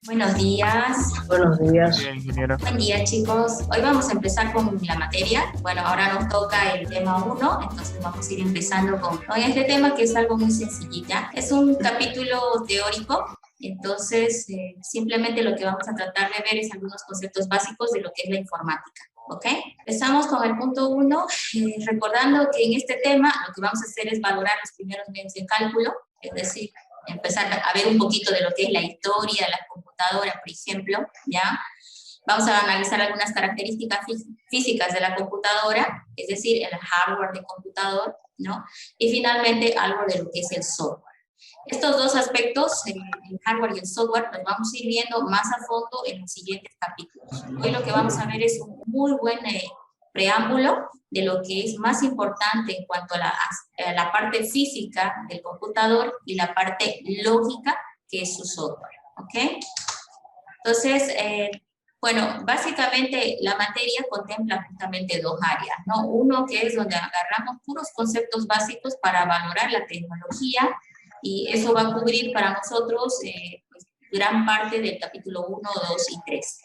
Buenos días. Buenos días. Bien, ingeniero. Buen día, chicos. Hoy vamos a empezar con la materia. Bueno, ahora nos toca el tema uno, entonces vamos a ir empezando con este tema que es algo muy sencillita. Es un capítulo teórico, entonces simplemente lo que vamos a tratar de ver es algunos conceptos básicos de lo que es la informática. ¿Ok? Empezamos con el punto 1, recordando que en este tema lo que vamos a hacer es valorar los primeros medios de cálculo, es decir, empezar a ver un poquito de lo que es la historia de la computadora, por ejemplo, ¿ya? Vamos a analizar algunas características físicas de la computadora, es decir, el hardware de computador, ¿no? Y finalmente algo de lo que es el software. Estos dos aspectos, el hardware y el software, los vamos a ir viendo más a fondo en los siguientes capítulos. Hoy lo que vamos a ver es un muy buen preámbulo de lo que es más importante en cuanto a la parte física del computador y la parte lógica que es su software, ¿ok? Entonces, bueno, básicamente la materia contempla justamente dos áreas, ¿no? Uno que es donde agarramos puros conceptos básicos para valorar la tecnología y eso va a cubrir para nosotros pues, gran parte del capítulo 1, 2 y 3.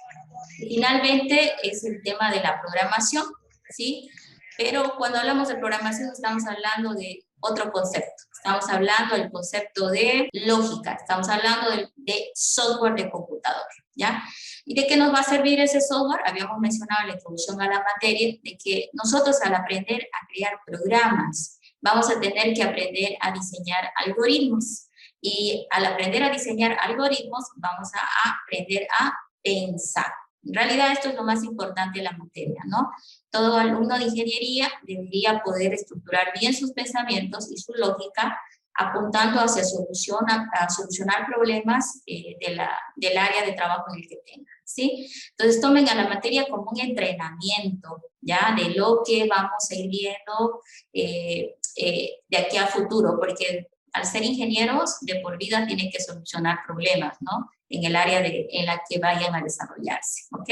Finalmente es el tema de la programación, ¿sí? Pero cuando hablamos de programación estamos hablando de otro concepto. Estamos hablando del concepto de lógica, estamos hablando de software de computador, ¿ya? ¿Y de qué nos va a servir ese software? Habíamos mencionado en la introducción a la materia de que nosotros al aprender a crear programas, vamos a tener que aprender a diseñar algoritmos. Y al aprender a diseñar algoritmos, vamos a aprender a pensar. En realidad esto es lo más importante de la materia, ¿no? Todo alumno de ingeniería debería poder estructurar bien sus pensamientos y su lógica apuntando hacia a solucionar problemas del área de trabajo en el que tengan, ¿sí? Entonces tomen a la materia como un entrenamiento, ¿ya? De lo que vamos a ir viendo de aquí a futuro, porque al ser ingenieros de por vida tienen que solucionar problemas, ¿no? En el área en la que vayan a desarrollarse, ¿ok?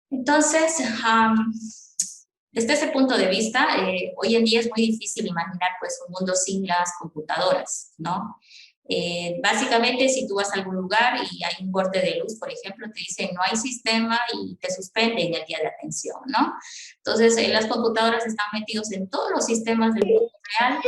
Entonces, desde ese punto de vista, hoy en día es muy difícil imaginar pues un mundo sin las computadoras, ¿no? Básicamente, si tú vas a algún lugar y hay un corte de luz, por ejemplo, te dicen no hay sistema y te suspenden el día de atención, ¿no? Entonces, las computadoras están metidos en todos los sistemas del mundo real,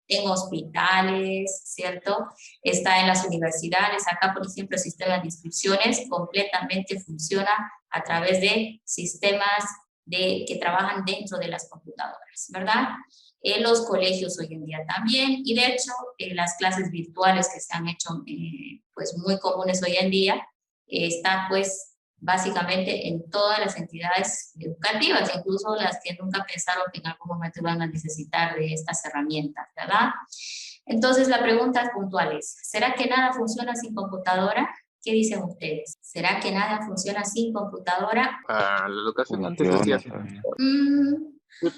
en hospitales, ¿cierto? Está en las universidades. Acá, por ejemplo, el sistema de inscripciones completamente funciona a través de sistemas que trabajan dentro de las computadoras, ¿verdad? En los colegios hoy en día también, y de hecho, las clases virtuales que se han hecho pues muy comunes hoy en día, están pues básicamente en todas las entidades educativas, incluso las que nunca pensaron que en algún momento iban a necesitar de estas herramientas, ¿verdad? Entonces la pregunta puntual es, ¿será que nada funciona sin computadora? ¿Qué dicen ustedes? ¿Será que nada funciona sin computadora? La educación antes se hacía Funciona así. también. Mm, Se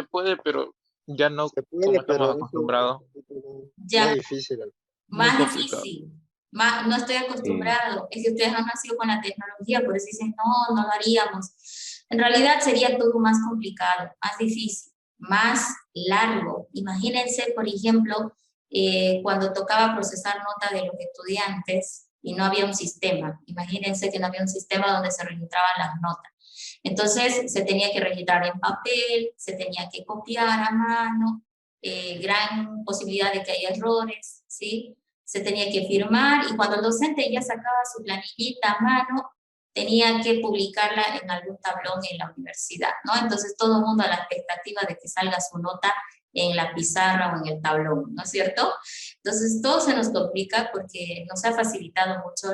puede, pero ya no Se puede, como estamos pero es acostumbrados. un poquito más ya, difícil. Muy más complicado. difícil. No estoy Sí. acostumbrado. Es que ustedes han nacido con la tecnología, por eso dicen, no, no lo haríamos. En realidad sería todo más complicado, más difícil, más largo. Imagínense, por ejemplo, cuando tocaba procesar nota de los estudiantes y no había un sistema. Imagínense que no había un sistema donde se registraban las notas. Entonces se tenía que registrar en papel, se tenía que copiar a mano, gran posibilidad de que haya errores, ¿sí? Se tenía que firmar y cuando el docente ya sacaba su planillita a mano, tenía que publicarla en algún tablón en la universidad, ¿no? Entonces todo el mundo a la expectativa de que salga su nota en la pizarra o en el tablón, ¿no es cierto? Entonces todo se nos complica porque nos ha facilitado mucho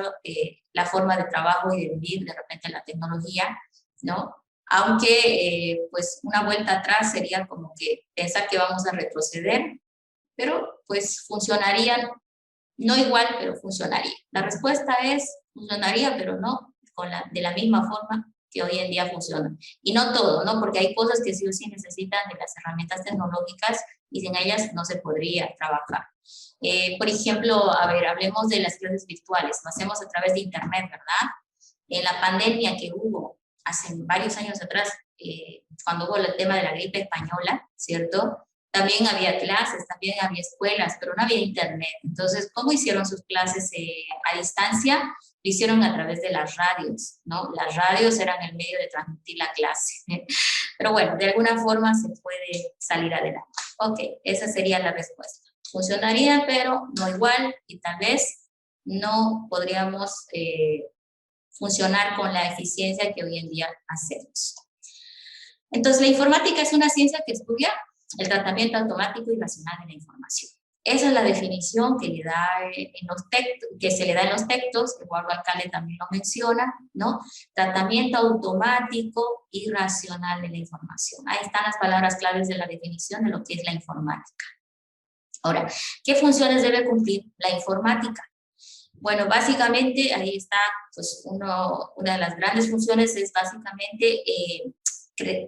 la forma de trabajo y de vivir de repente la tecnología, ¿no? Aunque pues una vuelta atrás sería como que pensar que vamos a retroceder, pero pues funcionaría, no igual, pero funcionaría. La respuesta es funcionaría, pero no de la misma forma que hoy en día funciona. Y no todo, ¿no? Porque hay cosas que sí o sí necesitan de las herramientas tecnológicas y sin ellas no se podría trabajar. Por ejemplo, a ver, hablemos de las clases virtuales, lo hacemos a través de Internet, ¿verdad? En la pandemia que hubo hace varios años atrás, cuando hubo el tema de la gripe española, ¿cierto? También había clases, también había escuelas, pero no había internet. Entonces, ¿cómo hicieron sus clases a distancia? Lo hicieron a través de las radios, ¿no? Las radios eran el medio de transmitir la clase. Pero bueno, de alguna forma se puede salir adelante. Ok, esa sería la respuesta. Funcionaría, pero no igual, y tal vez no podríamos funcionar con la eficiencia que hoy en día hacemos. Entonces, la informática es una ciencia que estudia el tratamiento automático y racional de la información. Esa es la definición que, que se le da en los textos, Eduardo Alcalde también lo menciona, ¿no? Tratamiento automático y racional de la información. Ahí están las palabras claves de la definición de lo que es la informática. Ahora, ¿qué funciones debe cumplir la informática? Bueno, básicamente ahí está, pues una de las grandes funciones es básicamente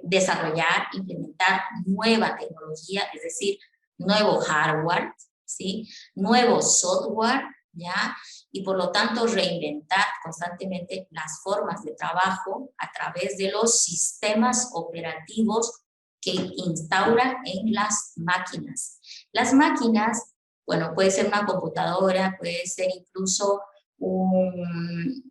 desarrollar, implementar nueva tecnología, es decir, nuevo hardware, ¿sí? Nuevo software, ¿ya? Y por lo tanto reinventar constantemente las formas de trabajo a través de los sistemas operativos que instauran en las máquinas. Las máquinas, bueno, puede ser una computadora, puede ser incluso un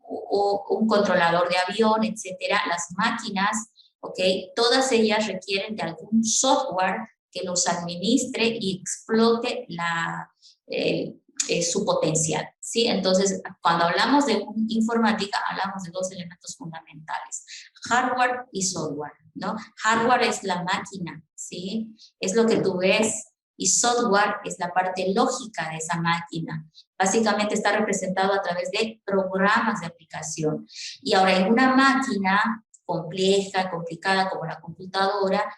controlador de avión, etcétera. Las máquinas, ¿ok? Todas ellas requieren de algún software que los administre y explote su potencial, ¿sí? Entonces, cuando hablamos de informática, hablamos de dos elementos fundamentales, hardware y software, ¿no? Hardware es la máquina, ¿sí? Es lo que tú ves, y software es la parte lógica de esa máquina. Básicamente está representado a través de programas de aplicación. Y ahora en una máquina compleja, complicada como la computadora,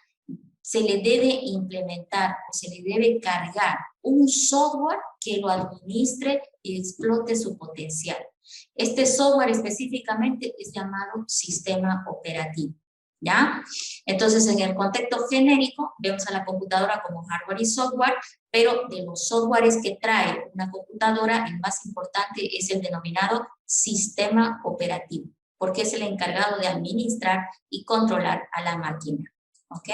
se le debe implementar o se le debe cargar un software que lo administre y explote su potencial. Este software específicamente es llamado sistema operativo, ¿ya? Entonces, en el contexto genérico, vemos a la computadora como hardware y software, pero de los softwares que trae una computadora, el más importante es el denominado sistema operativo, porque es el encargado de administrar y controlar a la máquina, ¿ok?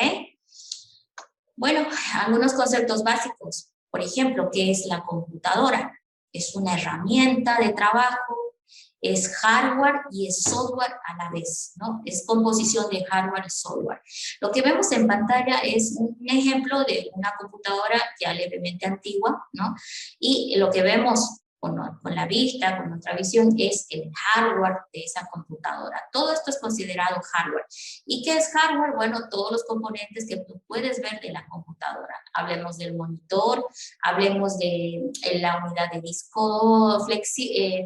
Bueno, algunos conceptos básicos. Por ejemplo, ¿qué es la computadora? Es una herramienta de trabajo, es hardware y es software a la vez, ¿no? Es composición de hardware y software. Lo que vemos en pantalla es un ejemplo de una computadora ya levemente antigua, ¿no? Y lo que vemos con la vista, con nuestra visión, es el hardware de esa computadora. Todo esto es considerado hardware. ¿Y qué es hardware? Bueno, todos los componentes que tú puedes ver de la computadora. Hablemos del monitor, hablemos de la unidad de disco,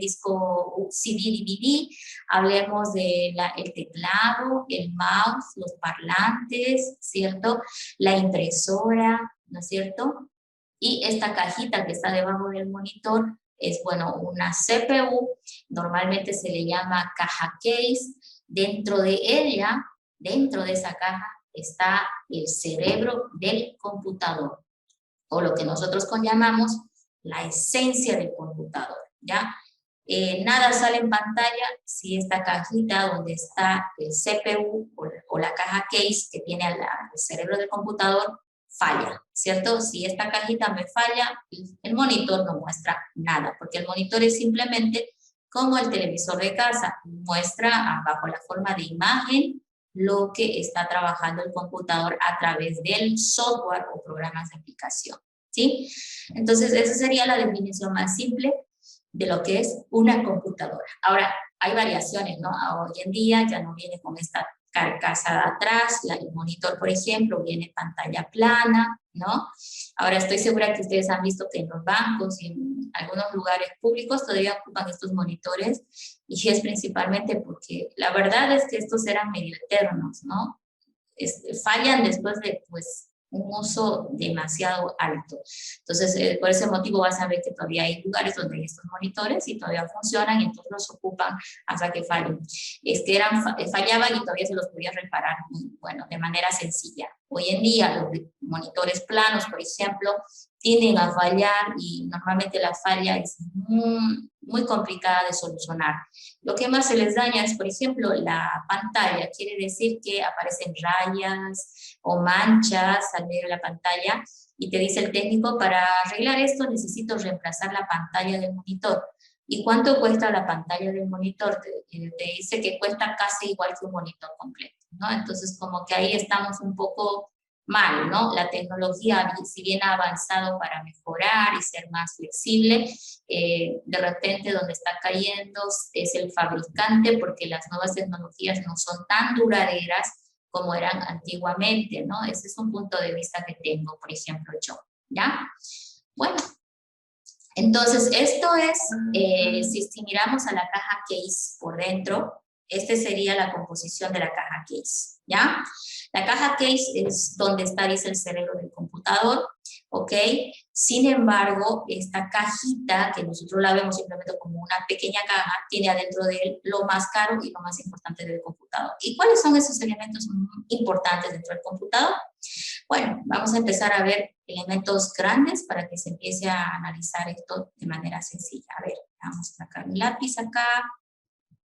disco CD-DVD, hablemos del teclado, el mouse, los parlantes, ¿cierto? La impresora, ¿no es cierto? Y esta cajita que está debajo del monitor es, bueno, una CPU, normalmente se le llama caja case. Dentro de ella, dentro de esa caja, está el cerebro del computador, o lo que nosotros llamamos la esencia del computador, ¿ya? Nada sale en pantalla si esta cajita donde está el CPU o la caja case que tiene el cerebro del computador falla, ¿cierto? Si esta cajita me falla, el monitor no muestra nada, porque el monitor es simplemente como el televisor de casa, muestra bajo la forma de imagen lo que está trabajando el computador a través del software o programas de aplicación, ¿sí? Entonces, esa sería la definición más simple de lo que es una computadora. Ahora, hay variaciones, ¿no? Hoy en día ya no viene con esta carcasa de atrás, el monitor, por ejemplo, viene pantalla plana, ¿no? Ahora estoy segura que ustedes han visto que en los bancos y en algunos lugares públicos todavía ocupan estos monitores, y es principalmente porque la verdad es que estos eran medio eternos, ¿no? Fallan después de, pues, un uso demasiado alto. Entonces, por ese motivo vas a ver que todavía hay lugares donde hay estos monitores y todavía funcionan, y entonces los ocupan hasta que fallen. Fallaban y todavía se los podía reparar, bueno, de manera sencilla. Hoy en día los monitores planos, por ejemplo, tienden a fallar, y normalmente la falla es muy complicada de solucionar. Lo que más se les daña es, por ejemplo, la pantalla. Quiere decir que aparecen rayas o manchas al medio de la pantalla, y te dice el técnico, para arreglar esto necesito reemplazar la pantalla del monitor. ¿Y cuánto cuesta la pantalla del monitor? Te dice que cuesta casi igual que un monitor completo, ¿no? Entonces, como que ahí estamos un poco mal, ¿no? La tecnología, si bien ha avanzado para mejorar y ser más flexible, de repente donde está cayendo es el fabricante, porque las nuevas tecnologías no son tan duraderas como eran antiguamente, ¿no? Ese es un punto de vista que tengo, por ejemplo, yo, ¿ya? Bueno, entonces esto es, si miramos a la caja case por dentro, esta sería la composición de la caja case, ¿ya? La caja case es donde está, dice, el cerebro del computador, ¿ok? Sin embargo, esta cajita, que nosotros la vemos simplemente como una pequeña caja, tiene adentro de él lo más caro y lo más importante del computador. ¿Y cuáles son esos elementos importantes dentro del computador? Bueno, vamos a empezar a ver elementos grandes para que se empiece a analizar esto de manera sencilla. A ver, vamos a sacar un lápiz acá,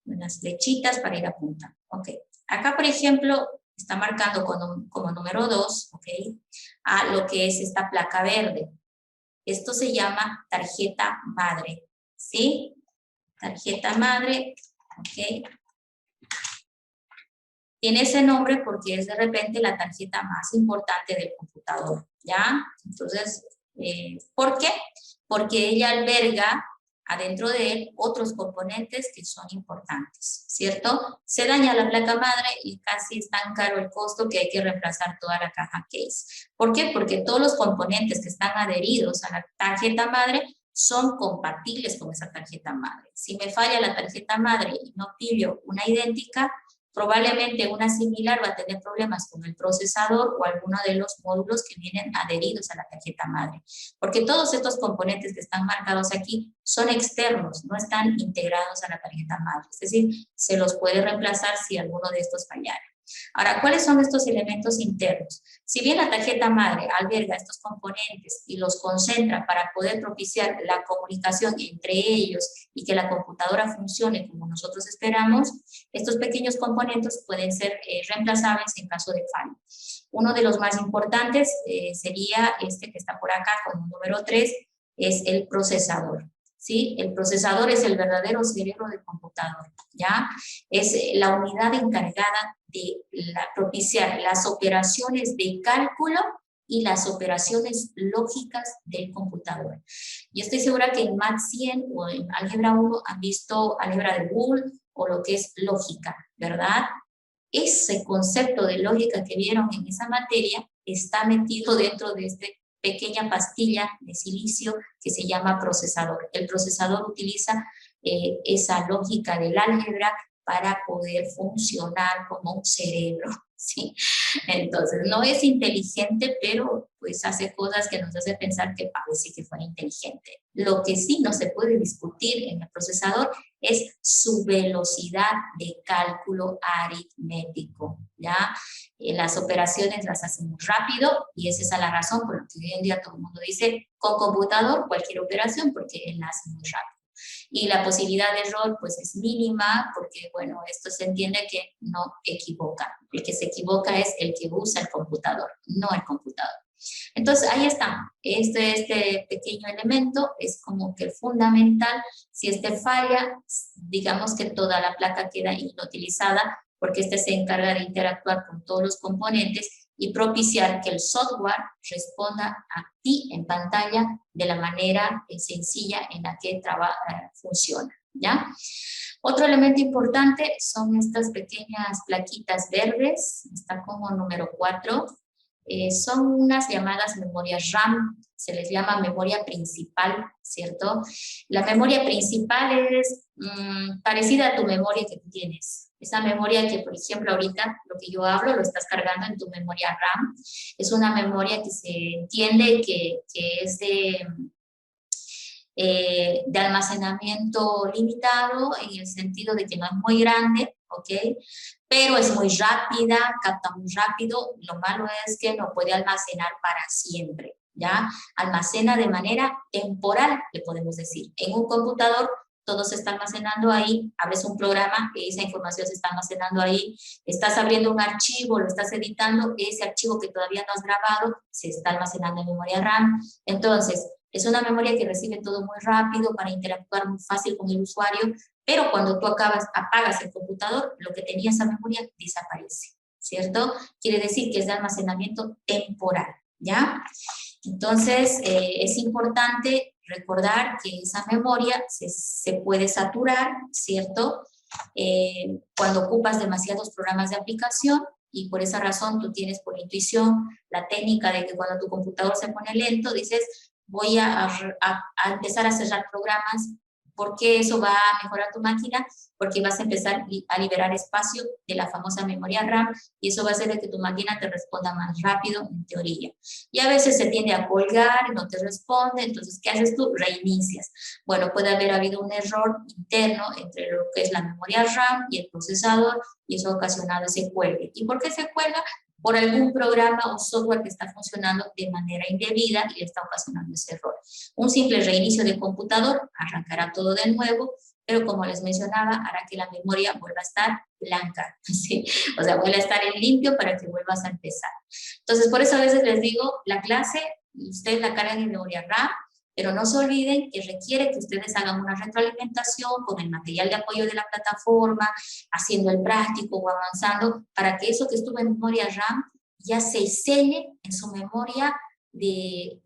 unas flechitas para ir apuntando. Ok, acá por ejemplo está marcando como número 2, ok, a lo que es esta placa verde. Esto se llama tarjeta madre, ¿sí? Tarjeta madre, ok. Tiene ese nombre porque es de repente la tarjeta más importante del computador, ¿ya? Entonces, ¿por qué? Porque ella alberga adentro de él otros componentes que son importantes, ¿cierto? Se daña la placa madre y casi es tan caro el costo que hay que reemplazar toda la caja case. ¿Por qué? Porque todos los componentes que están adheridos a la tarjeta madre son compatibles con esa tarjeta madre. Si me falla la tarjeta madre y no pillo una idéntica, probablemente una similar va a tener problemas con el procesador o alguno de los módulos que vienen adheridos a la tarjeta madre. Porque todos estos componentes que están marcados aquí son externos, no están integrados a la tarjeta madre. Es decir, se los puede reemplazar si alguno de estos fallara. Ahora, ¿cuáles son estos elementos internos? Si bien la tarjeta madre alberga estos componentes y los concentra para poder propiciar la comunicación entre ellos y que la computadora funcione como nosotros esperamos, estos pequeños componentes pueden ser reemplazables en caso de fallo. Uno de los más importantes sería este que está por acá como número 3, es el procesador. ¿Sí? El procesador es el verdadero cerebro del computador, ¿ya? Es la unidad encargada de propiciar las operaciones de cálculo y las operaciones lógicas del computador. Yo estoy segura que en Math 100 o en Álgebra 1 han visto álgebra de Boole o lo que es lógica, ¿verdad? Ese concepto de lógica que vieron en esa materia está metido dentro de esta pequeña pastilla de silicio que se llama procesador. El procesador utiliza esa lógica del álgebra para poder funcionar como un cerebro, ¿sí? Entonces, no es inteligente, pero pues hace cosas que nos hace pensar que parece que fuera inteligente. Lo que sí no se puede discutir en el procesador es su velocidad de cálculo aritmético, ¿ya? Las operaciones las hace muy rápido y esa es la razón por la que hoy en día todo el mundo dice con computador cualquier operación porque él la hace muy rápido. Y la posibilidad de error pues es mínima porque, bueno, esto se entiende que no equivoca. El que se equivoca es el que usa el computador, no el computador. Entonces, ahí está. Este pequeño elemento es como que fundamental. Si este falla, digamos que toda la placa queda inutilizada porque este se encarga de interactuar con todos los componentes y propiciar que el software responda a ti en pantalla de la manera sencilla en la que funciona, ¿ya? Otro elemento importante son estas pequeñas plaquitas verdes, está como número 4, son unas llamadas memorias RAM, se les llama memoria principal, ¿cierto? La memoria principal es parecida a tu memoria que tú tienes. Esa memoria que, por ejemplo, ahorita lo que yo hablo lo estás cargando en tu memoria RAM. Es una memoria que se entiende que es de almacenamiento limitado en el sentido de que no es muy grande, ¿ok? Pero es muy rápida, capta muy rápido. Lo malo es que no puede almacenar para siempre, ¿ya? Almacena de manera temporal, le podemos decir. En un computador todo se está almacenando ahí, abres un programa, esa información se está almacenando ahí, estás abriendo un archivo, lo estás editando, ese archivo que todavía no has grabado se está almacenando en memoria RAM. Entonces, es una memoria que recibe todo muy rápido para interactuar muy fácil con el usuario, pero cuando tú apagas el computador, lo que tenía esa memoria desaparece, ¿cierto? Quiere decir que es de almacenamiento temporal, ¿ya? Entonces, es importante recordar que esa memoria se puede saturar, ¿cierto? Cuando ocupas demasiados programas de aplicación, y por esa razón tú tienes por intuición la técnica de que cuando tu computador se pone lento, dices, voy a empezar a cerrar programas. ¿Por qué eso va a mejorar tu máquina? Porque vas a empezar a liberar espacio de la famosa memoria RAM, y eso va a hacer que tu máquina te responda más rápido, en teoría. Y a veces se tiende a colgar, no te responde, entonces, ¿qué haces tú? Reinicias. Bueno, puede haber habido un error interno entre lo que es la memoria RAM y el procesador, y eso ha ocasionado ese cuelgue. ¿Y por qué se cuelga? Por algún programa o software que está funcionando de manera indebida y le está ocasionando ese error. Un simple reinicio del computador arrancará todo de nuevo, pero como les mencionaba, hará que la memoria vuelva a estar blanca, ¿sí? O sea, vuelva a estar en limpio para que vuelvas a empezar. Entonces, por eso a veces les digo, la clase, ustedes la cargan en memoria RAM, pero no se olviden que requiere que ustedes hagan una retroalimentación con el material de apoyo de la plataforma, haciendo el práctico o avanzando, para que eso que estuvo en memoria RAM ya se selle en su memoria de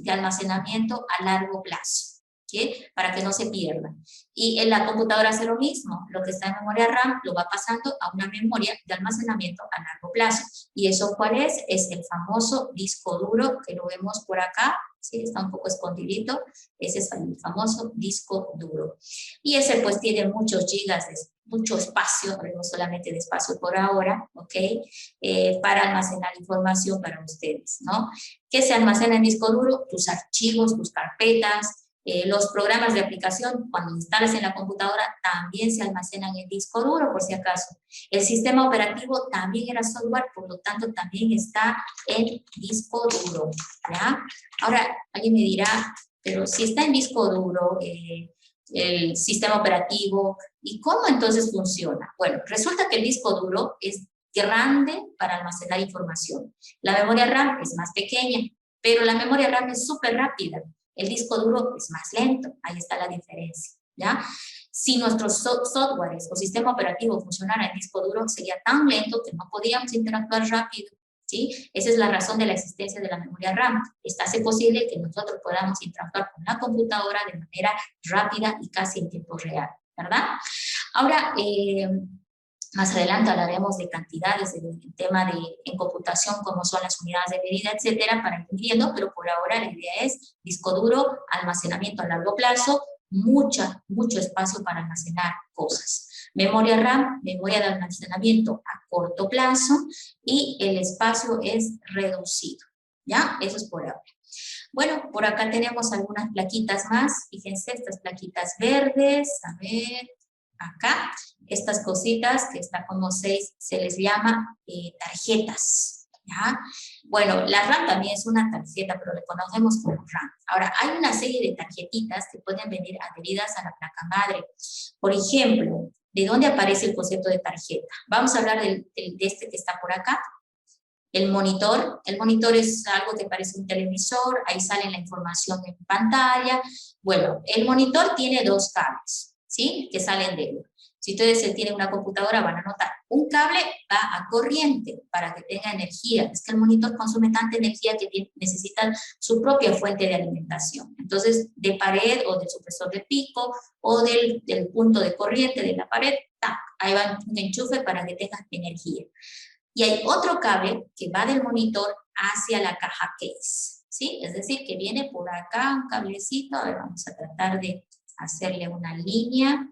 almacenamiento a largo plazo, ¿sí? Para que no se pierda. Y en la computadora hace lo mismo, lo que está en memoria RAM lo va pasando a una memoria de almacenamiento a largo plazo. ¿Y eso cuál es? Es el famoso disco duro, que lo vemos por acá, ¿sí? Está un poco escondidito, ese es el famoso disco duro. Y ese pues tiene muchos gigas, mucho espacio, hablemos solamente de espacio por ahora, ¿ok? Para almacenar información para ustedes, ¿no? ¿Qué se almacena en disco duro? Tus archivos, tus carpetas, los programas de aplicación, cuando instalas en la computadora, también se almacenan en disco duro, por si acaso. El sistema operativo también era software, por lo tanto, también está en disco duro, ¿ya? Ahora, alguien me dirá, pero si está en disco duro, el sistema operativo, ¿y cómo entonces funciona? Bueno, resulta que el disco duro es grande para almacenar información. La memoria RAM es más pequeña, pero la memoria RAM es súper rápida. El disco duro es más lento, ahí está la diferencia, ¿ya? Si nuestros softwares o sistema operativo funcionara en disco duro, sería tan lento que no podríamos interactuar rápido, ¿sí? Esa es la razón de la existencia de la memoria RAM. Esta hace posible que nosotros podamos interactuar con la computadora de manera rápida y casi en tiempo real, ¿verdad? Ahora, más adelante hablaremos de cantidades, del tema en computación, como son las unidades de medida, etcétera, para ir viendo, pero por ahora la idea es disco duro, almacenamiento a largo plazo, mucho espacio para almacenar cosas. Memoria RAM, memoria de almacenamiento a corto plazo, y el espacio es reducido, ¿ya? Eso es por ahora. Bueno, por acá tenemos algunas plaquitas más, fíjense, estas plaquitas verdes, a ver, acá, estas cositas que están como 6, se les llama tarjetas, ¿ya? Bueno, la RAM también es una tarjeta, pero le conocemos como RAM. Ahora, hay una serie de tarjetitas que pueden venir adheridas a la placa madre. Por ejemplo, ¿de dónde aparece el concepto de tarjeta? Vamos a hablar de este que está por acá. El monitor es algo que parece un televisor, ahí sale la información en pantalla. Bueno, el monitor tiene 2 cables, ¿sí? Que salen de él. Si ustedes tienen una computadora van a notar, un cable va a corriente para que tenga energía. Es que el monitor consume tanta energía que necesita su propia fuente de alimentación. Entonces, de pared o del supresor de pico o del punto de corriente de la pared, ahí va un enchufe para que tenga energía. Y hay otro cable que va del monitor hacia la caja case, ¿sí? Es decir, que viene por acá un cablecito. A ver, vamos a tratar de hacerle una línea.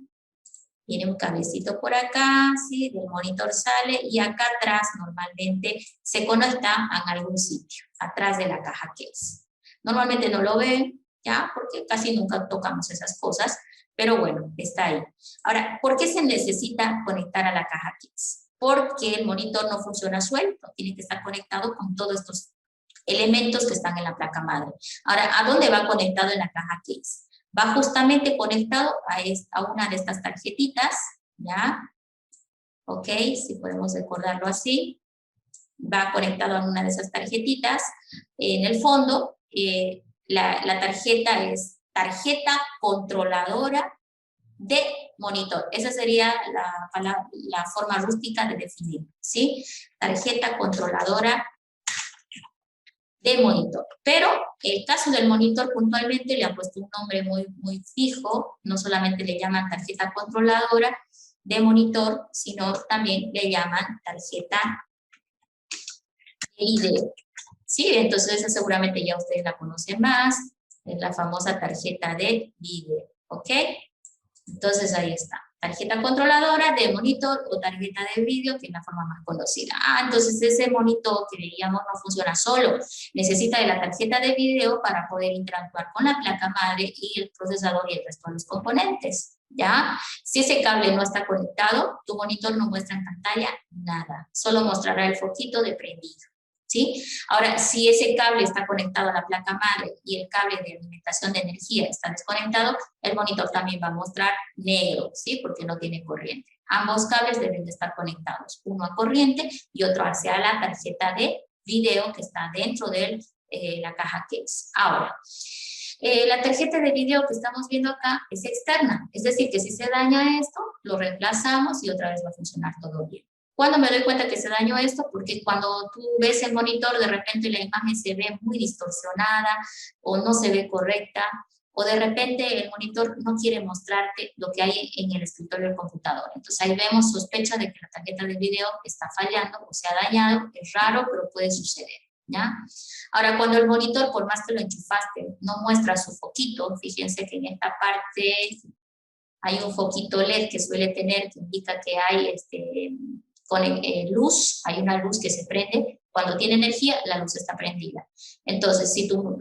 Viene un cablecito por acá, ¿sí? Del monitor sale, y acá atrás normalmente se conecta a algún sitio, atrás de la caja case. Normalmente no lo ven, ¿ya? Porque casi nunca tocamos esas cosas, pero bueno, está ahí. Ahora, ¿por qué se necesita conectar a la caja case? Porque el monitor no funciona suelto, tiene que estar conectado con todos estos elementos que están en la placa madre. Ahora, ¿a dónde va conectado en la caja case? va justamente conectado a una de estas tarjetitas, ¿ya? Ok, si podemos recordarlo así, va conectado a una de esas tarjetitas. En el fondo, la tarjeta es tarjeta controladora de monitor. Esa sería la forma rústica de definir, ¿sí? Tarjeta controladora de monitor. Pero el caso del monitor puntualmente le han puesto un nombre muy fijo, no solamente le llaman tarjeta controladora de monitor, sino también le llaman tarjeta de video. Sí, entonces esa seguramente ya ustedes la conocen más, es la famosa tarjeta de video, ¿ok? Entonces ahí está, tarjeta controladora de monitor o tarjeta de vídeo, que es la forma más conocida. Entonces ese monitor que veíamos no funciona solo, necesita de la tarjeta de vídeo para poder interactuar con la placa madre y el procesador y el resto de los componentes, ¿ya? Si ese cable no está conectado, tu monitor no muestra en pantalla nada, solo mostrará el foquito de prendido. ¿Sí? Ahora, si ese cable está conectado a la placa madre y el cable de alimentación de energía está desconectado, el monitor también va a mostrar negro, ¿sí? Porque no tiene corriente. Ambos cables deben de estar conectados, uno a corriente y otro hacia la tarjeta de video que está dentro de la caja case. Ahora, la tarjeta de video que estamos viendo acá es externa, es decir, que si se daña esto, lo reemplazamos y otra vez va a funcionar todo bien. ¿Cuándo me doy cuenta que se dañó esto? Porque cuando tú ves el monitor, de repente la imagen se ve muy distorsionada o no se ve correcta, o de repente el monitor no quiere mostrarte lo que hay en el escritorio del computador. Entonces ahí vemos sospecha de que la tarjeta de video está fallando o se ha dañado. Es raro, pero puede suceder, ¿ya? Ahora, cuando el monitor, por más que lo enchufaste, no muestra su foquito, fíjense que en esta parte hay un foquito LED que suele tener, que indica que hay con luz, hay una luz que se prende, cuando tiene energía, la luz está prendida. Entonces, si tu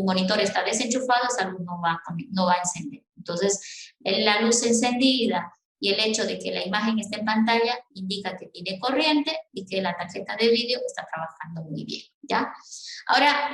monitor está desenchufado, esa luz no va a encender. Entonces, la luz encendida y el hecho de que la imagen esté en pantalla indica que tiene corriente y que la tarjeta de vídeo está trabajando muy bien, ¿ya? Ahora,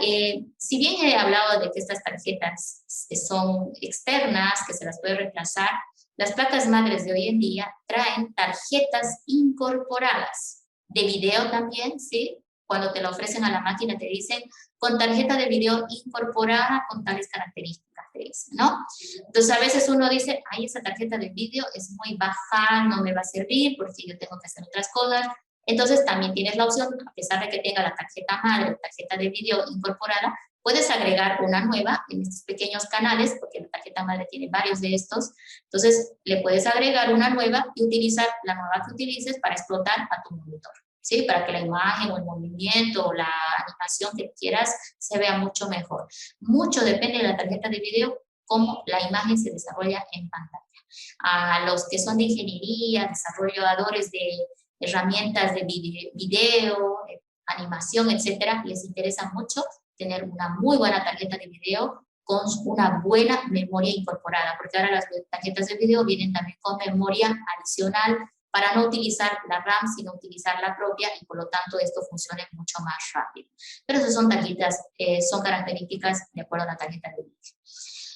si bien he hablado de que estas tarjetas son externas, que se las puede reemplazar, las placas madres de hoy en día traen tarjetas incorporadas, de video también, ¿sí? Cuando te la ofrecen a la máquina te dicen, con tarjeta de video incorporada con tales características, te dicen, ¿no? Entonces a veces uno dice, ay, esa tarjeta de video es muy baja, no me va a servir porque yo tengo que hacer otras cosas. Entonces también tienes la opción, a pesar de que tenga la tarjeta madre, tarjeta de video incorporada, puedes agregar una nueva en estos pequeños canales, porque la tarjeta madre tiene varios de estos. Entonces, le puedes agregar una nueva y utilizar la nueva que utilices para explotar a tu monitor, ¿sí? Para que la imagen o el movimiento o la animación que quieras se vea mucho mejor. Mucho depende de la tarjeta de video, cómo la imagen se desarrolla en pantalla. A los que son de ingeniería, desarrolladores de herramientas de video, animación, etcétera, les interesa mucho tener una muy buena tarjeta de video con una buena memoria incorporada, porque ahora las tarjetas de video vienen también con memoria adicional para no utilizar la RAM, sino utilizar la propia, y por lo tanto esto funcione mucho más rápido. Pero esas son tarjetas, son características de acuerdo a la tarjeta de video.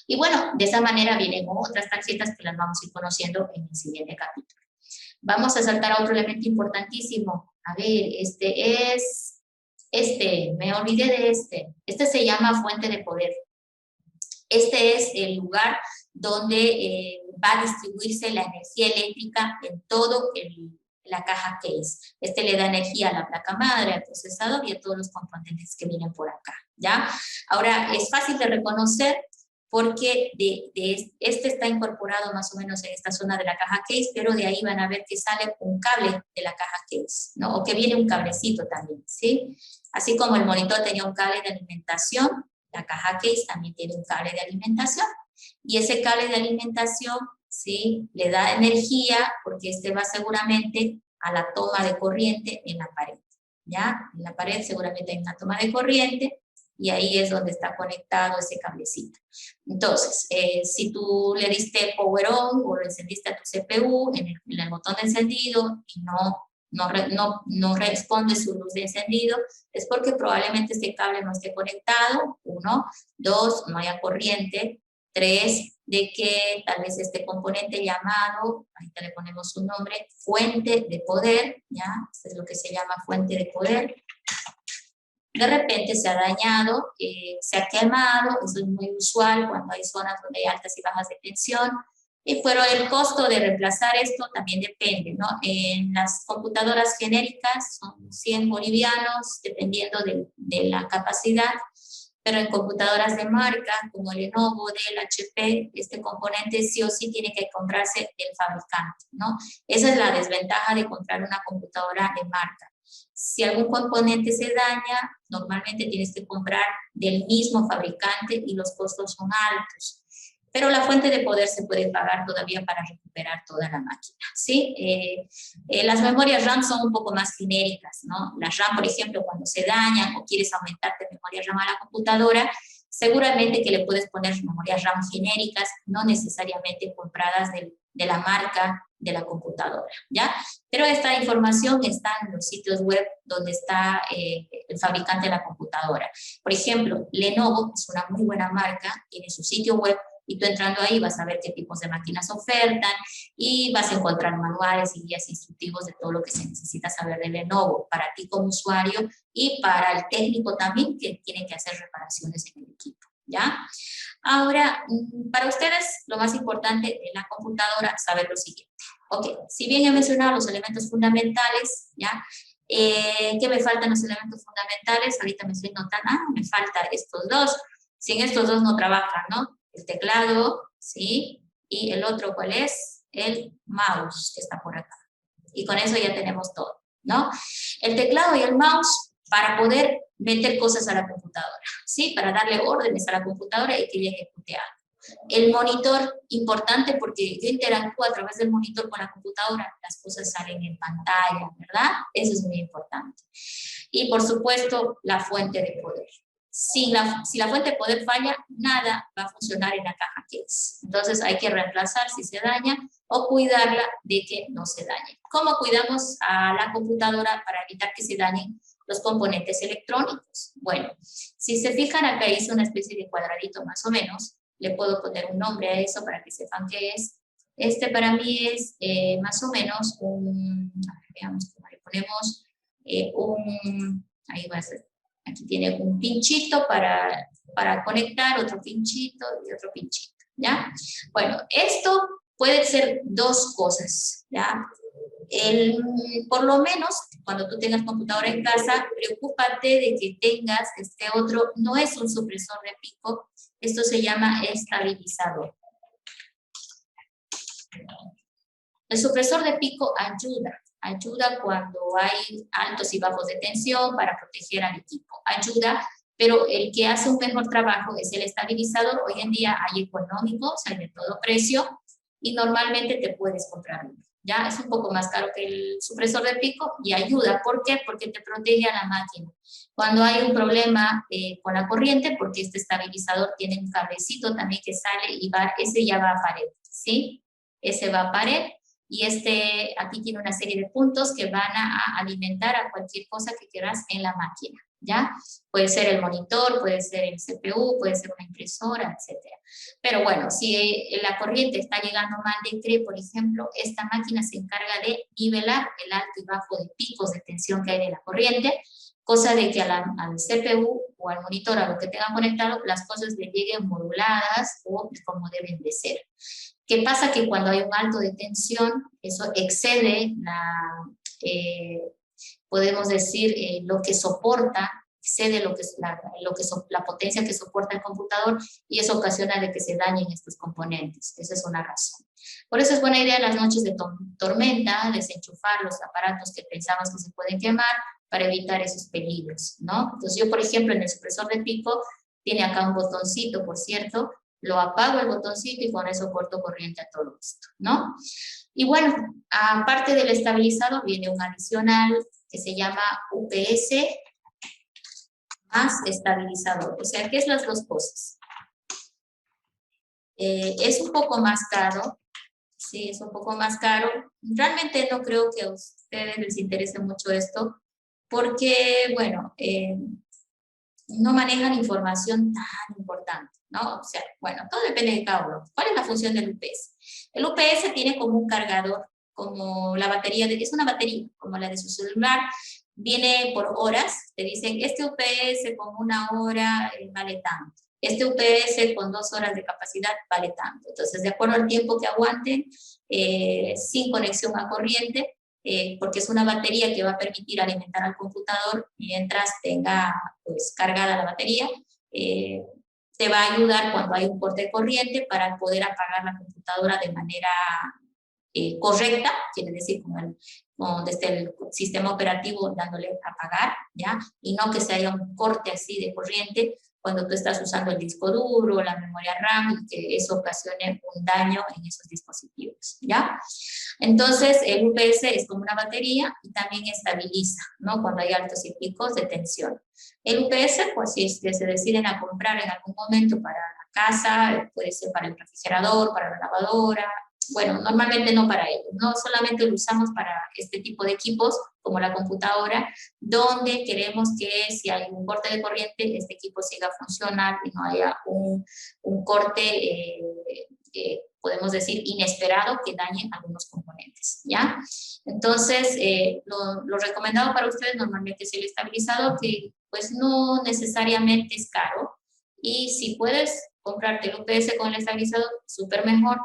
Y bueno, de esa manera vienen otras tarjetas que las vamos a ir conociendo en el siguiente capítulo. Vamos a saltar a otro elemento importantísimo. A ver, me olvidé de este se llama fuente de poder. Este es el lugar donde va a distribuirse la energía eléctrica en todo la caja case. Este le da energía a la placa madre, al procesador y a todos los componentes que vienen por acá, ¿ya? Ahora, es fácil de reconocer porque este está incorporado más o menos en esta zona de la caja case, pero de ahí van a ver que sale un cable de la caja case, ¿no? O que viene un cablecito también, ¿sí? Así como el monitor tenía un cable de alimentación, la caja case también tiene un cable de alimentación. Y ese cable de alimentación, ¿sí? Le da energía porque va seguramente a la toma de corriente en la pared, ¿ya? En la pared seguramente hay una toma de corriente, y ahí es donde está conectado ese cablecito. Entonces, si tú le diste power on o lo encendiste a tu CPU en el botón de encendido y no responde su luz de encendido, es porque probablemente este cable no esté conectado, 1, 2, no haya corriente, 3, de que tal vez este componente llamado, ahorita le ponemos su nombre, fuente de poder, ¿ya? Esto es lo que se llama fuente de poder. De repente se ha dañado, se ha quemado, eso es muy usual cuando hay zonas donde hay altas y bajas de tensión. Pero el costo de reemplazar esto también depende, ¿no? En las computadoras genéricas son 100 bolivianos, dependiendo de la capacidad, pero en computadoras de marca, como Lenovo, Dell, HP, este componente sí o sí tiene que comprarse del fabricante, ¿no? Esa es la desventaja de comprar una computadora de marca. Si algún componente se daña, normalmente tienes que comprar del mismo fabricante y los costos son altos. Pero la fuente de poder se puede pagar todavía para recuperar toda la máquina, ¿sí? Las memorias RAM son un poco más genéricas, ¿no? Las RAM, por ejemplo, cuando se dañan o quieres aumentarte memoria RAM a la computadora, seguramente que le puedes poner memorias RAM genéricas, no necesariamente compradas de la marca de la computadora, ¿ya? Pero esta información está en los sitios web donde está el fabricante de la computadora. Por ejemplo, Lenovo es una muy buena marca, tiene su sitio web, y tú entrando ahí vas a ver qué tipos de máquinas ofertan y vas a encontrar manuales y guías instructivos de todo lo que se necesita saber de Lenovo para ti como usuario y para el técnico también que tiene que hacer reparaciones en el equipo, ¿ya? Ahora, para ustedes lo más importante de la computadora, saber lo siguiente. Ok, si bien he mencionado los elementos fundamentales, ¿ya? ¿Qué me faltan los elementos fundamentales? Ahorita me estoy notando, me faltan estos dos. Si en estos dos no trabajan, ¿no? El teclado, ¿sí? Y el otro, ¿cuál es? El mouse, que está por acá. Y con eso ya tenemos todo, ¿no? El teclado y el mouse para poder meter cosas a la computadora, ¿sí? Para darle órdenes a la computadora y que ella ejecute algo. El monitor, importante porque yo interactúo a través del monitor con la computadora, las cosas salen en pantalla, ¿verdad? Eso es muy importante. Y por supuesto, la fuente de poder. Si la fuente de poder falla, nada va a funcionar en la caja que es. Entonces hay que reemplazar si se daña o cuidarla de que no se dañe. ¿Cómo cuidamos a la computadora para evitar que se dañen los componentes electrónicos? Bueno, si se fijan acá hice una especie de cuadradito más o menos. Le puedo poner un nombre a eso para que sepan qué es. Este para mí es más o menos un, a ver, veamos cómo le ponemos, ahí va a ser. Aquí tiene un pinchito para conectar, otro pinchito y otro pinchito, ¿ya? Bueno, esto puede ser dos cosas, ¿ya? Por lo menos, cuando tú tengas computadora en casa, preocúpate de que tengas este otro, no es un supresor de pico, esto se llama estabilizador. El supresor de pico ayuda cuando hay altos y bajos de tensión para proteger al equipo, ayuda, pero el que hace un mejor trabajo es el estabilizador. Hoy en día hay económicos, hay de todo precio, y normalmente te puedes comprar uno. Ya es un poco más caro que el supresor de pico y ayuda. ¿Por qué? Porque te protege a la máquina. Cuando hay un problema con la corriente, porque este estabilizador tiene un cablecito también que sale y ese ya va a pared, ¿sí? Ese va a pared. Y aquí tiene una serie de puntos que van a alimentar a cualquier cosa que quieras en la máquina, ¿ya? Puede ser el monitor, puede ser el CPU, puede ser una impresora, etc. Pero bueno, si la corriente está llegando mal de CRE, por ejemplo, esta máquina se encarga de nivelar el alto y bajo de picos de tensión que hay de la corriente, cosa de que al CPU o al monitor, a lo que tengan conectado, las cosas le lleguen moduladas o como deben de ser. ¿Qué pasa? Que cuando hay un alto de tensión, eso excede podemos decir, lo que soporta, excede la potencia que soporta el computador y eso ocasiona de que se dañen estos componentes. Esa es una razón. Por eso es buena idea en las noches de tormenta desenchufar los aparatos que pensamos que se pueden quemar para evitar esos peligros, ¿no? Entonces yo, por ejemplo, en el supresor de pico, tiene acá un botoncito, por cierto, lo apago el botoncito y con eso corto corriente a todo esto, ¿no? Y bueno, aparte del estabilizador viene un adicional que se llama UPS más estabilizador. O sea, ¿qué es las dos cosas? Es un poco más caro, sí, es un poco más caro. Realmente no creo que a ustedes les interese mucho esto, porque, bueno, no manejan información tan importante, ¿no? O sea, bueno, todo depende de cada uno. ¿Cuál es la función del UPS? El UPS tiene como un cargador, como la batería, es una batería, como la de su celular, viene por horas, te dicen, este UPS con 1 hora vale tanto, este UPS con 2 horas de capacidad vale tanto. Entonces, de acuerdo al tiempo que aguanten, sin conexión a corriente, porque es una batería que va a permitir alimentar al computador mientras tenga pues, cargada la batería, te va a ayudar cuando hay un corte de corriente para poder apagar la computadora de manera correcta, quiere decir desde el sistema operativo dándole a apagar, ¿ya? Y no que se haya un corte así de corriente cuando tú estás usando el disco duro, la memoria RAM, y que eso ocasione un daño en esos dispositivos, ¿ya? Entonces, el UPS es como una batería y también estabiliza, ¿no? Cuando hay altos picos de tensión. El UPS, pues si es que se deciden a comprar en algún momento para la casa, puede ser para el refrigerador, para la lavadora, bueno, normalmente no para ellos, no solamente lo usamos para este tipo de equipos, como la computadora, donde queremos que si hay un corte de corriente, este equipo siga funcionando y no haya un corte, podemos decir, inesperado que dañe algunos componentes, ¿ya? Entonces, lo recomendado para ustedes normalmente es el estabilizador, que pues no necesariamente es caro, y si puedes comprarte el UPS con el estabilizador, súper mejor,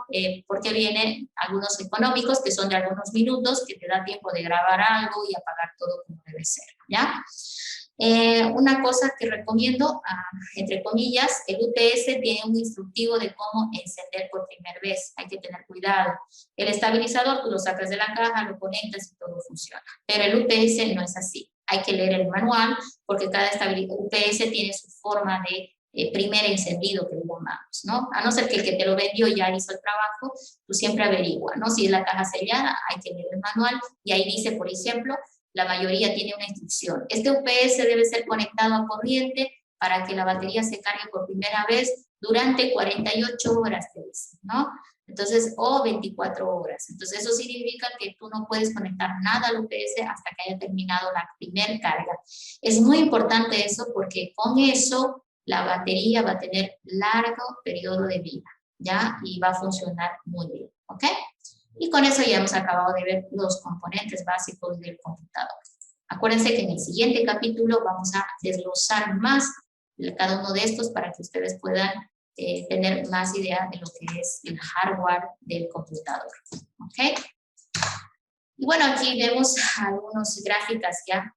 porque vienen algunos económicos que son de algunos minutos, que te da tiempo de grabar algo y apagar todo como debe ser, ¿ya? Una cosa que recomiendo, entre comillas, el UPS tiene un instructivo de cómo encender por primera vez, hay que tener cuidado. El estabilizador tú lo sacas de la caja, lo conectas y todo funciona, pero el UPS no es así, hay que leer el manual porque cada UPS tiene su forma de primer encendido que le llamamos, ¿no? A no ser que el que te lo vendió ya hizo el trabajo, tú siempre averigua, ¿no? Si es la caja sellada, hay que leer el manual y ahí dice, por ejemplo, la mayoría tiene una instrucción. Este UPS debe ser conectado a corriente para que la batería se cargue por primera vez durante 48 horas, te dice, ¿no? Entonces, o 24 horas. Entonces, eso significa que tú no puedes conectar nada al UPS hasta que haya terminado la primera carga. Es muy importante eso porque con eso la batería va a tener largo periodo de vida, ¿ya? Y va a funcionar muy bien, ¿ok? Y con eso ya hemos acabado de ver los componentes básicos del computador. Acuérdense que en el siguiente capítulo vamos a desglosar más cada uno de estos para que ustedes puedan tener más idea de lo que es el hardware del computador, ¿ok? Y bueno, aquí vemos algunas gráficas ya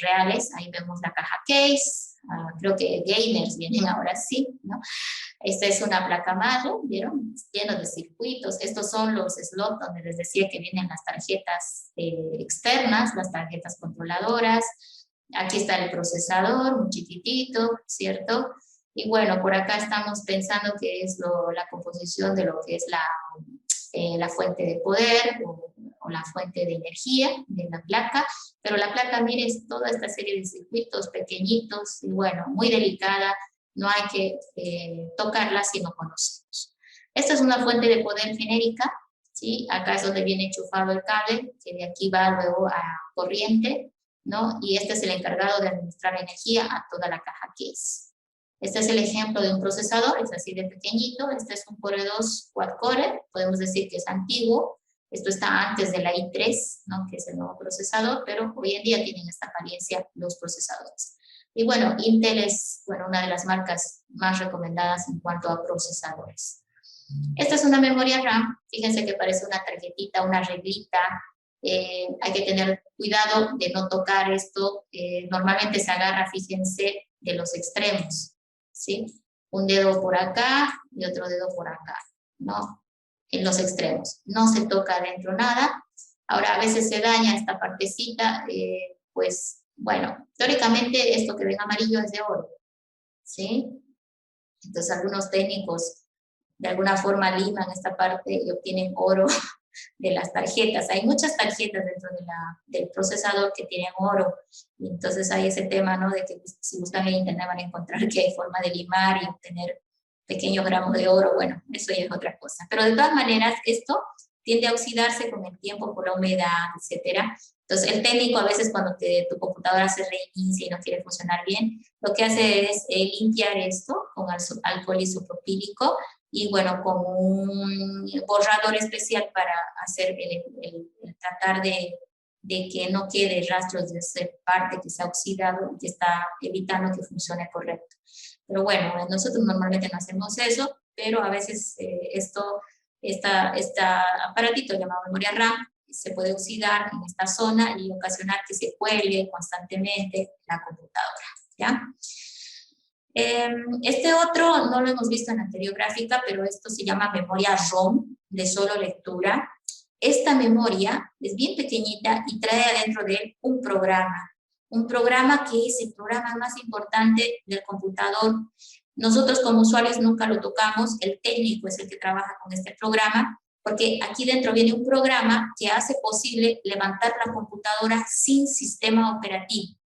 reales. Ahí vemos la caja case. Creo que gamers vienen ahora sí, ¿no? Esta es una placa madre, ¿vieron? Lleno de circuitos. Estos son los slots donde les decía que vienen las tarjetas externas, las tarjetas controladoras. Aquí está el procesador, un chiquitito, ¿cierto? Y bueno, por acá estamos pensando que es la composición de lo que es la fuente de poder o la fuente de energía de la placa, pero la placa, mire, es toda esta serie de circuitos pequeñitos y bueno, muy delicada, no hay que tocarla si no conocemos. Esta es una fuente de poder genérica, ¿sí? Acá es donde viene enchufado el cable, que de aquí va luego a corriente, ¿no? Y este es el encargado de administrar energía a toda la caja case. Este es el ejemplo de un procesador, es así de pequeñito. Este es un Core 2 quad-core, podemos decir que es antiguo. Esto está antes de la i3, ¿no? Que es el nuevo procesador, pero hoy en día tienen esta apariencia los procesadores. Y bueno, Intel es una de las marcas más recomendadas en cuanto a procesadores. Esta es una memoria RAM, fíjense que parece una tarjetita, una reglita. Hay que tener cuidado de no tocar esto. Normalmente se agarra, fíjense, de los extremos, ¿sí? Un dedo por acá y otro dedo por acá, ¿no? En los extremos. No se toca adentro nada. Ahora, a veces se daña esta partecita, pues, bueno, teóricamente esto que ven amarillo es de oro, ¿sí? Entonces, algunos técnicos de alguna forma liman esta parte y obtienen oro de las tarjetas. Hay muchas tarjetas dentro del procesador que tienen oro, y entonces hay ese tema, ¿no? De que si buscan en internet van a encontrar que hay forma de limar y obtener pequeños gramos de oro. Bueno, eso ya es otra cosa. Pero de todas maneras, esto tiende a oxidarse con el tiempo por la humedad, etcétera. Entonces, el técnico a veces cuando tu computadora se reinicia y no quiere funcionar bien, lo que hace es limpiar esto con alcohol isopropílico y bueno, con un borrador especial para hacer tratar de que no quede rastros de esa parte que se ha oxidado y que está evitando que funcione correcto. Pero bueno, nosotros normalmente no hacemos eso, pero a veces este aparatito llamado memoria RAM se puede oxidar en esta zona y ocasionar que se cuelgue constantemente la computadora, ¿ya? Este otro no lo hemos visto en la anterior gráfica, pero esto se llama memoria ROM, de solo lectura. Esta memoria es bien pequeñita y trae adentro de él un programa que es el programa más importante del computador. Nosotros como usuarios nunca lo tocamos, el técnico es el que trabaja con este programa, porque aquí dentro viene un programa que hace posible levantar la computadora sin sistema operativo,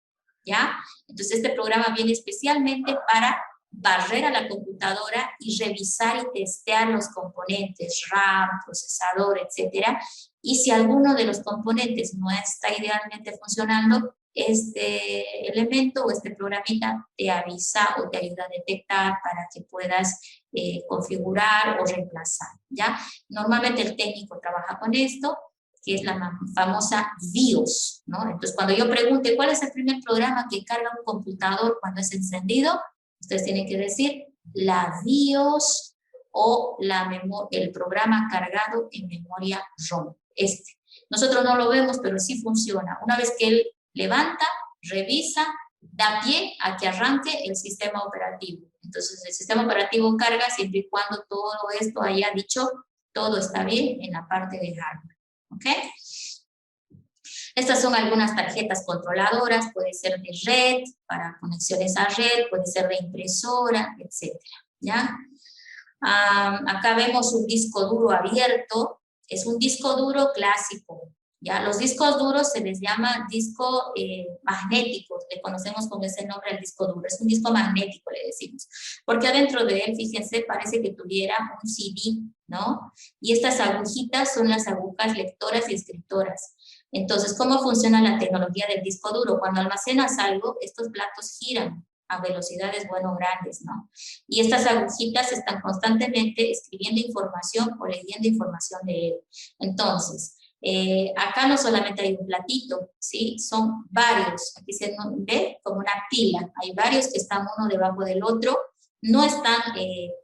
¿ya? Entonces este programa viene especialmente para barrer a la computadora y revisar y testear los componentes, RAM, procesador, etcétera. Y si alguno de los componentes no está idealmente funcionando, este elemento o este programita te avisa o te ayuda a detectar para que puedas configurar o reemplazar, ¿ya? Normalmente el técnico trabaja con esto, que es la famosa BIOS, ¿no? Entonces, cuando yo pregunte cuál es el primer programa que carga un computador cuando es encendido, ustedes tienen que decir la BIOS o el programa cargado en memoria ROM. Nosotros no lo vemos, pero sí funciona. Una vez que él levanta, revisa, da pie a que arranque el sistema operativo. Entonces, el sistema operativo carga siempre y cuando todo esto haya dicho, todo está bien en la parte de hardware. ¿Ok? Estas son algunas tarjetas controladoras, puede ser de red, para conexiones a red, puede ser de impresora, etcétera, ¿ya? Acá vemos un disco duro abierto, es un disco duro clásico, ¿ya? Los discos duros se les llama disco magnéticos, le conocemos con ese nombre al disco duro, es un disco magnético, le decimos, porque adentro de él, fíjense, parece que tuviera un CD, ¿no? Y estas agujitas son las agujas lectoras y escritoras. Entonces, ¿cómo funciona la tecnología del disco duro? Cuando almacenas algo, estos platos giran a velocidades, bueno, grandes, ¿no? Y estas agujitas están constantemente escribiendo información o leyendo información de él. Entonces, acá no solamente hay un platito, ¿sí? Son varios, aquí se ve como una pila, hay varios que están uno debajo del otro, no están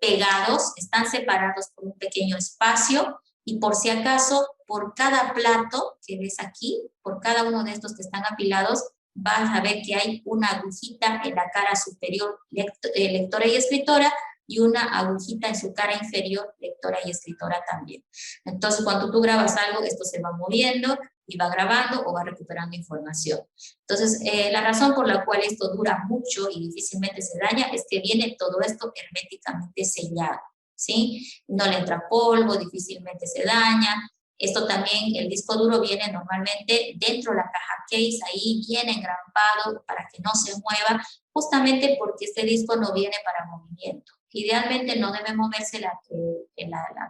pegados, están separados por un pequeño espacio, y por si acaso, por cada plato que ves aquí, por cada uno de estos que están apilados, vas a ver que hay una agujita en la cara superior, lectora y escritora, y una agujita en su cara inferior, lectora y escritora también. Entonces, cuando tú grabas algo, esto se va moviendo y va grabando o va recuperando información. Entonces, la razón por la cual esto dura mucho y difícilmente se daña es que viene todo esto herméticamente sellado, ¿sí? No le entra polvo, difícilmente se daña. Esto también, el disco duro viene normalmente dentro de la caja case, ahí viene engrampado para que no se mueva, justamente porque este disco no viene para movimiento. Idealmente no debe moverse la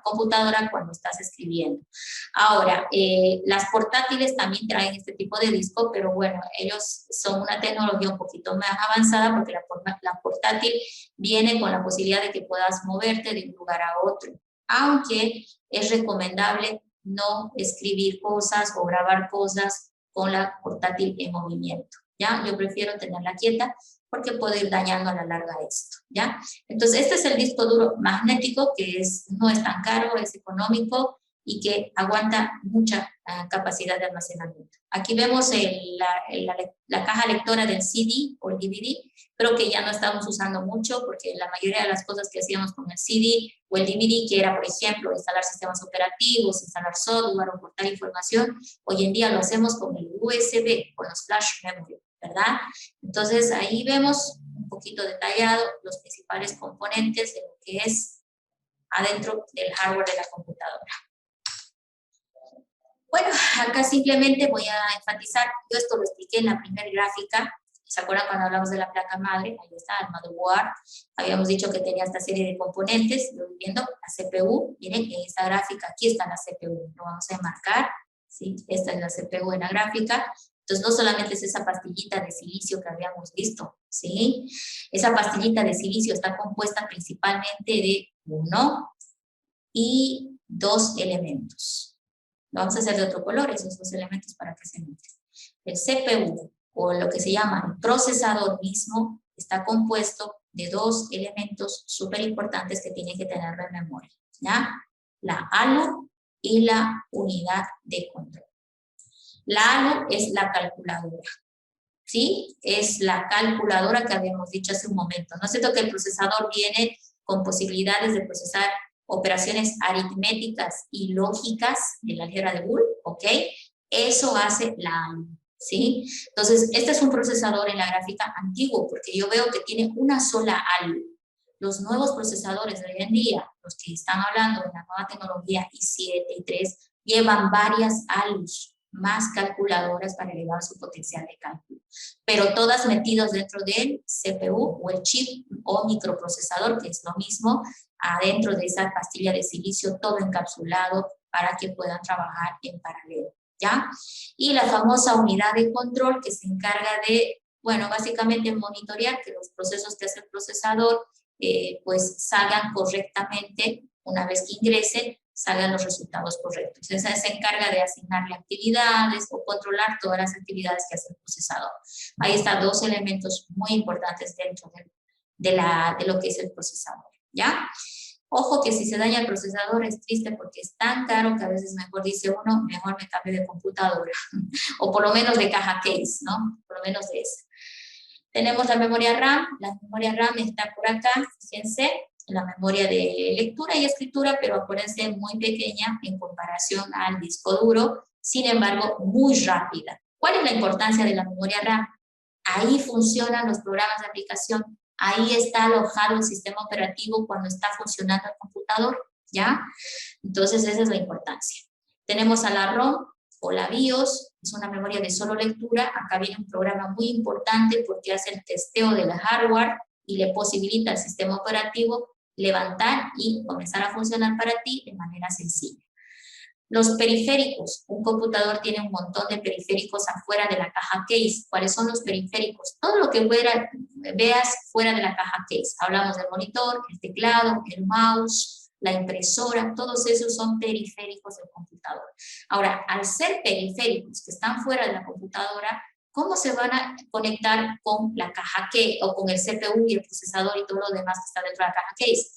computadora cuando estás escribiendo. Ahora, las portátiles también traen este tipo de disco, pero bueno, ellos son una tecnología un poquito más avanzada porque la portátil viene con la posibilidad de que puedas moverte de un lugar a otro, aunque es recomendable no escribir cosas o grabar cosas con la portátil en movimiento, ¿ya? Yo prefiero tenerla quieta porque puede ir dañando a la larga esto, ¿ya? Entonces, este es el disco duro magnético que no es tan caro, es económico y que aguanta mucha capacidad de almacenamiento. Aquí vemos la caja lectora del CD o el DVD, pero que ya no estamos usando mucho porque la mayoría de las cosas que hacíamos con el CD o el DVD, que era, por ejemplo, instalar sistemas operativos, instalar software o portar información, hoy en día lo hacemos con el USB, con los flash memory, ¿verdad? Entonces, ahí vemos un poquito detallado los principales componentes de lo que es adentro del hardware de la computadora. Bueno, acá simplemente voy a enfatizar, yo esto lo expliqué en la primera gráfica, ¿Se acuerdan cuando hablamos de la placa madre? Ahí está, el motherboard. Habíamos dicho que tenía esta serie de componentes, lo viendo, la CPU. Miren, en esta gráfica, aquí está la CPU. Lo vamos a enmarcar, ¿sí? Esta es la CPU en la gráfica. Entonces, no solamente es esa pastillita de silicio que habíamos visto, ¿sí? Esa pastillita de silicio está compuesta principalmente de 1 y 2 elementos. Vamos a hacer de otro color esos 2 elementos para que se noten. El CPU, o lo que se llama el procesador mismo, está compuesto de 2 elementos súper importantes que tienen que tener en memoria, ¿ya? La ALU y la unidad de control. La ALU es la calculadora, ¿sí? Es la calculadora que habíamos dicho hace un momento. ¿No es cierto que el procesador viene con posibilidades de procesar operaciones aritméticas y lógicas de la álgebra de Boole? ¿Ok? Eso hace la ALU, ¿sí? Entonces, este es un procesador en la gráfica antiguo, porque yo veo que tiene una sola ALU. Los nuevos procesadores de hoy en día, los que están hablando de la nueva tecnología i7 y 3, llevan varias ALUs, más calculadoras para elevar su potencial de cálculo, pero todas metidas dentro del CPU o el chip o microprocesador, que es lo mismo, adentro de esa pastilla de silicio, todo encapsulado para que puedan trabajar en paralelo, ¿ya? Y la famosa unidad de control que se encarga de, bueno, básicamente monitorear que los procesos que hace el procesador pues salgan correctamente una vez que ingresen, salgan los resultados correctos. Esa se encarga de asignarle actividades o controlar todas las actividades que hace el procesador. Ahí están 2 elementos muy importantes dentro de lo que es el procesador, ¿ya? Ojo que si se daña el procesador es triste porque es tan caro que a veces mejor dice uno, mejor me cambio de computadora o por lo menos de caja case, ¿no? Por lo menos de eso. Tenemos la memoria RAM está por acá, fíjense, la memoria de lectura y escritura, pero acuérdense, muy pequeña en comparación al disco duro, sin embargo, muy rápida. ¿Cuál es la importancia de la memoria RAM? Ahí funcionan los programas de aplicación, ahí está alojado el sistema operativo cuando está funcionando el computador, ¿ya? Entonces, esa es la importancia. Tenemos a la ROM, o la BIOS, es una memoria de solo lectura. Acá viene un programa muy importante porque hace el testeo del hardware y le posibilita al sistema operativo levantar y comenzar a funcionar para ti de manera sencilla. Los periféricos, un computador tiene un montón de periféricos afuera de la caja case. ¿Cuáles son los periféricos? Todo lo que veas fuera de la caja case. Hablamos del monitor, el teclado, el mouse, la impresora, todos esos son periféricos del computador. Ahora, al ser periféricos que están fuera de la computadora, ¿cómo se van a conectar con la caja case o con el CPU y el procesador y todo lo demás que está dentro de la caja case?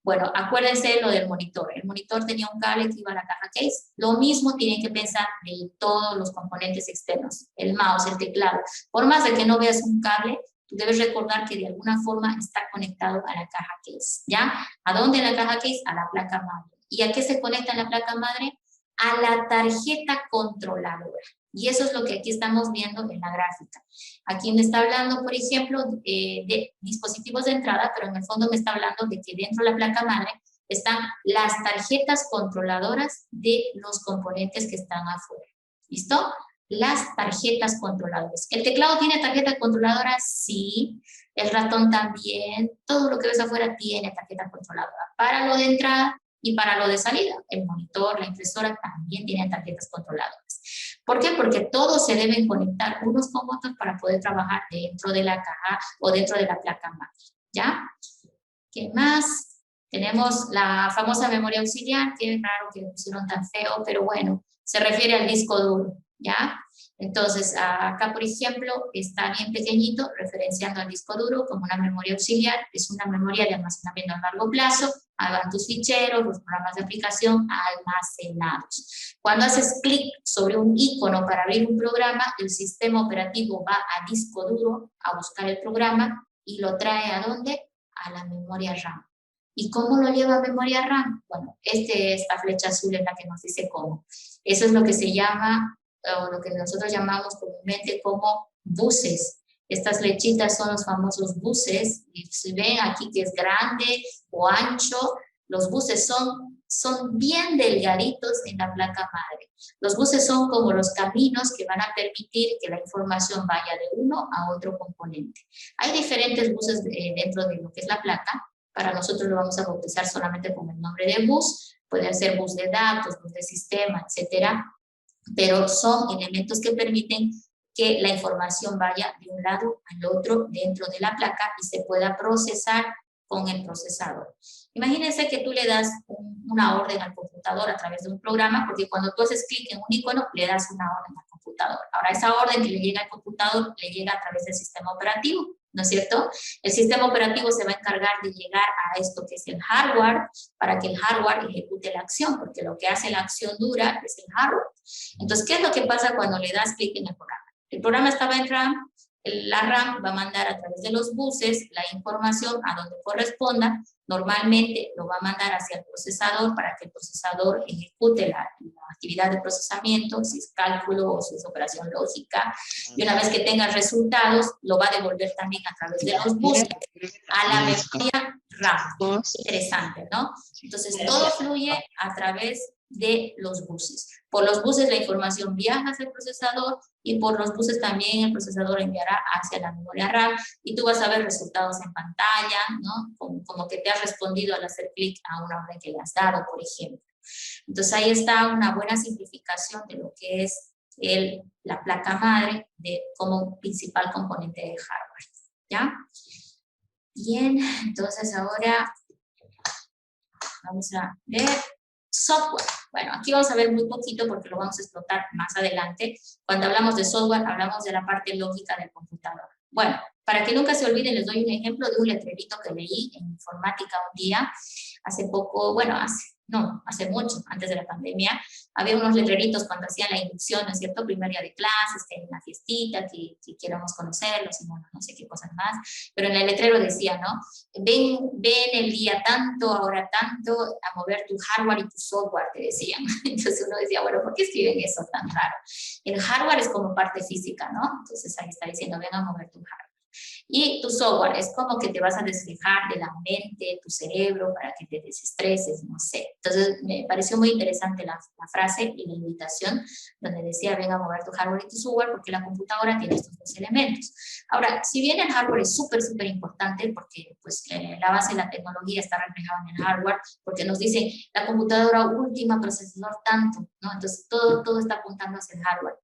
Bueno, acuérdense lo del monitor. El monitor tenía un cable que iba a la caja case. Lo mismo tienen que pensar de todos los componentes externos. El mouse, el teclado. Por más de que no veas un cable, tú debes recordar que de alguna forma está conectado a la caja case, ¿ya? ¿A dónde en la caja case? A la placa madre. ¿Y a qué se conecta en la placa madre? A la tarjeta controladora. Y eso es lo que aquí estamos viendo en la gráfica. Aquí me está hablando, por ejemplo, de dispositivos de entrada, pero en el fondo me está hablando de que dentro de la placa madre están las tarjetas controladoras de los componentes que están afuera. ¿Listo? Las tarjetas controladoras. ¿El teclado tiene tarjeta controladora? Sí. El ratón también. Todo lo que ves afuera tiene tarjeta controladora. Para lo de entrada y para lo de salida. El monitor, la impresora también tienen tarjetas controladoras. ¿Por qué? Porque todos se deben conectar unos con otros para poder trabajar dentro de la caja o dentro de la placa madre. ¿Ya? ¿Qué más? Tenemos la famosa memoria auxiliar, que es raro que lo pusieron tan feo, pero bueno, se refiere al disco duro, ¿ya? Entonces, acá, por ejemplo, está bien pequeñito, referenciando al disco duro como una memoria auxiliar, es una memoria de almacenamiento a largo plazo, hagan tus ficheros, los programas de aplicación almacenados. Cuando haces clic sobre un icono para abrir un programa, el sistema operativo va a disco duro a buscar el programa y lo trae ¿a dónde? A la memoria RAM. ¿Y cómo lo lleva a memoria RAM? Bueno, esta flecha azul es la que nos dice cómo. Eso es lo que se llama, o lo que nosotros llamamos comúnmente como buses. Estas flechitas son los famosos buses, y si ven aquí que es grande o ancho, los buses son son bien delgaditos en la placa madre. Los buses son como los caminos que van a permitir que la información vaya de uno a otro componente. Hay diferentes buses dentro de lo que es la placa. Para nosotros lo vamos a bautizar solamente con el nombre de bus. Puede ser bus de datos, bus de sistema, etcétera. Pero son elementos que permiten que la información vaya de un lado al otro dentro de la placa y se pueda procesar con el procesador. Imagínense que tú le das una orden al computador a través de un programa, porque cuando tú haces clic en un icono, le das una orden al computador. Ahora, esa orden que le llega al computador, le llega a través del sistema operativo, ¿no es cierto? El sistema operativo se va a encargar de llegar a esto que es el hardware, para que el hardware ejecute la acción, porque lo que hace la acción dura es el hardware. Entonces, ¿qué es lo que pasa cuando le das clic en el programa? El programa estaba en RAM, la RAM va a mandar a través de los buses la información a donde corresponda. Normalmente lo va a mandar hacia el procesador para que el procesador ejecute la actividad de procesamiento, si es cálculo o si es operación lógica. Y una vez que tenga resultados, lo va a devolver también a través de los buses a la memoria RAM. Interesante, ¿no? Entonces todo fluye a través de los buses. Por los buses la información viaja hacia el procesador y por los buses también el procesador enviará hacia la memoria RAM y tú vas a ver resultados en pantalla, ¿no? Como que te has respondido al hacer clic a una orden que le has dado, por ejemplo. Entonces ahí está una buena simplificación de lo que es la placa madre como principal componente de hardware, ¿ya? Bien, entonces ahora vamos a ver software. Bueno, aquí vamos a ver muy poquito porque lo vamos a explotar más adelante. Cuando hablamos de software, hablamos de la parte lógica del computador. Bueno, para que nunca se olviden, les doy un ejemplo de un letrerito que leí en informática un día, hace poco, bueno, hace mucho, antes de la pandemia, había unos letreritos cuando hacían la inducción, ¿no es cierto? Primer día de clases, que hay una fiestita, que queramos conocerlos, y bueno, no sé qué cosas más, pero en el letrero decía, ¿no? Ven el día tanto, ahora tanto, a mover tu hardware y tu software, te decían. Entonces uno decía, bueno, ¿por qué escriben eso tan raro? El hardware es como parte física, ¿no? Entonces ahí está diciendo, ven a mover tu hardware. Y tu software es como que te vas a despejar de la mente, tu cerebro, para que te desestreses, no sé. Entonces me pareció muy interesante la frase y la invitación donde decía, ven a mover tu hardware y tu software, porque la computadora tiene estos dos elementos. Ahora, si bien el hardware es súper importante, porque pues, la base de la tecnología está reflejada en el hardware, porque nos dice la computadora última, procesador tanto, ¿no? Entonces todo está apuntando hacia el hardware.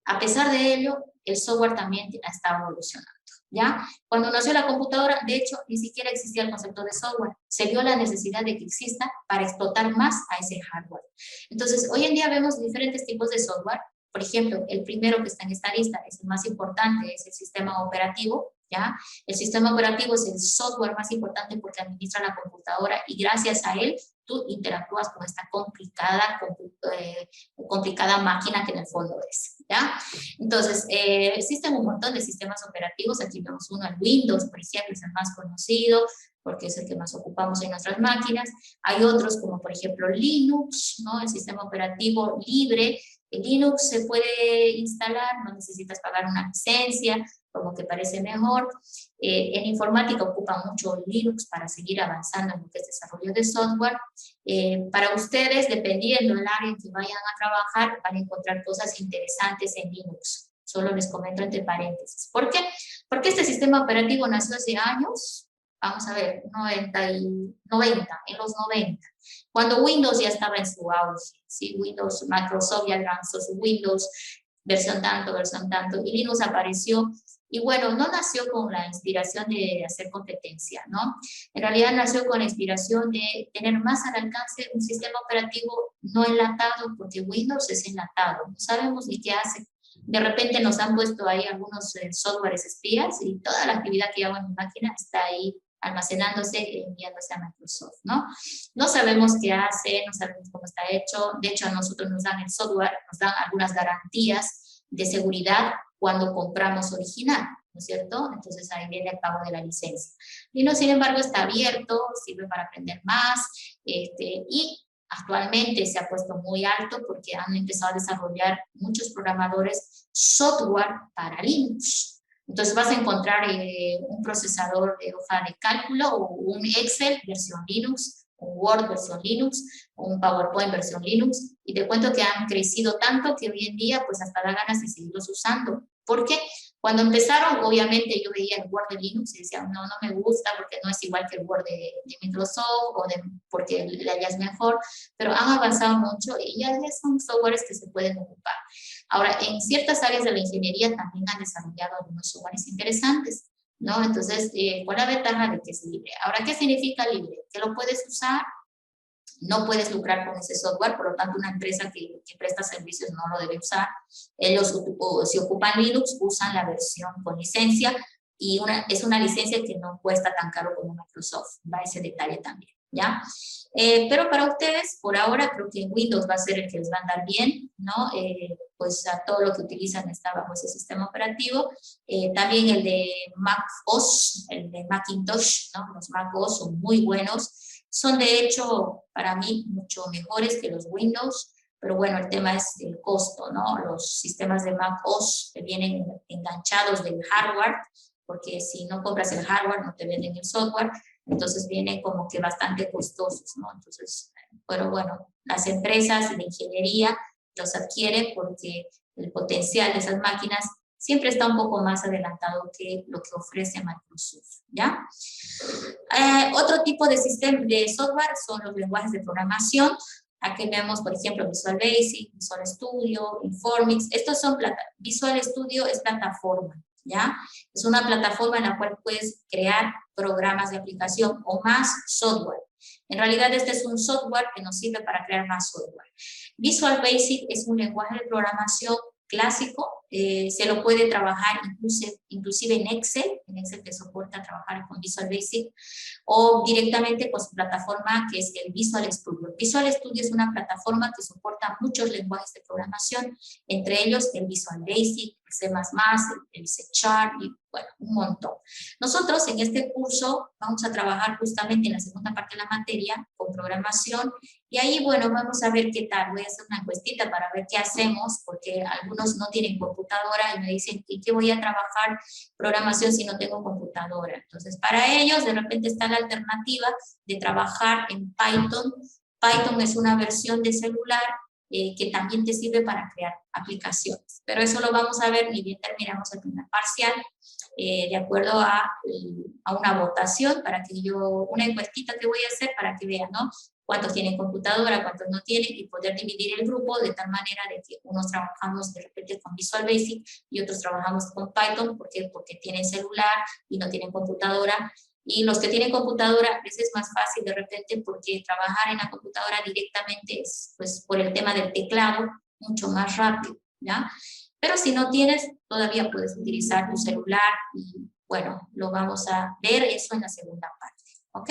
A pesar de ello, el software también está evolucionando. ¿Ya? Cuando nació la computadora, de hecho, ni siquiera existía el concepto de software. Se vio la necesidad de que exista para explotar más a ese hardware. Entonces, hoy en día vemos diferentes tipos de software. Por ejemplo, el primero que está en esta lista es el más importante, es el sistema operativo, ¿ya? El sistema operativo es el software más importante porque administra la computadora y gracias a él tú interactúas con esta complicada máquina que en el fondo es, ¿ya? Entonces, existen un montón de sistemas operativos. Aquí vemos uno, el Windows, por ejemplo, es el más conocido porque es el que más ocupamos en nuestras máquinas. Hay otros como, por ejemplo, Linux, ¿no? El sistema operativo libre. El Linux se puede instalar, no necesitas pagar una licencia, como que parece mejor. En informática ocupa mucho Linux para seguir avanzando en lo que es desarrollo de software. Para ustedes, dependiendo del área en que vayan a trabajar, van a encontrar cosas interesantes en Linux. Solo les comento entre paréntesis. ¿Por qué? Porque este sistema operativo nació hace años, vamos a ver, en los 90, cuando Windows ya estaba en su auge, ¿sí? Microsoft ya lanzó su Windows, versión tanto, y Linux apareció. Y bueno, no nació con la inspiración de hacer competencia, ¿no? En realidad nació con la inspiración de tener más al alcance un sistema operativo no enlatado, porque Windows es enlatado, no sabemos ni qué hace. De repente nos han puesto ahí algunos softwares espías y toda la actividad que hago en mi máquina está ahí almacenándose y enviándose a Microsoft, ¿no? No sabemos qué hace, no sabemos cómo está hecho. De hecho, a nosotros nos dan el software, nos dan algunas garantías de seguridad cuando compramos original, ¿no es cierto? Entonces ahí viene el pago de la licencia. Linux, sin embargo, está abierto, sirve para aprender más, y actualmente se ha puesto muy alto porque han empezado a desarrollar muchos programadores software para Linux. Entonces vas a encontrar un procesador de hoja de cálculo o un Excel versión Linux un Word versión Linux, un PowerPoint versión Linux, y te cuento que han crecido tanto que hoy en día pues hasta da ganas de seguirlos usando. ¿Por qué? Cuando empezaron, obviamente yo veía el Word de Linux y decía, no, no me gusta porque no es igual que el Word de Microsoft porque ya es mejor, pero han avanzado mucho y ya son softwares que se pueden ocupar. Ahora, en ciertas áreas de la ingeniería también han desarrollado algunos softwares interesantes, ¿no? Entonces, con la ventaja de que es libre. Ahora, ¿qué significa libre? Que lo puedes usar, no puedes lucrar con ese software, por lo tanto una empresa que presta servicios no lo debe usar. Ellos, si ocupan Linux, usan la versión con licencia, y es una licencia que no cuesta tan caro como Microsoft, va ese detalle también, ¿ya? Pero para ustedes, por ahora, creo que Windows va a ser el que les va a andar bien, ¿no? Pues a todo lo que utilizan está bajo ese sistema operativo. También el de Mac OS, el de Macintosh, ¿no? Los Mac OS son muy buenos. Son de hecho, para mí, mucho mejores que los Windows, pero bueno, el tema es el costo, ¿no? Los sistemas de Mac OS que vienen enganchados del hardware, porque si no compras el hardware no te venden el software, entonces vienen como que bastante costosos, ¿no? Entonces, pero bueno, las empresas de ingeniería los adquieren porque el potencial de esas máquinas siempre está un poco más adelantado que lo que ofrece Microsoft, ¿ya? Otro tipo de sistema de software son los lenguajes de programación. Aquí vemos, por ejemplo, Visual Basic, Visual Studio, Informix. Estos son Visual Studio es plataforma, ¿ya? Es una plataforma en la cual puedes crear programas de aplicación o más software. En realidad, este es un software que nos sirve para crear más software. Visual Basic es un lenguaje de programación clásico, se lo puede trabajar inclusive en Excel que soporta trabajar con Visual Basic, o directamente con su plataforma que es el Visual Studio. Visual Studio es una plataforma que soporta muchos lenguajes de programación, entre ellos el Visual Basic, el C++, el C# y bueno, un montón. Nosotros en este curso vamos a trabajar justamente en la segunda parte de la materia con programación, y ahí, bueno, vamos a ver qué tal. Voy a hacer una encuestita para ver qué hacemos, porque algunos no tienen computadora y me dicen, ¿y qué voy a trabajar programación si no tengo computadora? Entonces, para ellos, de repente está la alternativa de trabajar en Python. Python es una versión de celular que también te sirve para crear aplicaciones. Pero eso lo vamos a ver ni bien terminamos el primer parcial, de acuerdo a una votación, una encuestita que voy a hacer para que vean, ¿no? Cuántos tienen computadora, cuántos no tienen, y poder dividir el grupo de tal manera de que unos trabajamos de repente con Visual Basic y otros trabajamos con Python, porque tienen celular y no tienen computadora. Y los que tienen computadora, les es más fácil de repente porque trabajar en la computadora directamente es, pues, por el tema del teclado, mucho más rápido, ¿ya? Pero si no tienes, todavía puedes utilizar tu celular y, bueno, lo vamos a ver eso en la segunda parte, ¿ok?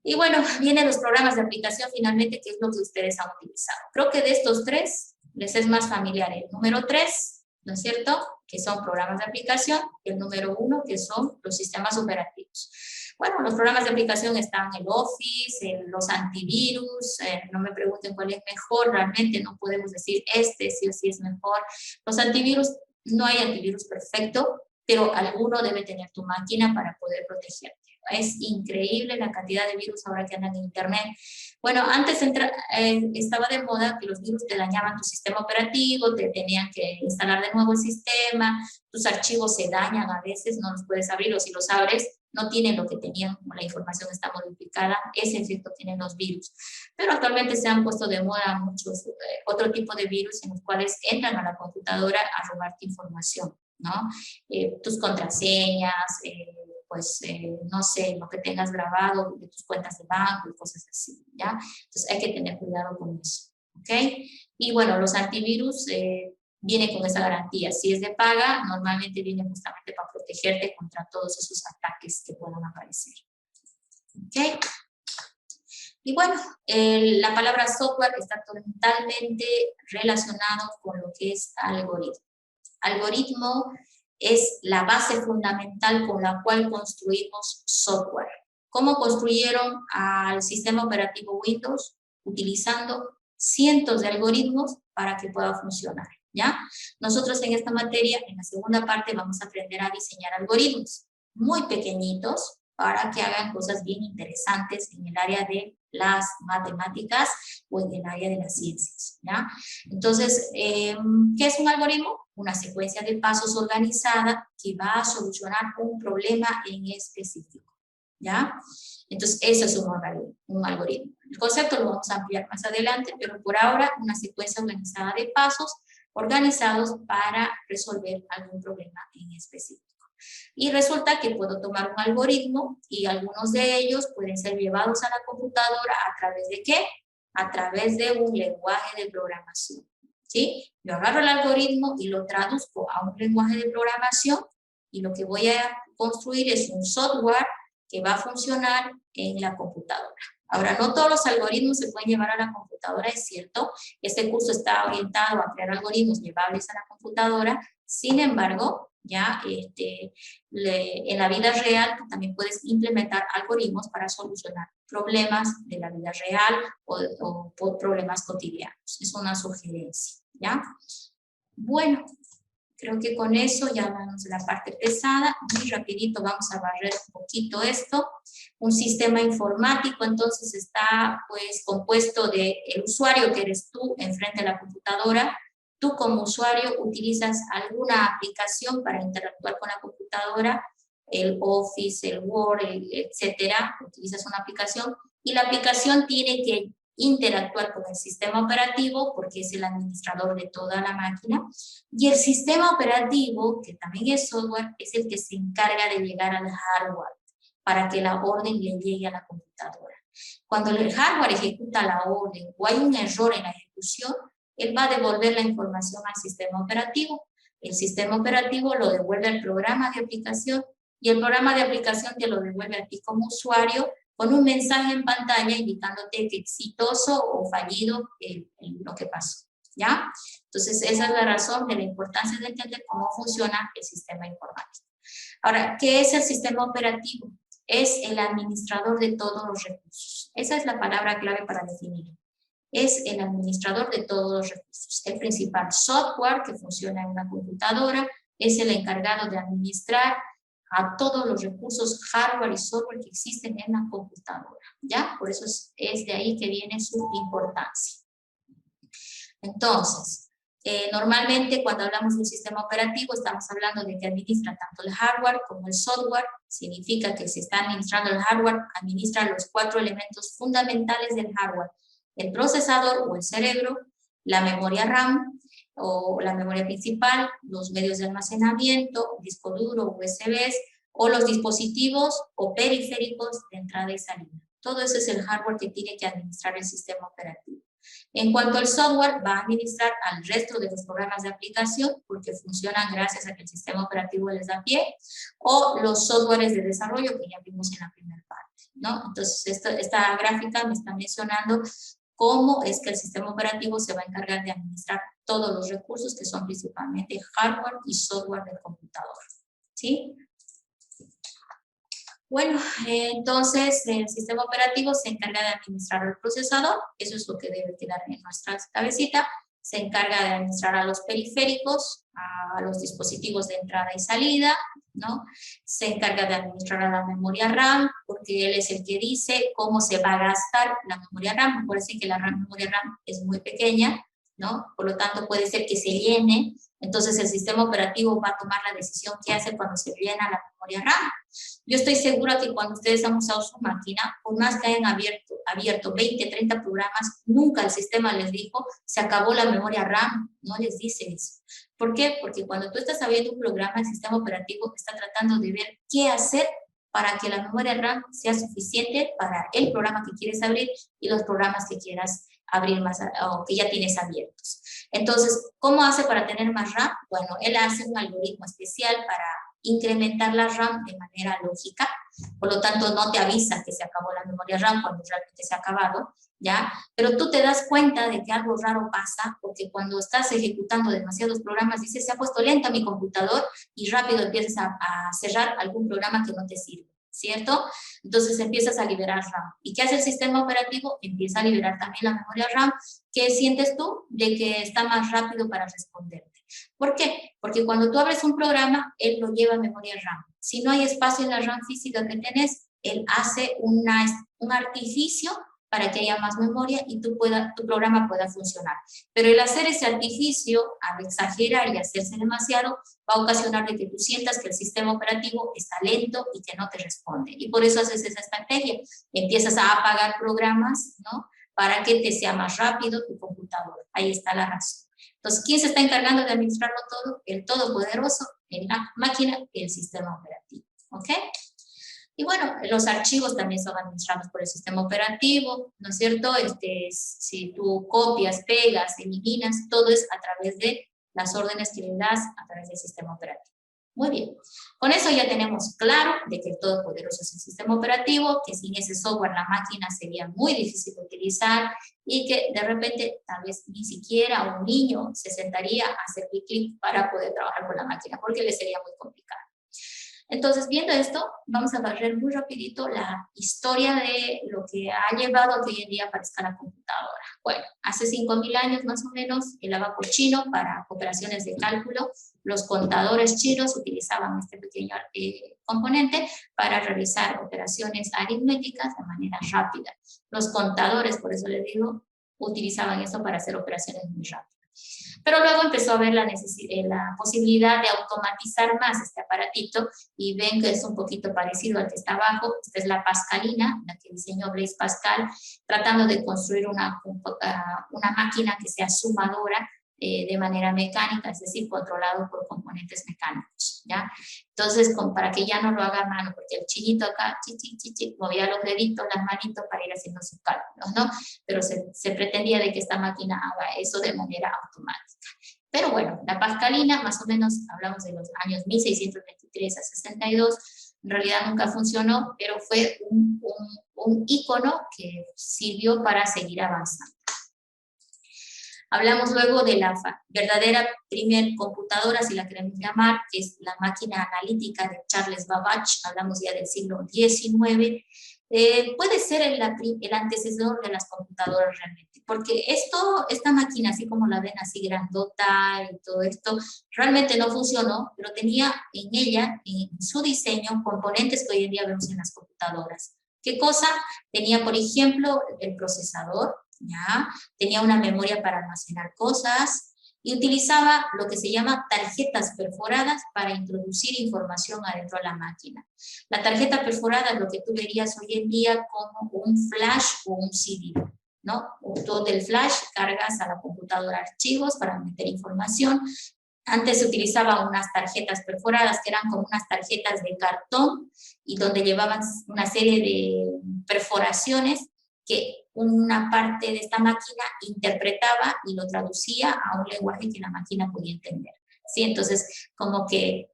Y bueno, vienen los programas de aplicación finalmente, que es lo que ustedes han utilizado. Creo que de estos tres les es más familiar el número 3, ¿no es cierto?, que son programas de aplicación, y el número 1, que son los sistemas operativos. Bueno, los programas de aplicación están el Office, los antivirus, no me pregunten cuál es mejor, realmente no podemos decir sí o sí es mejor. Los antivirus, no hay antivirus perfecto, pero alguno debe tener tu máquina para poder protegerte. Es increíble la cantidad de virus ahora que andan en internet. Bueno, antes estaba de moda que los virus te dañaban tu sistema operativo, te tenían que instalar de nuevo el sistema, tus archivos se dañan a veces, no los puedes abrir, o si los abres, no tienen lo que tenían, la información está modificada. Ese efecto tienen los virus. Pero actualmente se han puesto de moda muchos otro tipo de virus en los cuales entran a la computadora a robarte información, ¿no? Tus contraseñas, no sé, lo que tengas grabado de tus cuentas de banco y cosas así, ¿ya? Entonces hay que tener cuidado con eso, ¿ok? Y bueno, los antivirus vienen con esa garantía. Si es de paga, normalmente viene justamente para protegerte contra todos esos ataques que puedan aparecer, ¿ok? Y bueno, la palabra software está totalmente relacionado con lo que es algoritmo. Algoritmo es la base fundamental con la cual construimos software. ¿Cómo construyeron al sistema operativo Windows? Utilizando cientos de algoritmos para que pueda funcionar, ¿ya? Nosotros en esta materia, en la segunda parte, vamos a aprender a diseñar algoritmos muy pequeñitos para que hagan cosas bien interesantes en el área de las matemáticas o en el área de las ciencias, ¿ya? Entonces, ¿qué es un algoritmo? Una secuencia de pasos organizada que va a solucionar un problema en específico, ¿ya? Entonces, eso es un algoritmo. El concepto lo vamos a ampliar más adelante, pero por ahora una secuencia organizada de pasos organizados para resolver algún problema en específico. Y resulta que puedo tomar un algoritmo y algunos de ellos pueden ser llevados a la computadora ¿a través de qué? A través de un lenguaje de programación, ¿sí? Yo agarro el algoritmo y lo traduzco a un lenguaje de programación y lo que voy a construir es un software que va a funcionar en la computadora. Ahora, no todos los algoritmos se pueden llevar a la computadora, es cierto. Este curso está orientado a crear algoritmos llevables a la computadora. Sin embargo, ya en la vida real tú también puedes implementar algoritmos para solucionar problemas de la vida real o problemas cotidianos. Es una sugerencia, ¿ya? Bueno, creo que con eso ya vamos a la parte pesada. Muy rapidito vamos a barrer un poquito esto. Un sistema informático entonces está pues compuesto del usuario que eres tú enfrente de la computadora. Tú como usuario utilizas alguna aplicación para interactuar con la computadora, el Office, el Word, etcétera. Utilizas una aplicación y la aplicación tiene que interactuar con el sistema operativo porque es el administrador de toda la máquina, y el sistema operativo, que también es software, es el que se encarga de llegar al hardware para que la orden le llegue a la computadora. Cuando el hardware ejecuta la orden o hay un error en la ejecución, él va a devolver la información al sistema operativo. El sistema operativo lo devuelve al programa de aplicación y el programa de aplicación te lo devuelve a ti como usuario con un mensaje en pantalla indicándote que exitoso o fallido lo que pasó, ¿ya? Entonces, esa es la razón de la importancia de entender cómo funciona el sistema informático. Ahora, ¿qué es el sistema operativo? Es el administrador de todos los recursos. Esa es la palabra clave para definirlo. Es el administrador de todos los recursos. El principal software que funciona en una computadora es el encargado de administrar a todos los recursos hardware y software que existen en la computadora, ¿ya? Por eso es de ahí que viene su importancia. Entonces, normalmente cuando hablamos de un sistema operativo estamos hablando de que administra tanto el hardware como el software. Significa que si está administrando el hardware, administra los 4 elementos fundamentales del hardware: el procesador o el cerebro, la memoria RAM o la memoria principal, los medios de almacenamiento, disco duro, USBs, o los dispositivos o periféricos de entrada y salida. Todo eso es el hardware que tiene que administrar el sistema operativo. En cuanto al software, va a administrar al resto de los programas de aplicación porque funcionan gracias a que el sistema operativo les da pie, o los softwares de desarrollo que ya vimos en la primera parte, ¿no? Entonces, esta gráfica me está mencionando cómo es que el sistema operativo se va a encargar de administrar todos los recursos que son principalmente hardware y software del computador, ¿sí? Bueno, entonces el sistema operativo se encarga de administrar el procesador, eso es lo que debe quedar en nuestra cabecita. Se encarga de administrar a los periféricos, a los dispositivos de entrada y salida, ¿no? Se encarga de administrar a la memoria RAM, porque él es el que dice cómo se va a gastar la memoria RAM. Me parece que la memoria RAM es muy pequeña, ¿no? Por lo tanto, puede ser que se llene. Entonces, el sistema operativo va a tomar la decisión qué hace cuando se llena la memoria RAM. Yo estoy segura que cuando ustedes han usado su máquina, por más que hayan abierto 20, 30 programas, nunca el sistema les dijo, se acabó la memoria RAM. No les dice eso. ¿Por qué? Porque cuando tú estás abriendo un programa, el sistema operativo está tratando de ver qué hacer para que la memoria RAM sea suficiente para el programa que quieres abrir y los programas que quieras abrir más o que ya tienes abiertos. Entonces, ¿cómo hace para tener más RAM? Bueno, él hace un algoritmo especial para incrementar la RAM de manera lógica, por lo tanto no te avisa que se acabó la memoria RAM cuando realmente se ha acabado, ¿ya? Pero tú te das cuenta de que algo raro pasa, porque cuando estás ejecutando demasiados programas, dices, se ha puesto lenta mi computador, y rápido empiezas a cerrar algún programa que no te sirve, ¿cierto? Entonces empiezas a liberar RAM. ¿Y qué hace el sistema operativo? Empieza a liberar también la memoria RAM. ¿Qué sientes tú? De que está más rápido para responderte. ¿Por qué? Porque cuando tú abres un programa, él lo lleva a memoria RAM. Si no hay espacio en la RAM física que tenés, él hace un artificio para que haya más memoria y tu programa pueda funcionar. Pero el hacer ese artificio, al exagerar y hacerse demasiado, va a ocasionar de que tú sientas que el sistema operativo está lento y que no te responde. Y por eso haces esa estrategia. Empiezas a apagar programas, ¿no? Para que te sea más rápido tu computadora. Ahí está la razón. Entonces, ¿quién se está encargando de administrarlo todo? El todopoderoso en la máquina, el sistema operativo. ¿Ok? Y bueno, los archivos también son administrados por el sistema operativo, ¿no es cierto? Si tú copias, pegas, eliminas, todo es a través de las órdenes que le das a través del sistema operativo. Muy bien. Con eso ya tenemos claro de que el todopoderoso es el sistema operativo, que sin ese software la máquina sería muy difícil de utilizar y que de repente tal vez ni siquiera un niño se sentaría a hacer clic para poder trabajar con la máquina porque le sería muy complicado. Entonces, viendo esto, vamos a barrer muy rapidito la historia de lo que ha llevado a que hoy en día aparezca la computadora. Bueno, hace 5.000 años más o menos, el abaco chino para operaciones de cálculo, los contadores chinos utilizaban este pequeño componente para realizar operaciones aritméticas de manera rápida. Los contadores, por eso les digo, utilizaban esto para hacer operaciones muy rápidas. Pero luego empezó a ver la posibilidad de automatizar más este aparatito y ven que es un poquito parecido al que está abajo. Esta es la Pascalina, la que diseñó Blaise Pascal, tratando de construir una máquina que sea sumadora de manera mecánica, es decir, controlado por componentes mecánicos, ¿ya? Entonces, para que ya no lo haga a mano, porque el chinito acá, movía los deditos, las manitos para ir haciendo sus cálculos, ¿no? Pero se pretendía de que esta máquina haga eso de manera automática. Pero bueno, la Pascalina, más o menos, hablamos de los años 1623 a 62, en realidad nunca funcionó, pero fue un ícono que sirvió para seguir avanzando. Hablamos luego de la verdadera primer computadora, si la queremos llamar, que es la máquina analítica de Charles Babbage, hablamos ya del siglo XIX. Puede ser el antecesor de las computadoras realmente, porque esta máquina, así como la ven así grandota y todo esto, realmente no funcionó, pero tenía en ella, en su diseño, componentes que hoy en día vemos en las computadoras. ¿Qué cosa? Tenía, por ejemplo, el procesador, ¿ya? Tenía una memoria para almacenar cosas y utilizaba lo que se llama tarjetas perforadas para introducir información adentro de la máquina. La tarjeta perforada es lo que tú verías hoy en día como un flash o un CD, ¿no? Tú del flash cargas a la computadora archivos para meter información. Antes se utilizaban unas tarjetas perforadas que eran como unas tarjetas de cartón y donde llevaban una serie de perforaciones que una parte de esta máquina interpretaba y lo traducía a un lenguaje que la máquina podía entender, ¿sí? Entonces, como que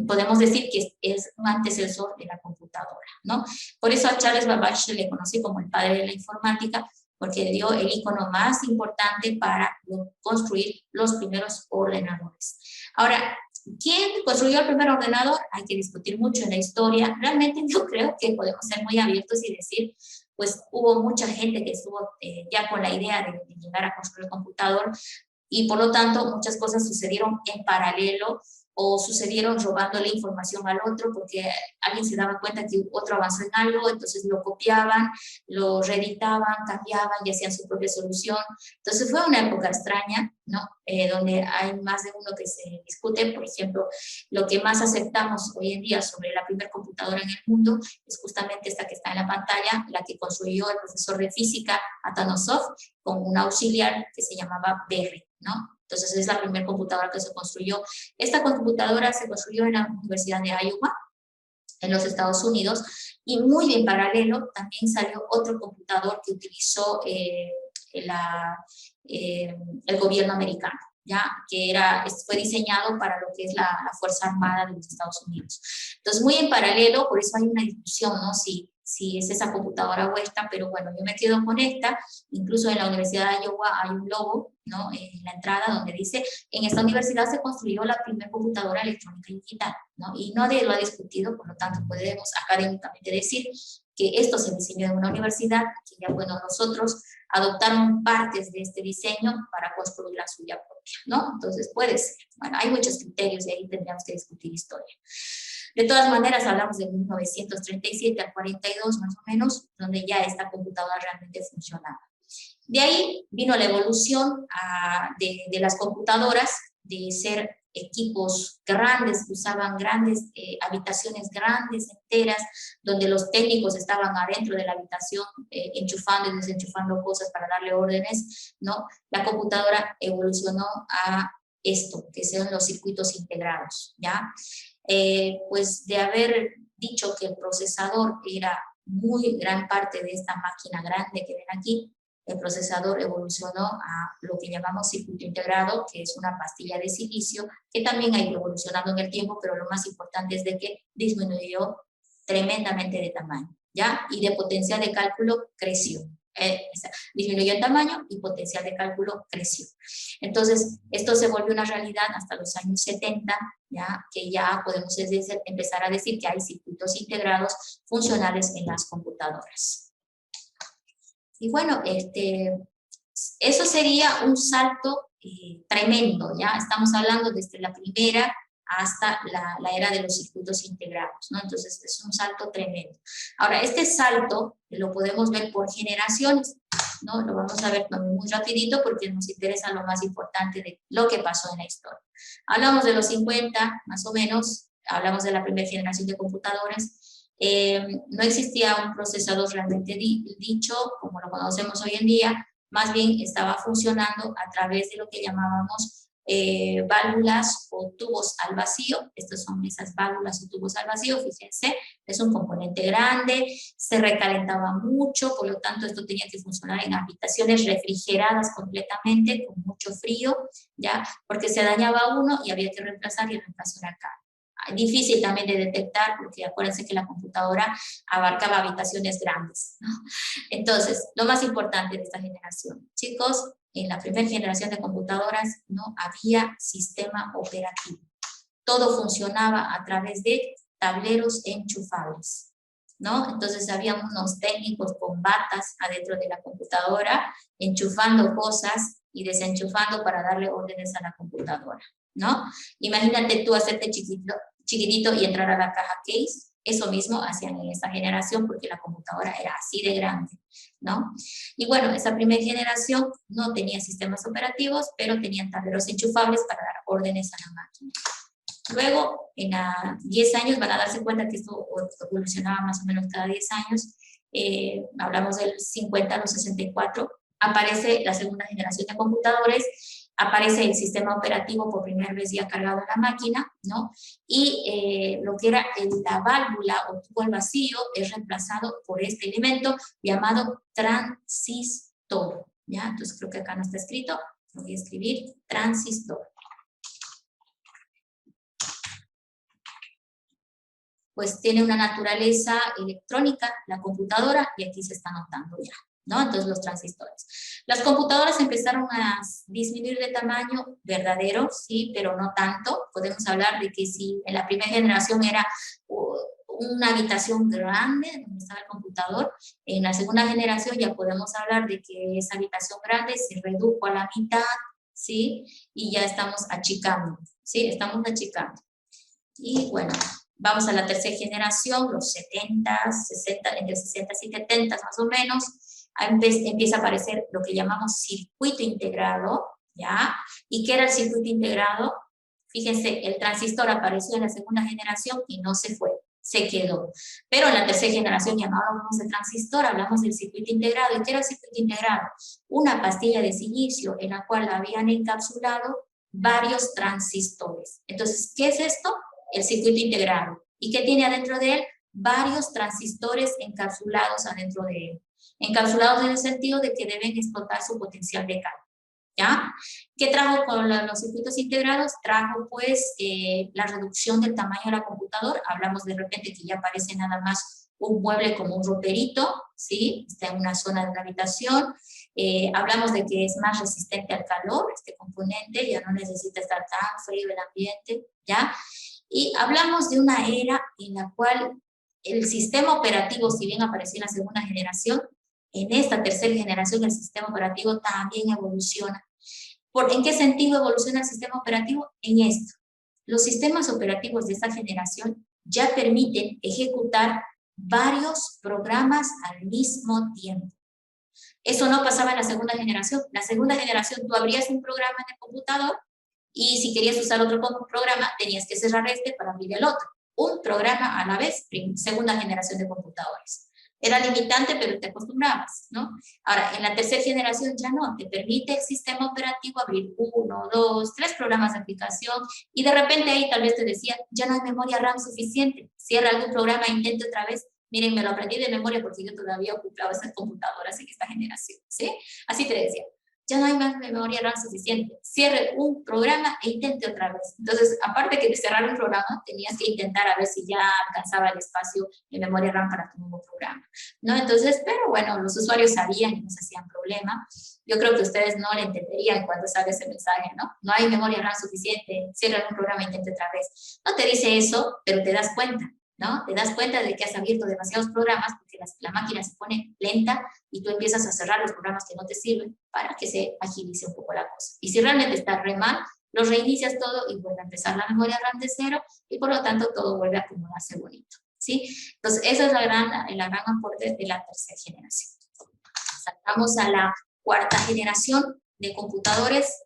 podemos decir que es un antecesor de la computadora, ¿no? Por eso a Charles Babbage se le conoce como el padre de la informática, porque dio el icono más importante para construir los primeros ordenadores. Ahora, ¿quién construyó el primer ordenador? Hay que discutir mucho en la historia. Realmente yo creo que podemos ser muy abiertos y decir, pues hubo mucha gente que estuvo ya con la idea de llegar a construir el computador y por lo tanto muchas cosas sucedieron en paralelo o sucedieron robándole información al otro porque alguien se daba cuenta que otro avanzó en algo, entonces lo copiaban, lo reeditaban, cambiaban y hacían su propia solución. Entonces fue una época extraña, ¿no? Donde hay más de uno que se discute. Por ejemplo, lo que más aceptamos hoy en día sobre la primera computadora en el mundo es justamente esta que está en la pantalla, la que construyó el profesor de física Atanosov con un auxiliar que se llamaba Berry, ¿no? Entonces es la primera computadora que se construyó. Esta computadora se construyó en la Universidad de Iowa, en los Estados Unidos, y muy en paralelo también salió otro computador que utilizó el gobierno americano, ¿ya? Que fue diseñado para lo que es la Fuerza Armada de los Estados Unidos. Entonces, muy en paralelo, por eso hay una discusión, ¿no? Si es esa computadora o esta, pero bueno, yo me quedo con esta. Incluso en la Universidad de Iowa hay un logo, ¿no? En la entrada donde dice, en esta universidad se construyó la primera computadora electrónica digital, ¿no? Y nadie lo ha discutido, por lo tanto podemos académicamente decir que esto se diseñó en una universidad, que ya, bueno, nosotros adoptaron partes de este diseño para construir la suya propia, ¿no? Entonces puede ser. Bueno, hay muchos criterios y ahí tendríamos que discutir historia. De todas maneras, hablamos de 1937 al 42 más o menos, donde ya esta computadora realmente funcionaba. De ahí vino la evolución de las computadoras, de ser equipos grandes, que usaban grandes habitaciones grandes, enteras, donde los técnicos estaban adentro de la habitación enchufando y desenchufando cosas para darle órdenes, ¿no? La computadora evolucionó a esto, que son los circuitos integrados, ¿ya? Pues de haber dicho que el procesador era muy gran parte de esta máquina grande que ven aquí, el procesador evolucionó a lo que llamamos circuito integrado, que es una pastilla de silicio, que también ha ido evolucionando en el tiempo, pero lo más importante es de que disminuyó tremendamente de tamaño, ¿ya? Y de potencial de cálculo creció. Disminuyó en tamaño y potencial de cálculo creció. Entonces, esto se volvió una realidad hasta los años 70, ¿ya? Que ya podemos empezar a decir que hay circuitos integrados funcionales en las computadoras. Y bueno, eso sería un salto tremendo, ¿ya? Estamos hablando desde la primera hasta la era de los circuitos integrados, ¿no? Entonces es un salto tremendo. Ahora, este salto lo podemos ver por generaciones, ¿no? Lo vamos a ver muy rapidito porque nos interesa lo más importante de lo que pasó en la historia. Hablamos de los 50, más o menos, hablamos de la primera generación de computadoras. No existía un procesador realmente dicho, como lo conocemos hoy en día, más bien estaba funcionando a través de lo que llamábamos válvulas o tubos al vacío. Estas son esas válvulas o tubos al vacío, fíjense, es un componente grande, se recalentaba mucho, por lo tanto esto tenía que funcionar en habitaciones refrigeradas completamente, con mucho frío, ¿ya? Porque se dañaba uno y había que reemplazar y el reemplazo era caro. Difícil también de detectar, porque acuérdense que la computadora abarcaba habitaciones grandes, ¿no? Entonces, lo más importante de esta generación, chicos, en la primera generación de computadoras no había sistema operativo. Todo funcionaba a través de tableros enchufables, ¿no? Entonces, había unos técnicos con batas adentro de la computadora, enchufando cosas y desenchufando para darle órdenes a la computadora, ¿no? Imagínate tú hacerte chiquitito y entrar a la caja case. Eso mismo hacían en esta generación porque la computadora era así de grande, ¿no? Y bueno, esa primera generación no tenía sistemas operativos, pero tenían tableros enchufables para dar órdenes a la máquina. Luego, en 10 años van a darse cuenta que esto evolucionaba más o menos cada 10 años. Hablamos del 50 a los 64. Aparece la segunda generación de computadores, aparece el sistema operativo por primera vez ya cargado en la máquina, ¿no? Y lo que era la válvula o tubo al vacío es reemplazado por este elemento llamado transistor, ¿ya? Entonces creo que acá no está escrito, lo voy a escribir, transistor. Pues tiene una naturaleza electrónica, la computadora, y aquí se está notando ya, ¿no? Entonces los transistores. Las computadoras empezaron a disminuir de tamaño verdadero, sí, pero no tanto. Podemos hablar de que si en la primera generación era una habitación grande donde estaba el computador, en la segunda generación ya podemos hablar de que esa habitación grande se redujo a la mitad, ¿sí? Y ya estamos achicando, ¿sí? Estamos achicando. Y bueno, vamos a la tercera generación, los 70, 60, entre 60 y 70 más o menos, empieza a aparecer lo que llamamos circuito integrado, ¿ya? ¿Y qué era el circuito integrado? Fíjense, el transistor apareció en la segunda generación y no se fue, se quedó. Pero en la tercera generación ya no hablamos de transistor, hablamos del circuito integrado. ¿Y qué era el circuito integrado? Una pastilla de silicio en la cual habían encapsulado varios transistores. Entonces, ¿qué es esto? El circuito integrado. ¿Y qué tiene adentro de él? Varios transistores encapsulados adentro de él. Encapsulados en el sentido de que deben explotar su potencial de cálculo, ¿ya? ¿Qué trajo con los circuitos integrados? Trajo pues la reducción del tamaño de la computadora. Hablamos de repente que ya parece nada más un mueble como un roperito, ¿sí? Está en una zona de una habitación. Hablamos de que es más resistente al calor, este componente, ya no necesita estar tan frío el ambiente, ¿ya? Y hablamos de una era en la cual el sistema operativo, si bien apareció en la segunda generación, en esta tercera generación el sistema operativo también evoluciona. ¿En qué sentido evoluciona el sistema operativo? En esto. Los sistemas operativos de esta generación ya permiten ejecutar varios programas al mismo tiempo. Eso no pasaba en la segunda generación. La segunda generación, tú abrías un programa en el computador y si querías usar otro programa, tenías que cerrar este para abrir el otro. Un programa a la vez, segunda generación de computadores. Era limitante, pero te acostumbrabas, ¿no? Ahora, en la tercera generación ya no, te permite el sistema operativo abrir 1, 2, 3 programas de aplicación y de repente ahí tal vez te decía, ya no hay memoria RAM suficiente, cierra algún programa e intente otra vez. Miren, me lo aprendí de memoria porque yo todavía ocupaba esas computadoras en esta generación, ¿sí? Así te decía, ya no hay más memoria RAM suficiente, cierre un programa e intente otra vez. Entonces, aparte que de cerrar un programa, tenías que intentar a ver si ya alcanzaba el espacio de memoria RAM para tu nuevo programa, ¿no? Entonces, pero bueno, los usuarios sabían y no se hacían problema. Yo creo que ustedes no le entenderían cuando sale ese mensaje, ¿no? No hay memoria RAM suficiente, cierra un programa e intente otra vez. No te dice eso, pero te das cuenta, ¿no? Te das cuenta de que has abierto demasiados programas porque la máquina se pone lenta y tú empiezas a cerrar los programas que no te sirven para que se agilice un poco la cosa. Y si realmente está re mal, los reinicias todo y vuelve a empezar la memoria RAM de cero y por lo tanto todo vuelve a acomodarse bonito, ¿sí? Entonces esa es el gran aporte de la tercera generación. Saltamos a la cuarta generación de computadores.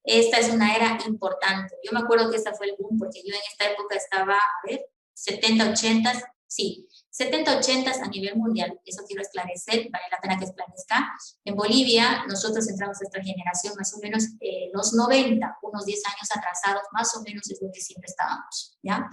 Esta es una era importante. Yo me acuerdo que esta fue el boom porque yo en esta época estaba, a ver, 70, 80, sí, 70, 80 a nivel mundial, eso quiero esclarecer, vale la pena que esclarezca. En Bolivia, nosotros entramos a esta generación más o menos los 90, unos 10 años atrasados, más o menos es lo que siempre estábamos, ¿ya?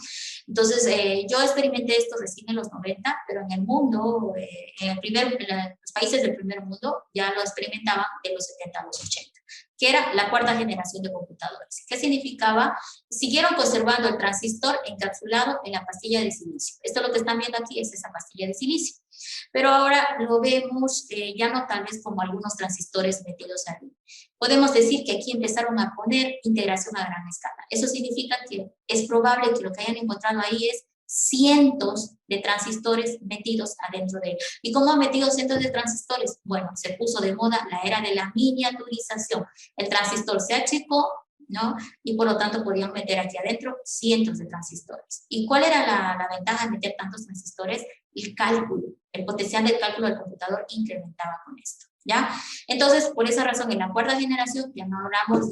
Entonces, yo experimenté esto recién en los 90, pero en el mundo, en los países del primer mundo, ya lo experimentaban de los 70 a los 80. Que era la cuarta generación de computadores. ¿Qué significaba? Siguieron conservando el transistor encapsulado en la pastilla de silicio. Esto lo que están viendo aquí es esa pastilla de silicio. Pero ahora lo vemos ya no tal vez como algunos transistores metidos ahí. Podemos decir que aquí empezaron a poner integración a gran escala. Eso significa que es probable que lo que hayan encontrado ahí es cientos de transistores metidos adentro de él. ¿Y cómo han metido cientos de transistores? Bueno, se puso de moda la era de la miniaturización. El transistor se achicó, ¿no? Y por lo tanto podían meter aquí adentro cientos de transistores. ¿Y cuál era la ventaja de meter tantos transistores? El cálculo, el potencial del cálculo del computador incrementaba con esto, ¿ya? Entonces, por esa razón, en la cuarta generación ya no hablamos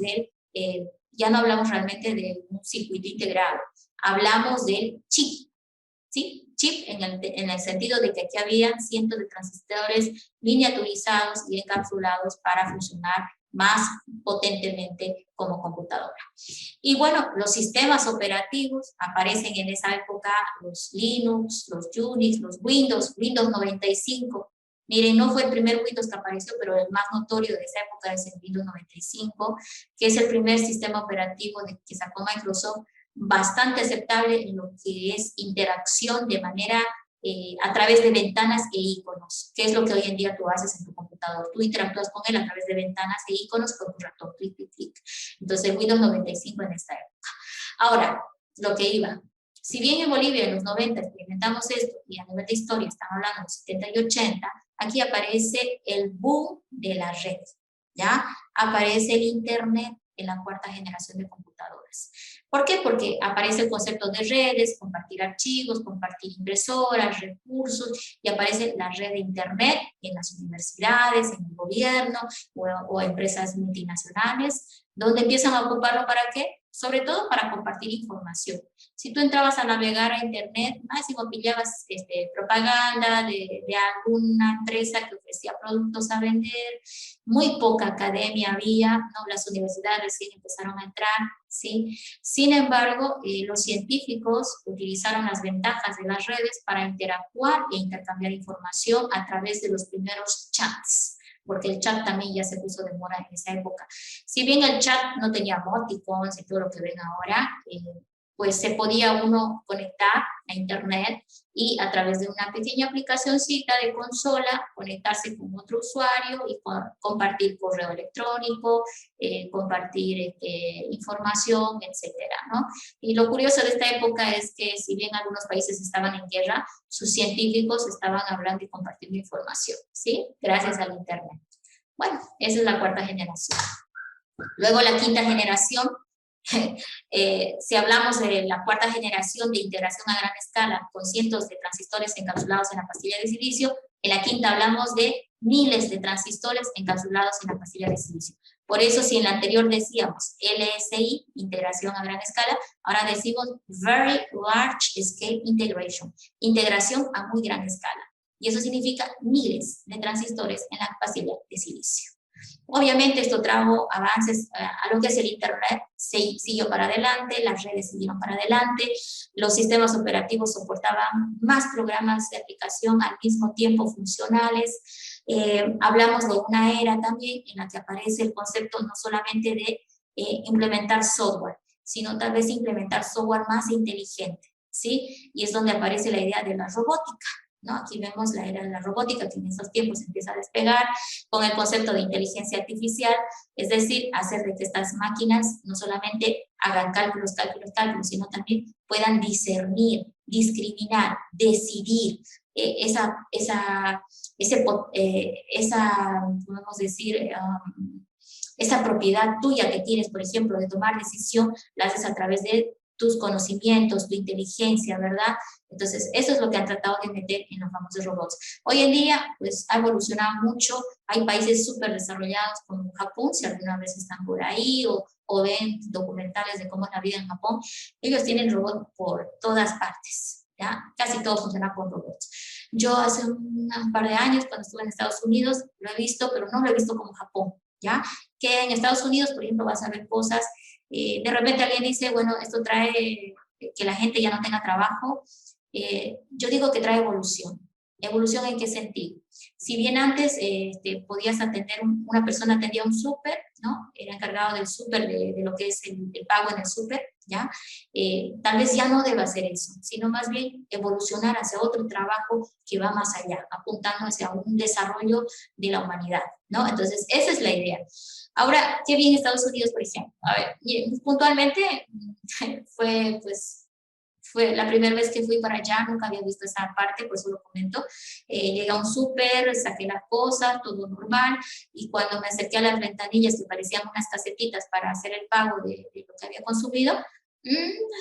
ya no hablamos realmente de un circuito integrado, hablamos del chip, ¿sí? Chip en el sentido de que aquí habían cientos de transistores miniaturizados y encapsulados para funcionar más potentemente como computadora. Y bueno, los sistemas operativos aparecen en esa época, los Linux, los Unix, los Windows 95. Miren, no fue el primer Windows que apareció, pero el más notorio de esa época es el Windows 95, que es el primer sistema operativo que sacó Microsoft, bastante aceptable en lo que es interacción de manera a través de ventanas e iconos, que es lo que hoy en día tú haces en tu computador. Tú interactúas con él a través de ventanas e iconos con tu ratón, clic, clic, clic. Entonces, Windows 95 en esta época. Ahora, lo que iba. Si bien en Bolivia en los 90 experimentamos esto, y a nivel de historia estamos hablando de los 70 y 80, aquí aparece el boom de la red, ¿ya? Aparece el Internet en la cuarta generación de computadoras. ¿Por qué? Porque aparece el concepto de redes, compartir archivos, compartir impresoras, recursos, y aparece la red de Internet en las universidades, en el gobierno o empresas multinacionales, donde empiezan a ocuparlo ¿para qué? Sobre todo para compartir información. Si tú entrabas a navegar a Internet, máximo pillabas propaganda de alguna empresa que ofrecía productos a vender, muy poca academia había, ¿no? Las universidades recién empezaron a entrar, ¿sí? Sin embargo, los científicos utilizaron las ventajas de las redes para interactuar e intercambiar información a través de los primeros chats, porque el chat también ya se puso de moda en esa época. Si bien el chat no tenía emoticons y todo lo que ven ahora, pues se podía uno conectar a Internet y a través de una pequeña aplicacioncita de consola, conectarse con otro usuario y compartir correo electrónico, compartir información, etcétera, ¿no? Y lo curioso de esta época es que si bien algunos países estaban en guerra, sus científicos estaban hablando y compartiendo información, ¿sí? Gracias al Internet. Bueno, esa es la cuarta generación. Luego la quinta generación Si hablamos de la cuarta generación de integración a gran escala con cientos de transistores encapsulados en la pastilla de silicio, en la quinta hablamos de miles de transistores encapsulados en la pastilla de silicio. Por eso, si en la anterior decíamos LSI, integración a gran escala, ahora decimos Very Large Scale Integration, integración a muy gran escala. Y eso significa miles de transistores en la pastilla de silicio. Obviamente esto trajo avances a lo que es el Internet, siguió para adelante, las redes siguieron para adelante, los sistemas operativos soportaban más programas de aplicación al mismo tiempo funcionales. Hablamos de una era también en la que aparece el concepto no solamente de implementar software, sino tal vez implementar software más inteligente, ¿sí? Y es donde aparece la idea de la robótica, ¿no? Aquí vemos la era de la robótica, que en estos tiempos empieza a despegar con el concepto de inteligencia artificial, es decir, hacer de que estas máquinas no solamente hagan cálculos, sino también puedan discernir, discriminar, decidir, podemos decir, esa propiedad tuya que tienes, por ejemplo, de tomar decisión, la haces a través de tus conocimientos, tu inteligencia, ¿verdad? Entonces, eso es lo que han tratado de meter en los famosos robots. Hoy en día, pues, ha evolucionado mucho. Hay países súper desarrollados como Japón, si alguna vez están por ahí o ven documentales de cómo es la vida en Japón, ellos tienen robots por todas partes, ¿ya? Casi todo funciona con robots. Yo hace un par de años, cuando estuve en Estados Unidos, lo he visto, pero no lo he visto como Japón, ¿ya? Que en Estados Unidos, por ejemplo, vas a ver cosas, de repente alguien dice, bueno, esto trae que la gente ya no tenga trabajo. Yo digo que trae evolución. ¿Evolución en qué sentido? Si bien antes podías atender, una persona atendía un súper, ¿no? Era encargado del súper, de lo que es el pago en el súper, ¿ya? Tal vez ya no deba hacer eso, sino más bien evolucionar hacia otro trabajo que va más allá, apuntando hacia un desarrollo de la humanidad, ¿no? Entonces, esa es la idea. Ahora, ¿qué vi en Estados Unidos, por ejemplo? A ver, puntualmente fue la primera vez que fui para allá, nunca había visto esa parte, por eso lo comento. Llegué a un súper, saqué las cosas, todo normal, y cuando me acerqué a las ventanillas que parecían unas casetitas para hacer el pago de lo que había consumido,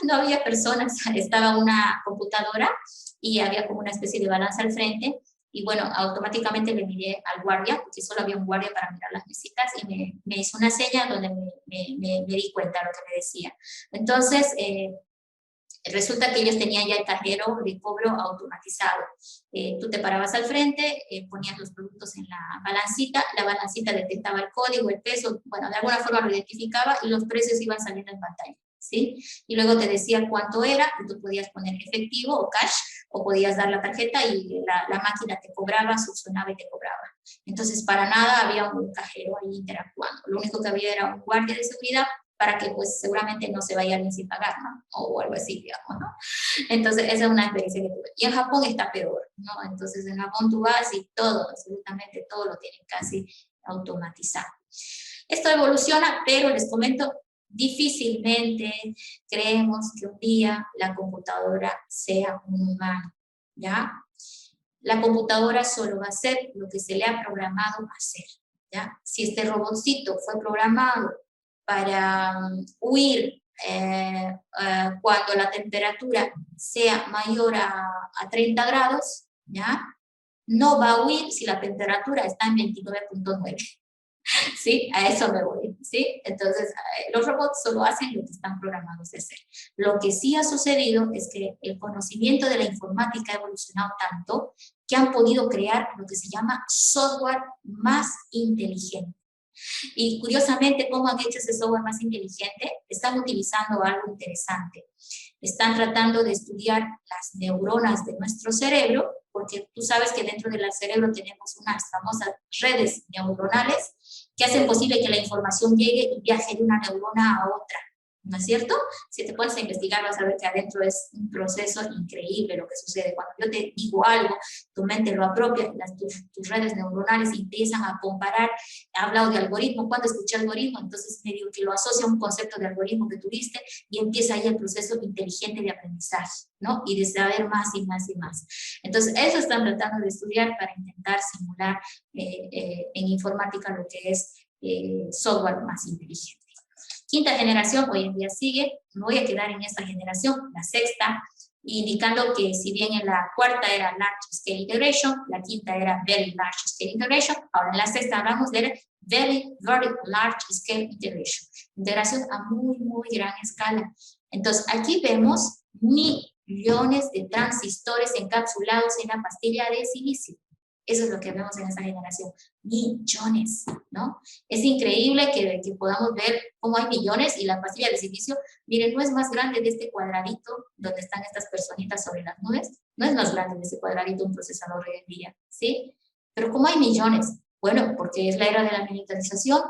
no había personas, estaba una computadora y había como una especie de balanza al frente, y bueno, automáticamente le miré al guardia, porque solo había un guardia para mirar las visitas, y me hizo una seña donde me di cuenta de lo que me decía. Entonces, resulta que ellos tenían ya el cajero de cobro automatizado. Tú te parabas al frente, ponías los productos en la balancita detectaba el código, el peso, bueno, de alguna forma lo identificaba y los precios iban saliendo en pantalla, ¿sí? Y luego te decía cuánto era, y tú podías poner efectivo o cash, o podías dar la tarjeta y la máquina te cobraba, subsanaba y te cobraba. Entonces, para nada había un cajero ahí interactuando. Lo único que había era un guardia de seguridad para que pues seguramente no se vaya alguien sin pagar, ¿no? O algo así, digamos, ¿no? Entonces esa es una experiencia que tuve. Y en Japón está peor, ¿no? Entonces en Japón tú vas y todo, absolutamente todo lo tienen casi automatizado. Esto evoluciona, pero les comento, difícilmente creemos que un día la computadora sea un humano, ¿ya? La computadora solo va a hacer lo que se le ha programado a hacer, ¿ya? Si este robotcito fue programado para huir cuando la temperatura sea mayor a 30 grados, ¿ya? No va a huir si la temperatura está en 29.9. ¿Sí? A eso me voy, ¿sí? Entonces, los robots solo hacen lo que están programados de hacer. Lo que sí ha sucedido es que el conocimiento de la informática ha evolucionado tanto que han podido crear lo que se llama software más inteligente. Y curiosamente, ¿cómo han hecho ese software más inteligente? Están utilizando algo interesante. Están tratando de estudiar las neuronas de nuestro cerebro, porque tú sabes que dentro del cerebro tenemos unas famosas redes neuronales que hacen posible que la información llegue y viaje de una neurona a otra, ¿no es cierto? Si te pones a investigar vas a ver que adentro es un proceso increíble lo que sucede. Cuando yo te digo algo, tu mente lo apropia, tus redes neuronales empiezan a comparar. He hablado de algoritmo, cuando escuché algoritmo, entonces me digo que lo asocia a un concepto de algoritmo que tuviste y empieza ahí el proceso inteligente de aprendizaje, ¿no? Y de saber más y más y más. Entonces, eso están tratando de estudiar para intentar simular en informática lo que es software más inteligente. Quinta generación hoy en día sigue, me voy a quedar en esta generación, la sexta, indicando que si bien en la cuarta era Large Scale Integration, la quinta era Very Large Scale Integration, ahora en la sexta hablamos de Very Large Scale Integration, integración a muy, muy gran escala. Entonces, aquí vemos millones de transistores encapsulados en la pastilla de silicio. Eso es lo que vemos en esta generación, millones, ¿no? Es increíble que podamos ver cómo hay millones y la pastilla de silicio, miren, no es más grande de este cuadradito donde están estas personitas sobre las nubes, no es más grande de ese cuadradito un procesador hoy en día, ¿sí? Pero ¿cómo hay millones? Bueno, porque es la era de la miniaturización.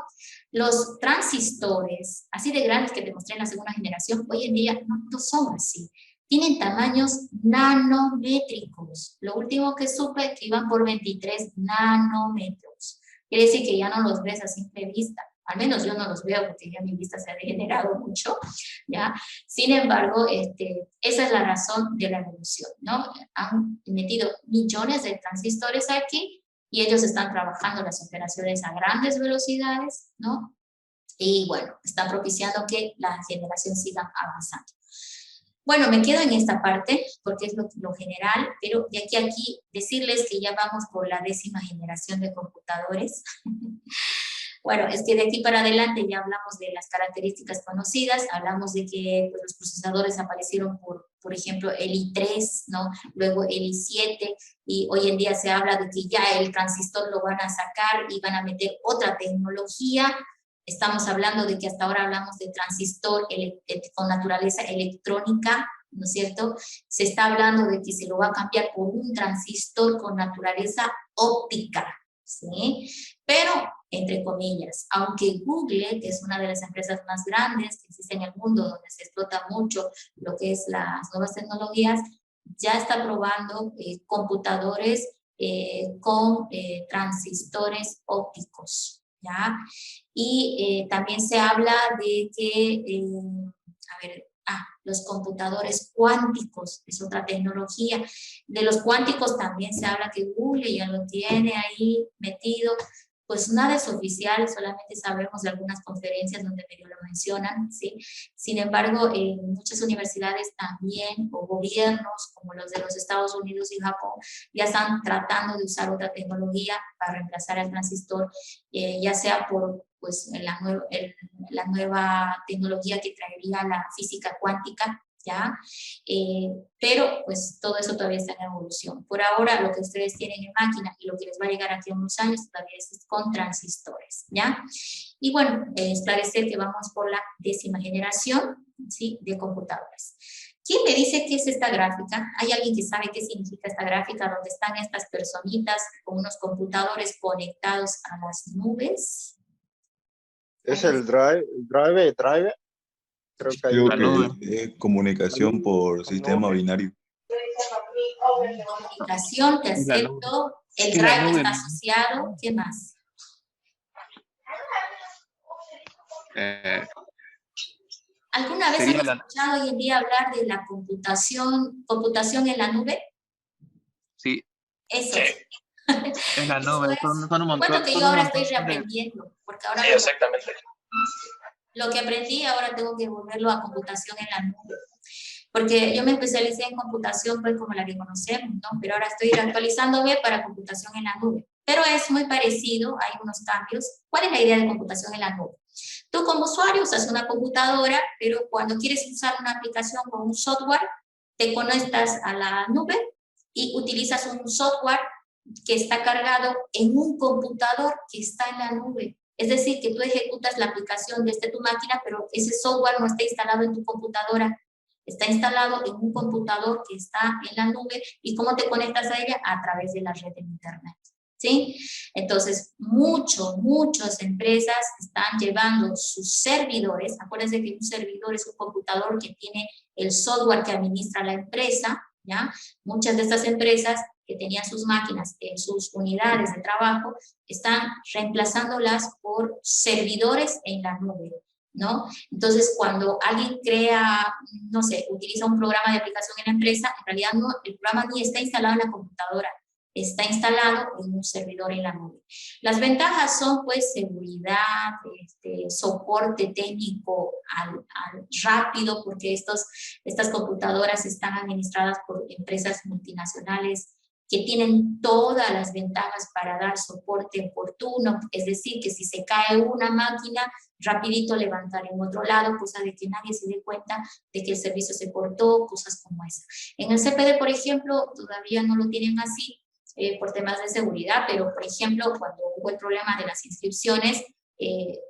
Los transistores, así de grandes que te mostré en la segunda generación, hoy en día no son así. Tienen tamaños nanométricos. Lo último que supe que iban por 23 nanómetros. Quiere decir que ya no los ves a simple vista. Al menos yo no los veo porque ya mi vista se ha degenerado mucho, ¿ya? Sin embargo, esa es la razón de la evolución, ¿no? Han metido millones de transistores aquí y ellos están trabajando las operaciones a grandes velocidades, ¿no? Y bueno, están propiciando que la generación siga avanzando. Bueno, me quedo en esta parte porque es lo general, pero de aquí a aquí decirles que ya vamos por la 10ª generación de computadores. Bueno, es que de aquí para adelante ya hablamos de las características conocidas, hablamos de que pues, los procesadores aparecieron por ejemplo, el i3, ¿no? Luego el i7, y hoy en día se habla de que ya el transistor lo van a sacar y van a meter otra tecnología. Estamos hablando de que hasta ahora hablamos de transistor con naturaleza electrónica, ¿no es cierto? Se está hablando de que se lo va a cambiar por un transistor con naturaleza óptica, ¿sí? Pero, entre comillas, aunque Google, que es una de las empresas más grandes que existe en el mundo, donde se explota mucho lo que es las nuevas tecnologías, ya está probando computadores con transistores ópticos, ¿ya? Y también se habla de que, los computadores cuánticos, es otra tecnología. De los cuánticos también se habla que Google ya lo tiene ahí metido, pues nada es oficial, solamente sabemos de algunas conferencias donde medio lo mencionan, ¿sí? Sin embargo, en muchas universidades también, o gobiernos como los de los Estados Unidos y Japón, ya están tratando de usar otra tecnología para reemplazar al transistor, ya sea por pues, la nueva tecnología que traería la física cuántica, ¿ya? Pero pues todo eso todavía está en evolución. Por ahora lo que ustedes tienen en máquina y lo que les va a llegar aquí a unos años todavía es con transistores, ¿ya? Y bueno, esclarecer que vamos por la 10ª generación, ¿sí? De computadores. ¿Quién me dice qué es esta gráfica? ¿Hay alguien que sabe qué significa esta gráfica donde están estas personitas con unos computadores conectados a las nubes? Es el drive. Creo que hay Creo que es comunicación por sistema binario. Comunicación, te acepto. El drive está asociado. ¿Qué más? ¿Alguna vez has escuchado hoy en día hablar de la computación en la nube? Sí. Eso es. En la nube, son un montón. Cuento que yo ahora estoy reaprendiendo, porque ahora sí, exactamente. Lo que aprendí ahora tengo que volverlo a computación en la nube. Porque yo me especialicé en computación pues como la que conocemos, ¿no? Pero ahora estoy actualizándome para computación en la nube. Pero es muy parecido, hay unos cambios. ¿Cuál es la idea de computación en la nube? Tú como usuario usas una computadora, pero cuando quieres usar una aplicación con un software, te conectas a la nube y utilizas un software que está cargado en un computador que está en la nube. Es decir, que tú ejecutas la aplicación desde tu máquina, pero ese software no está instalado en tu computadora, está instalado en un computador que está en la nube. ¿Y cómo te conectas a ella? A través de la red de internet, ¿sí? Entonces, muchas empresas están llevando sus servidores. Acuérdense que un servidor es un computador que tiene el software que administra la empresa, ¿ya? Muchas de estas empresas que tenían sus máquinas en sus unidades de trabajo, están reemplazándolas por servidores en la nube, ¿no? Entonces, cuando alguien crea, no sé, utiliza un programa de aplicación en la empresa, en realidad no, el programa ni está instalado en la computadora, está instalado en un servidor en la nube. Las ventajas son pues seguridad, soporte técnico rápido, porque estas computadoras están administradas por empresas multinacionales que tienen todas las ventajas para dar soporte oportuno, es decir, que si se cae una máquina, rapidito levantar en otro lado, cosa de que nadie se dé cuenta de que el servicio se cortó, cosas como esa. En el CPD, por ejemplo, todavía no lo tienen así, por temas de seguridad, pero por ejemplo, cuando hubo el problema de las inscripciones,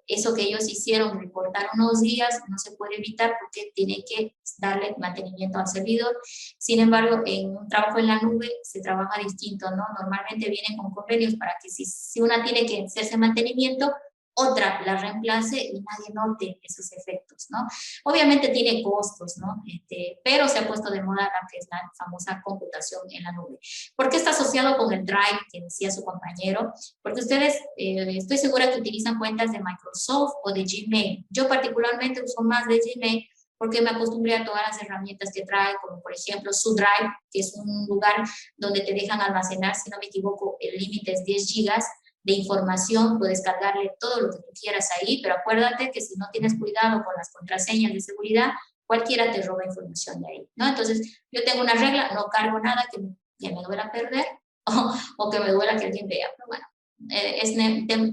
eso que ellos hicieron, reportar unos días, no se puede evitar porque tiene que darle mantenimiento al servidor. Sin embargo, en un trabajo en la nube se trabaja distinto, ¿no? Normalmente vienen con convenios para que si una tiene que hacerse mantenimiento, otra la reemplace y nadie note esos efectos, ¿no? Obviamente tiene costos, ¿no? Pero se ha puesto de moda la que es la famosa computación en la nube. ¿Por qué está asociado con el Drive que decía su compañero? Porque ustedes, estoy segura que utilizan cuentas de Microsoft o de Gmail. Yo particularmente uso más de Gmail porque me acostumbré a todas las herramientas que trae, como por ejemplo su Drive, que es un lugar donde te dejan almacenar, si no me equivoco, el límite es 10 gigas, de información, puedes cargarle todo lo que tú quieras ahí, pero acuérdate que si no tienes cuidado con las contraseñas de seguridad, cualquiera te roba información de ahí, ¿no? Entonces, yo tengo una regla, no cargo nada que me duela perder o que me duela que alguien vea, pero bueno, es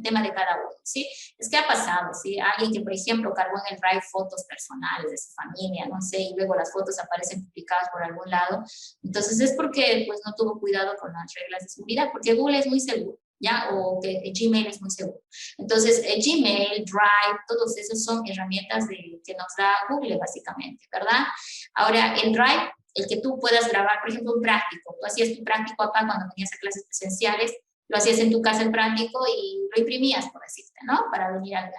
tema de cada uno, ¿sí? Es que ha pasado, ¿sí? Alguien que, por ejemplo, cargó en el Drive fotos personales de su familia, no sé, y luego las fotos aparecen publicadas por algún lado, entonces es porque, pues, no tuvo cuidado con las reglas de seguridad, porque Google es muy seguro, ¿ya? O que Gmail es muy seguro. Entonces, Gmail, Drive, todos esos son herramientas que nos da Google, básicamente, ¿verdad? Ahora, el Drive, el que tú puedas grabar, por ejemplo, un práctico. Tú hacías tu práctico acá cuando venías a clases presenciales, lo hacías en tu casa el práctico y lo imprimías, por decirte, ¿no? Para venir a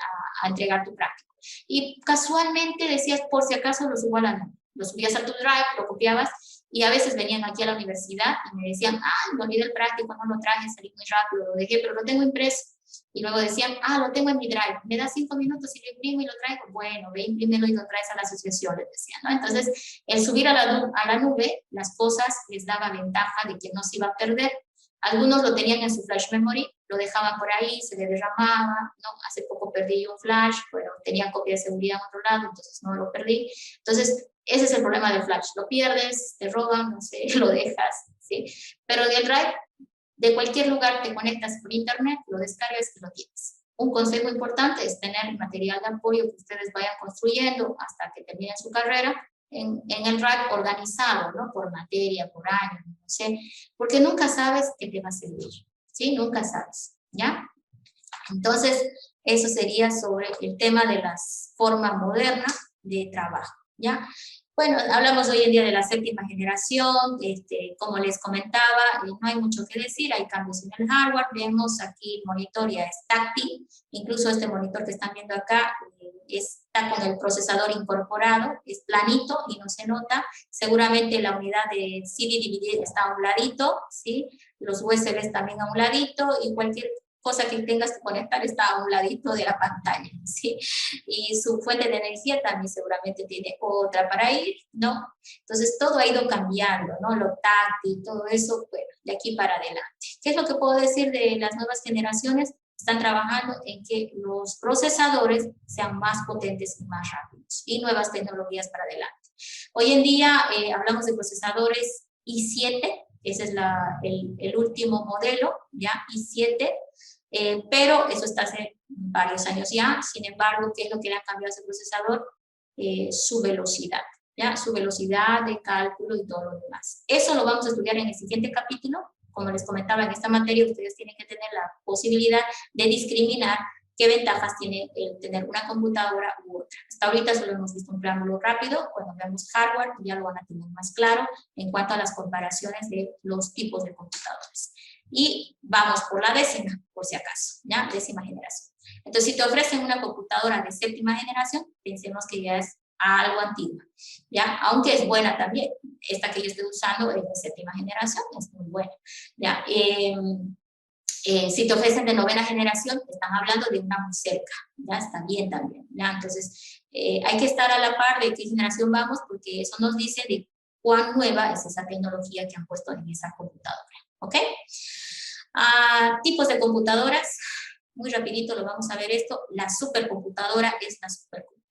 entregar tu práctico. Y casualmente decías, por si acaso, lo subo a la nube. Lo subías a tu Drive, lo copiabas, y a veces venían aquí a la universidad y me decían, me olvidé el práctico, no lo traje, salí muy rápido, lo dejé, pero lo tengo impreso. Y luego decían, lo tengo en mi Drive, me da 5 minutos y lo imprimo y lo traigo. Bueno, ve, imprímelo y lo traes a la asociación, les decían, ¿no? Entonces, el subir a la nube, las cosas les daba ventaja de que no se iba a perder. Algunos lo tenían en su flash memory, lo dejaban por ahí, se le derramaba, ¿no? Hace poco perdí un flash, pero tenía copia de seguridad en otro lado, entonces no lo perdí. Entonces, ese es el problema del flash, lo pierdes, te roban, no sé, lo dejas, ¿sí? Pero del Drive, de cualquier lugar te conectas por internet, lo descargas y lo tienes. Un consejo importante es tener material de apoyo que ustedes vayan construyendo hasta que terminen su carrera en el Drive organizado, ¿no? Por materia, por año, no sé, porque nunca sabes qué te va a servir, ¿sí? Nunca sabes, ¿ya? Entonces, eso sería sobre el tema de la forma moderna de trabajo, ¿ya? Bueno, hablamos hoy en día de la séptima generación, como les comentaba, no hay mucho que decir, hay cambios en el hardware, vemos aquí el monitor ya es táctil, incluso este monitor que están viendo acá está con el procesador incorporado, es planito y no se nota, seguramente la unidad de CD/DVD está a un ladito, ¿sí? Los USBs también a un ladito y cualquier cosa que tengas que conectar está a un ladito de la pantalla, ¿sí? Y su fuente de energía también seguramente tiene otra para ir, ¿no? Entonces todo ha ido cambiando, ¿no? Lo táctil, todo eso, bueno, de aquí para adelante. ¿Qué es lo que puedo decir de las nuevas generaciones? Están trabajando en que los procesadores sean más potentes y más rápidos, y nuevas tecnologías para adelante. Hoy en día hablamos de procesadores i7, ese es el último modelo, ¿ya? i7, pero eso está hace varios años ya. Sin embargo, ¿qué es lo que le ha cambiado a ese procesador? Su velocidad, ¿ya? Su velocidad de cálculo y todo lo demás. Eso lo vamos a estudiar en el siguiente capítulo. Como les comentaba, en esta materia ustedes tienen que tener la posibilidad de discriminar qué ventajas tiene el tener una computadora u otra. Hasta ahorita solo hemos visto un preámbulo rápido. Cuando veamos hardware ya lo van a tener más claro en cuanto a las comparaciones de los tipos de computadores. Y vamos por la décima, por si acaso, ¿ya? Décima generación. Entonces, si te ofrecen una computadora de séptima generación, pensemos que ya es algo antigua, ¿ya? Aunque es buena también. Esta que yo estoy usando es de séptima generación, es muy buena, ¿ya? Si te ofrecen de novena generación, están hablando de una muy cerca, ¿ya? Está bien también, ¿ya? Entonces, hay que estar a la par de qué generación vamos, porque eso nos dice de cuán nueva es esa tecnología que han puesto en esa computadora, ¿ok? Tipos de computadoras, muy rapidito lo vamos a ver esto. La supercomputadora es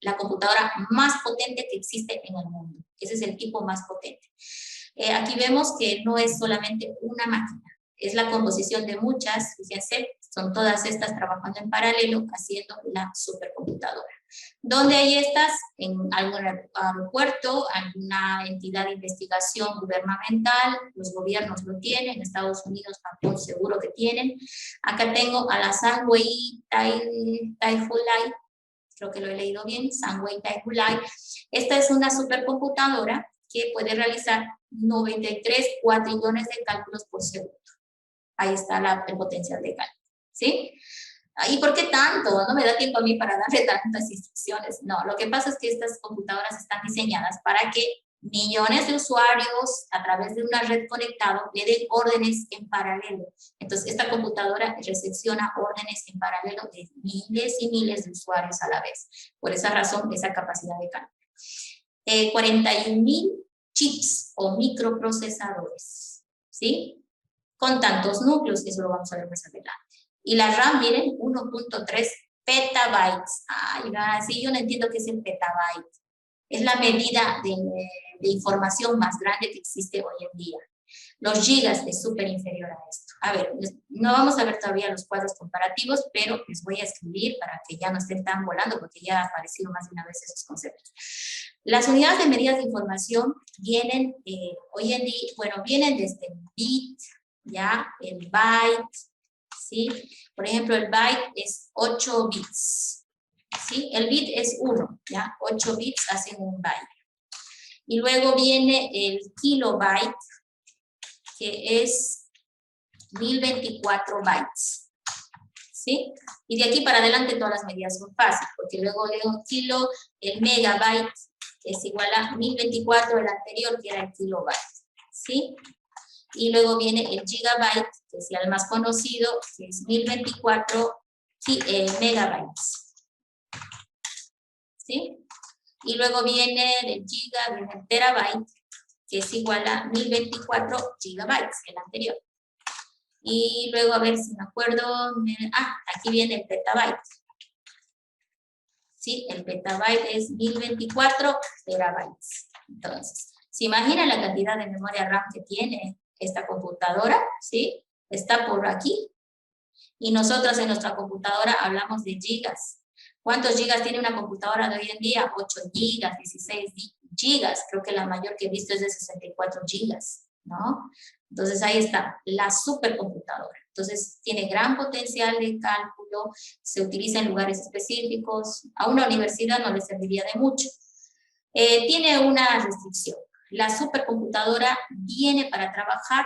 la computadora más potente que existe en el mundo. Ese es el tipo más potente. Aquí vemos que no es solamente una máquina, es la composición de muchas, fíjense, son todas estas trabajando en paralelo haciendo la supercomputadora. ¿Dónde hay estas? En algún aeropuerto, alguna entidad de investigación gubernamental, los gobiernos lo tienen, Estados Unidos, Japón seguro que tienen. Acá tengo a la Sunway Taihulai, creo que lo he leído bien, Sunway Taihulai. Esta es una supercomputadora que puede realizar 93 cuatrillones de cálculos por segundo. Ahí está el potencial de cálculo, ¿sí? ¿Y por qué tanto? No me da tiempo a mí para darle tantas instrucciones. No, lo que pasa es que estas computadoras están diseñadas para que millones de usuarios a través de una red conectada le den órdenes en paralelo. Entonces, esta computadora recepciona órdenes en paralelo de miles y miles de usuarios a la vez. Por esa razón, esa capacidad de cálculo. 41,000 chips o microprocesadores, ¿sí? Con tantos núcleos, eso lo vamos a ver más adelante. Y la RAM, miren, 1.3 petabytes. Ay, sí, yo no entiendo qué es el petabyte. Es la medida de información más grande que existe hoy en día. Los gigas es súper inferior a esto. A ver, no vamos a ver todavía los cuadros comparativos, pero les voy a escribir para que ya no estén tan volando, porque ya ha aparecido más de una vez esos conceptos. Las unidades de medidas de información vienen, hoy en día, bueno, vienen desde el bit, ya, el byte, ¿sí? Por ejemplo, el byte es 8 bits, ¿sí? El bit es 1, ¿ya? 8 bits hacen un byte. Y luego viene el kilobyte, que es 1024 bytes, ¿sí? Y de aquí para adelante todas las medidas son fáciles, porque luego leo kilo, el megabyte es igual a 1024, el anterior que era el kilobyte, ¿sí? Y luego viene el gigabyte, que es el más conocido, que es 1024 megabytes, ¿sí? Y luego viene del giga, viene el terabyte, que es igual a 1024 gigabytes, el anterior. Y luego, a ver si me acuerdo, aquí viene el petabyte. Sí, el petabyte es 1024 terabytes. Entonces, ¿se imagina la cantidad de memoria RAM que tiene esta computadora? ¿Sí? Está por aquí. Y nosotros en nuestra computadora hablamos de gigas. ¿Cuántos gigas tiene una computadora de hoy en día? 8 gigas, 16 gigas. Creo que la mayor que he visto es de 64 gigas, ¿no? Entonces ahí está, la supercomputadora. Entonces tiene gran potencial de cálculo, se utiliza en lugares específicos. A una universidad no le serviría de mucho. Tiene una restricción. La supercomputadora viene para trabajar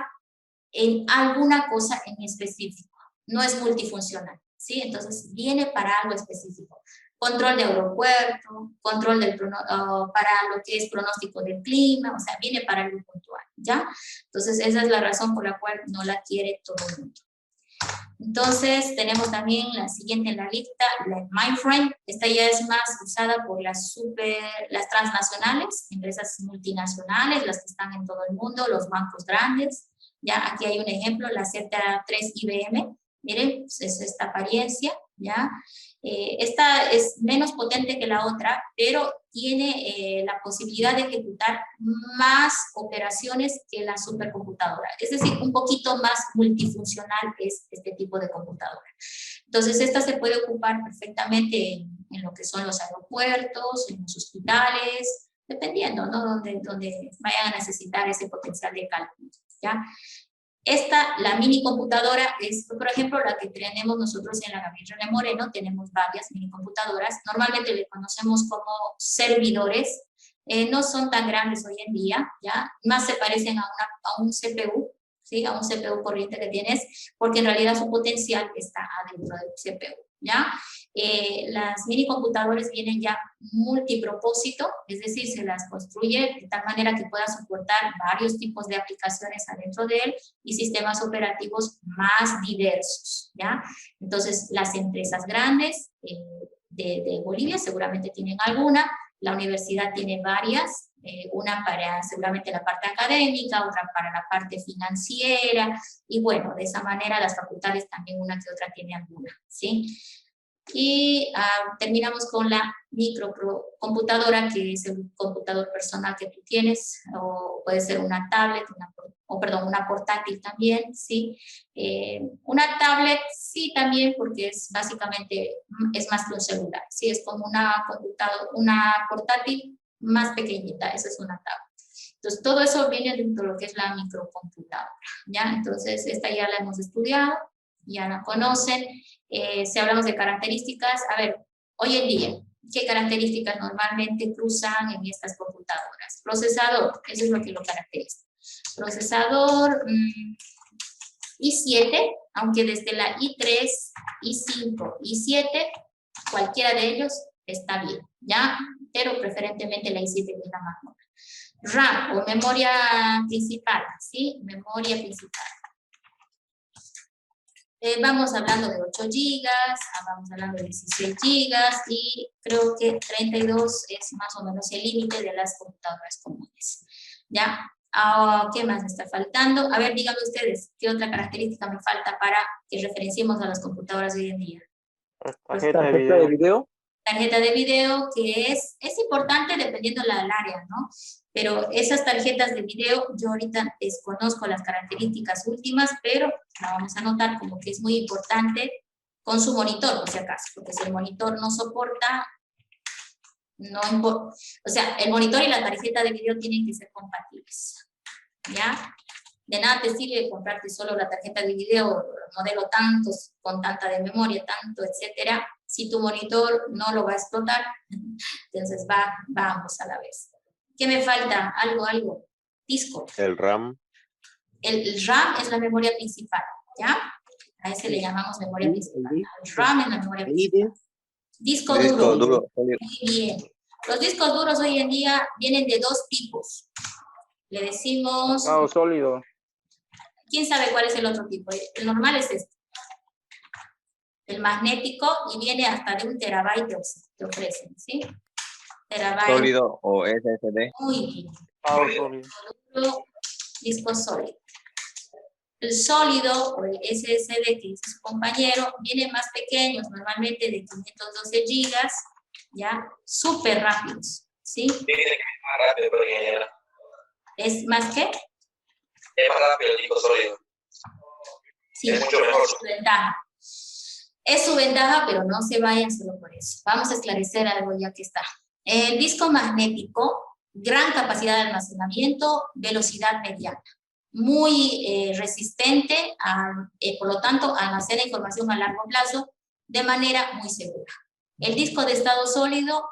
en alguna cosa en específico. No es multifuncional, ¿sí? Entonces viene para algo específico. Control de aeropuerto, control para lo que es pronóstico del clima, o sea, viene para algo puntual, ¿ya? Entonces, esa es la razón por la cual no la quiere todo el mundo. Entonces, tenemos también la siguiente en la lista, la mainframe. Esta ya es más usada por las transnacionales, empresas multinacionales, las que están en todo el mundo, los bancos grandes. Ya, aquí hay un ejemplo, la Z3 IBM. Miren, pues es esta apariencia, ¿ya? Esta es menos potente que la otra, pero tiene la posibilidad de ejecutar más operaciones que la supercomputadora. Es decir, un poquito más multifuncional es este tipo de computadora. Entonces, esta se puede ocupar perfectamente en lo que son los aeropuertos, en los hospitales, dependiendo, ¿no? Donde vayan a necesitar ese potencial de cálculo, ¿ya? Esta, la mini computadora, es, por ejemplo, la que tenemos nosotros en la Gabriel René Moreno. Tenemos varias mini computadoras. Normalmente le conocemos como servidores. No son tan grandes hoy en día, ¿ya? Más se parecen a un CPU, ¿sí? A un CPU corriente que tienes, porque en realidad su potencial está adentro del CPU, ¿ya? Las mini computadoras vienen ya multipropósito, es decir, se las construye de tal manera que pueda soportar varios tipos de aplicaciones adentro de él y sistemas operativos más diversos, ¿ya? Entonces, las empresas grandes de Bolivia seguramente tienen alguna, la universidad tiene varias, una para seguramente la parte académica, otra para la parte financiera, y bueno, de esa manera las facultades también una que otra tiene alguna, ¿sí? Y terminamos con la microcomputadora, que es el computador personal que tú tienes, o puede ser una tablet, una portátil también, ¿sí? Una tablet sí también, porque es básicamente, es más que un celular, ¿sí? Es como una portátil más pequeñita, esa es una tablet. Entonces, todo eso viene dentro de lo que es la microcomputadora, ¿ya? Entonces, esta ya la hemos estudiado, ya la conocen. Si hablamos de características, a ver, hoy en día, ¿qué características normalmente cruzan en estas computadoras? Procesador, eso es lo que lo caracteriza. Procesador i7, aunque desde la i3, i5, i7, cualquiera de ellos está bien, ¿ya? Pero preferentemente la i7 que es la más nueva. RAM o memoria principal, ¿sí? Memoria principal. Vamos hablando de 8 gigas, vamos hablando de 16 gigas y creo que 32 es más o menos el límite de las computadoras comunes. ¿Ya? ¿Qué más me está faltando? A ver, díganme ustedes, ¿qué otra característica me falta para que referenciemos a las computadoras de hoy en día? Tarjeta de video. Tarjeta de video, que es importante dependiendo del área, ¿no? Pero esas tarjetas de video, yo ahorita desconozco las características últimas, pero la vamos a anotar como que es muy importante con su monitor, por si acaso, porque si el monitor no soporta, no importa. O sea, el monitor y la tarjeta de video tienen que ser compatibles, ¿ya? De nada te sirve comprarte solo la tarjeta de video, modelo tantos, con tanta de memoria, tanto, etcétera, si tu monitor no lo va a explotar, entonces vamos a la vez. ¿Qué me falta? Algo. Disco. El RAM. El RAM es la memoria principal, ¿ya? A ese le llamamos memoria principal. El RAM es la memoria principal. Disco duro. Muy bien. Los discos duros hoy en día vienen de dos tipos. Le decimos... Estado sólido. ¿Quién sabe cuál es el otro tipo? El normal es este. El magnético, y viene hasta de 1 terabyte te ofrecen, ¿sí? Terabyte. Sólido o SSD. Muy bien. Estado sólido. Disco sólido. El sólido o el SSD que dice su compañero viene más pequeños, normalmente de 512 gigas, ya, súper rápidos, ¿sí? Más rápido, porque ¿Es más qué? es más rápido el disco sólido. Sí, Es mucho mejor. es su ventaja. Es su ventaja, pero no se vayan solo por eso. Vamos a esclarecer algo ya que está. El disco magnético, gran capacidad de almacenamiento, velocidad mediana. Muy resistente, por lo tanto, almacena información a largo plazo de manera muy segura. El disco de estado sólido,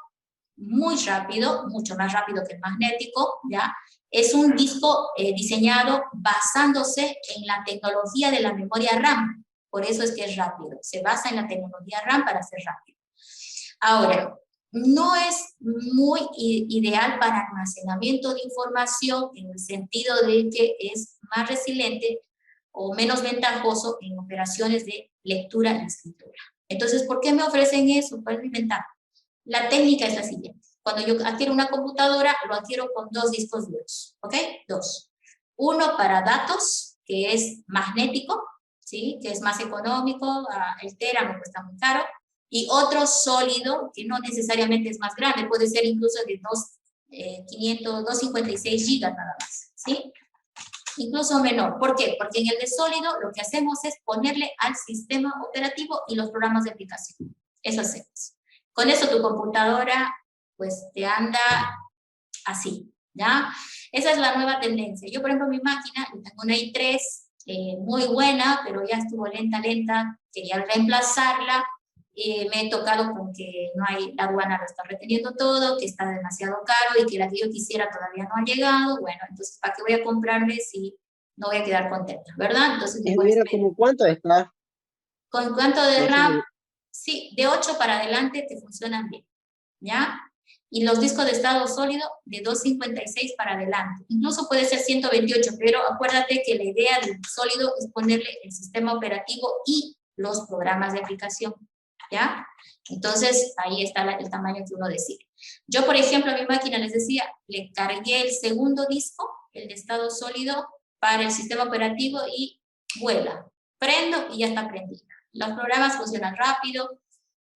muy rápido, mucho más rápido que el magnético, ¿ya? Es un disco diseñado basándose en la tecnología de la memoria RAM. Por eso es que es rápido. Se basa en la tecnología RAM para ser rápido. Ahora, no es muy ideal para almacenamiento de información en el sentido de que es más resiliente o menos ventajoso en operaciones de lectura y escritura. Entonces, ¿por qué me ofrecen eso? ¿Cuál es mi ventaja? La técnica es la siguiente. Cuando yo adquiero una computadora, lo adquiero con 2 discos duros, ¿ok? 2. Uno para datos, que es magnético, ¿sí? Que es más económico, el tera me cuesta muy caro, y otro sólido, que no necesariamente es más grande, puede ser incluso de 256 gigas nada más, ¿sí? Incluso menor. ¿Por qué? Porque en el de sólido lo que hacemos es ponerle al sistema operativo y los programas de aplicación. Eso hacemos. Con eso tu computadora, pues, te anda así, ¿ya? Esa es la nueva tendencia. Yo, por ejemplo, mi máquina, tengo una i3 muy buena, pero ya estuvo lenta, quería reemplazarla. Me he tocado con que no hay, la aduana lo está reteniendo todo, que está demasiado caro y que la que yo quisiera todavía no ha llegado. Bueno, entonces, ¿para qué voy a comprarme si no voy a quedar contenta, verdad? Entonces, Mira, ¿cómo cuánto está? ¿Con cuánto de RAM? Sí, de 8 para adelante te funcionan bien, ¿ya? Y los discos de estado sólido de 256 para adelante. Incluso puede ser 128, pero acuérdate que la idea del sólido es ponerle el sistema operativo y los programas de aplicación, ¿ya? Entonces, ahí está el tamaño que uno decide. Yo, por ejemplo, a mi máquina, les decía, le cargué el segundo disco, el de estado sólido, para el sistema operativo y vuela. Prendo y ya está prendida. Los programas funcionan rápido.